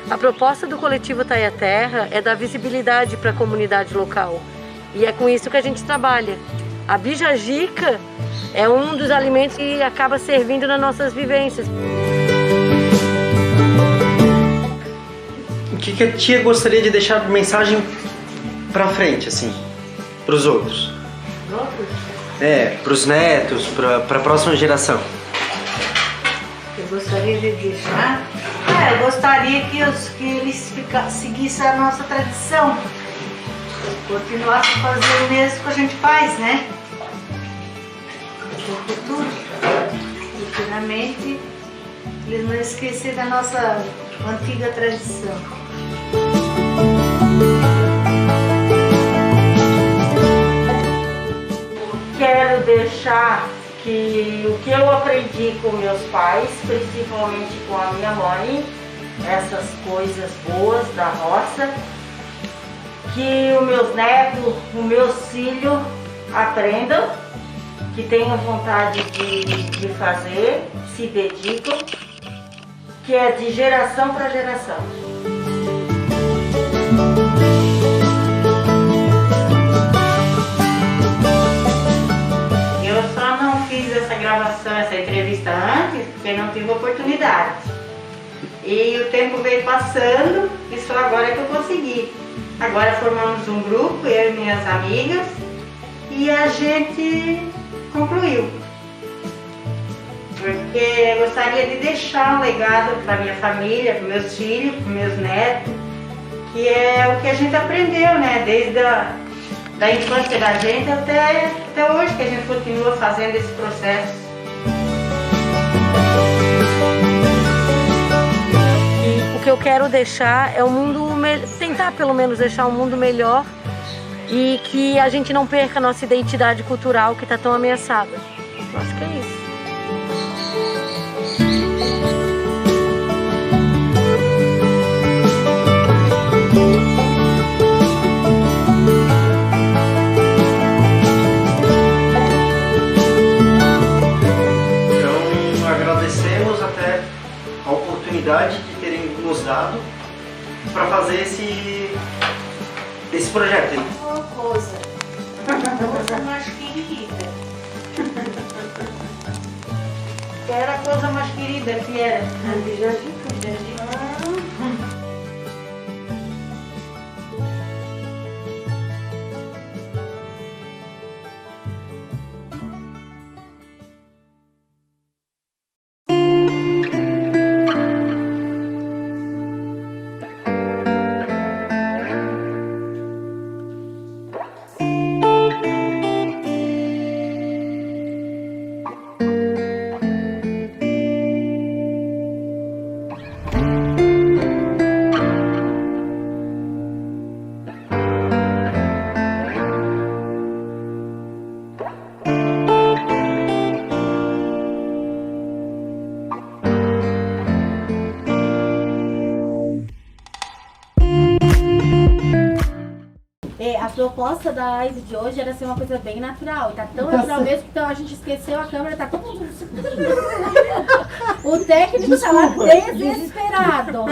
A proposta do coletivo Taia Terra é dar visibilidade para a comunidade local. E é com isso que a gente trabalha. A bijagica é um dos alimentos que acaba servindo nas nossas vivências. O que a tia gostaria de deixar de mensagem pra frente, assim, pros outros? Outros? Pros netos, pra próxima geração. Eu gostaria de deixar... eu gostaria que eles seguissem a nossa tradição. Continuassem a fazer o mesmo que a gente faz, né? No futuro. Futuramente, eles não esquecerem da nossa antiga tradição. Quero deixar o que eu aprendi com meus pais, principalmente com a minha mãe, essas coisas boas da roça, que os meus netos, os meus filhos aprendam, que tenham vontade de fazer, se dedicam, que é de geração para geração. Eu só não fiz essa gravação, essa entrevista antes, porque não tive oportunidade. E o tempo veio passando e só agora que eu consegui. Agora formamos um grupo, eu e minhas amigas, e a gente concluiu. Porque eu gostaria de deixar um legado para minha família, para meus filhos, para meus netos, que é o que a gente aprendeu, né? Desde da infância da gente até hoje, que a gente continua fazendo esse processo. O que eu quero deixar é um mundo, tentar pelo menos deixar um mundo melhor e que a gente não perca a nossa identidade cultural que está tão ameaçada. Eu acho que é isso. Então, agradecemos até a oportunidade de terem nos dado para fazer esse projeto aí. Uma coisa mais querida. Que era a coisa mais querida que era. A bijagica. A proposta da live de hoje era ser uma coisa bem natural. E tá tão natural mesmo que então a gente esqueceu a câmera, tá todo mundo. O técnico tá lá desesperado.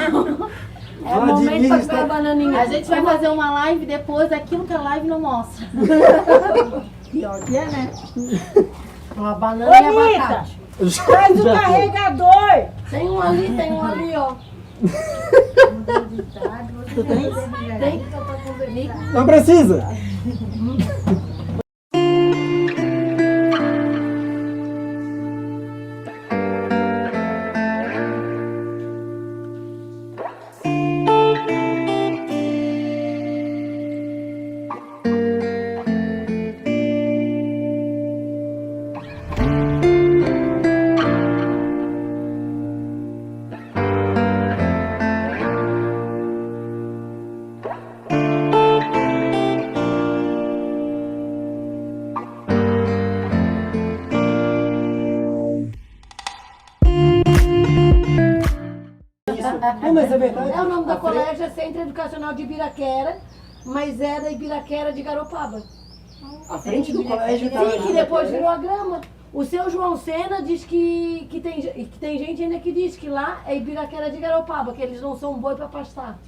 É o momento pra comer a bananinha. A gente vai fazer uma live depois daquilo que a live não mostra. Pior que é, né? Uma banana e abacate. Traz o carregador! Tem um ali, ó. Tu tem? Tem? Não precisa. Não, mas é verdade. O nome do colégio é Centro Educacional de Ibiraquera, mas é da Ibiraquera de Garopaba. A frente do colégio tá... Sim, que depois virou a grama. O seu João Sena diz que tem gente ainda que diz que lá é Ibiraquera de Garopaba, que eles não são boi para pastar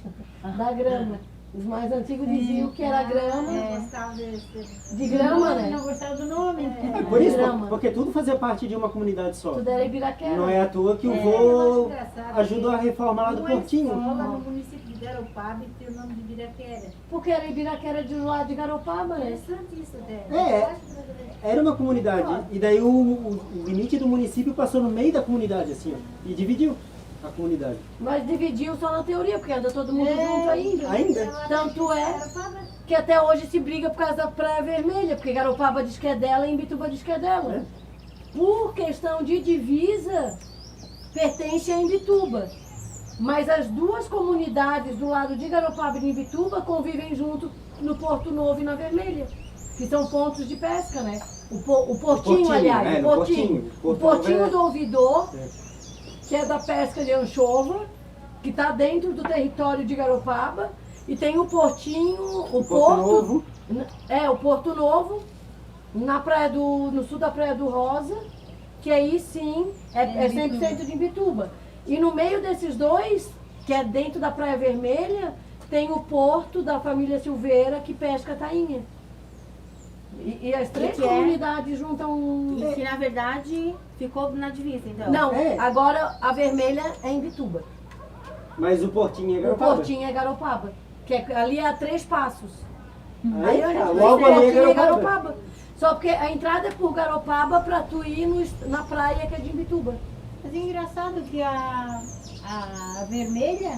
da grama. Os mais antigos diziam que era grama. De grama, né? Não gostava do nome. É por isso, porque tudo fazia parte de uma comunidade só. Tudo era Ibiraquera. Não é à toa que o vô ajudou a reforma lá do Portinho. Escola no município de Garopaba e tem o nome de Ibiraquera. Porque era Ibiraquera de lá de Garopaba, né? Interessante isso, né? Era uma comunidade. E daí o limite do município passou no meio da comunidade, assim, ó. E dividiu a comunidade. Mas dividiu só na teoria, porque anda todo mundo junto ainda. Ainda? Tanto é que até hoje se briga por causa da Praia Vermelha, porque Garopaba diz que é dela e Imbituba diz que é dela. Por questão de divisa, pertence a Imbituba. Mas as duas comunidades do lado de Garopaba e de Imbituba convivem junto no Porto Novo e na Vermelha, que são pontos de pesca, né? O Portinho, aliás, o Portinho do Ouvidor, que é da pesca de anchova, que está dentro do território de Garopaba, e tem o Portinho, o Porto Novo. O Porto Novo, no sul da Praia do Rosa, que aí sim é 100% de Imbituba. E no meio desses dois, que é dentro da Praia Vermelha, tem o porto da família Silveira, que pesca tainha. E as três comunidades juntam... E que, na verdade, ficou na divisa, então. Não, agora a vermelha é em Imbituba. Mas o Portinho é Garopaba? O Portinho é Garopaba. Que ali é a 3 passos. Aí, logo ali é Garopaba. Só porque a entrada é por Garopaba para tu ir na praia que é de Imbituba. Mas é engraçado que a vermelha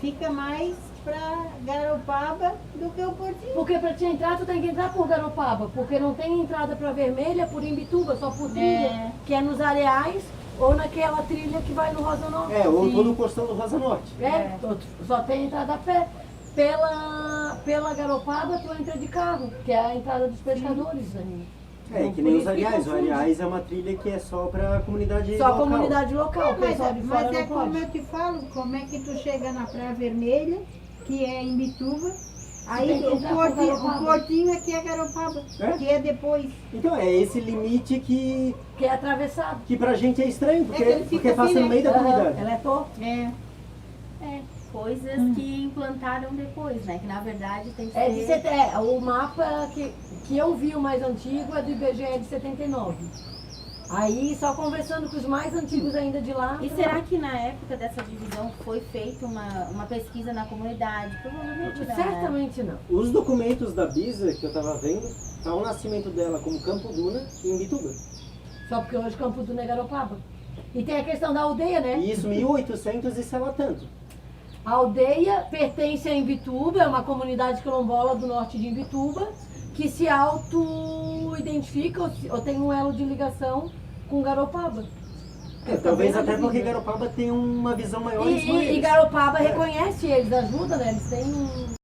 fica mais para Garopaba do que o Portinho. Porque para te entrar, tu tem que entrar por Garopaba, porque não tem entrada para Vermelha por Imbituba, só por trilha, que é nos areais ou naquela trilha que vai no Rosa Norte. Ou todo o costão do Rosa Norte. Só tem entrada a pé. Pela Garopaba, tu entra de carro, que é a entrada dos pescadores. Né? Que nem os areais. O areais é uma trilha que é só para a comunidade local. Só a comunidade local, o pessoal de fora não pode. Como eu te falo, como é que tu chega na Praia Vermelha, que é em Imbituba, aí o Portinho aqui é Garopaba, que é depois. Então é esse limite que é atravessado. Que pra gente é estranho, porque passa assim, no meio da comunidade. Ela é torta. Coisas que implantaram depois, né? Que na verdade tem que ser... O mapa que eu vi, o mais antigo, é do IBGE de 79. Aí, só conversando com os mais antigos ainda de lá... E será que na época dessa divisão foi feita uma pesquisa na comunidade? Provavelmente não. Certamente não. Os documentos da Bisa, que eu estava vendo, tá o nascimento dela como Campo Duna e Imbituba. Só porque hoje Campo Duna é Garopaba. E tem a questão da aldeia, né? Isso, 1800 e sei lá tanto. A aldeia pertence a Imbituba, é uma comunidade quilombola do norte de Imbituba, que se auto-identifica ou tem um elo de ligação com Garopaba. Talvez até porque Garopaba tem uma visão maior em cima deles. E Garopaba reconhece eles, ajuda, né? Eles têm um...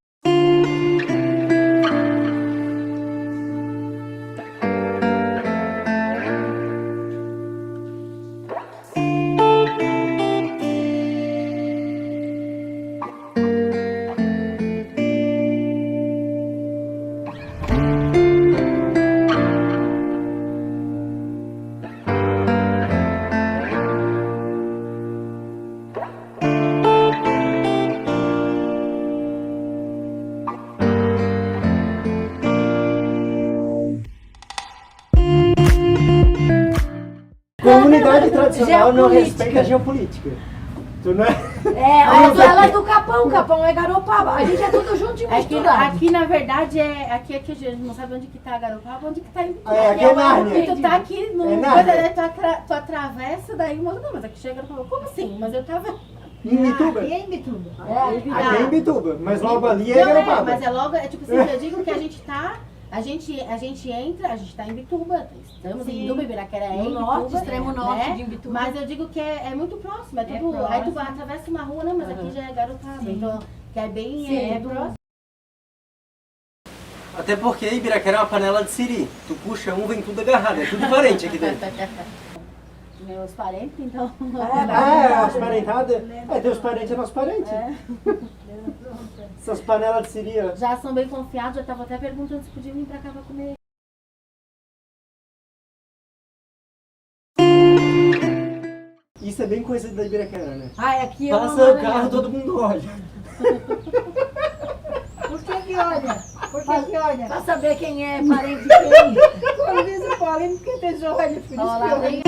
Comunidade tradicional não respeita a geopolítica. Tu não é? As elas do Capão. Capão é Garopaba. A gente é tudo junto e misturado. Aqui, na verdade, aqui a gente não sabe onde que tá Garopaba, onde que tá Imbituba. Aqui é Nárnia. E tu tá aqui no... tu atravessa daí, mas não, mas aqui chega Garopaba. Como assim? Mas eu tava... Em Imbituba? Aqui é Imbituba. Aqui é Imbituba, mas logo ali é Garopaba. Mas é logo, tipo assim, eu digo que a gente tá... A gente entra, a gente tá em Imbituba, estamos em Imbituba, Ibiraquera é no Imbituba, norte, extremo norte né? de Imbituba. Mas eu digo que é muito próximo, é tudo, aí tu atravessa uma rua, não, mas aqui já é Garopaba, então que é bem próximo. Até porque Ibiraquera é uma panela de siri, tu puxa um, vem tudo agarrado, é tudo parente aqui dentro. Meus parentes, então. As parentadas? Teus parentes é nosso parente. Essas panelas de siri. Já são bem confiados, já estavam até perguntando se podiam vir pra cá pra comer. Isso é bem coisa da Ibiraquera, né? Aqui passa o carro, todo mundo olha. Por que olha? Por que olha? Pra saber quem é parente de quem. Quando diz o Paulinho, porque tem olho, por isso que olha.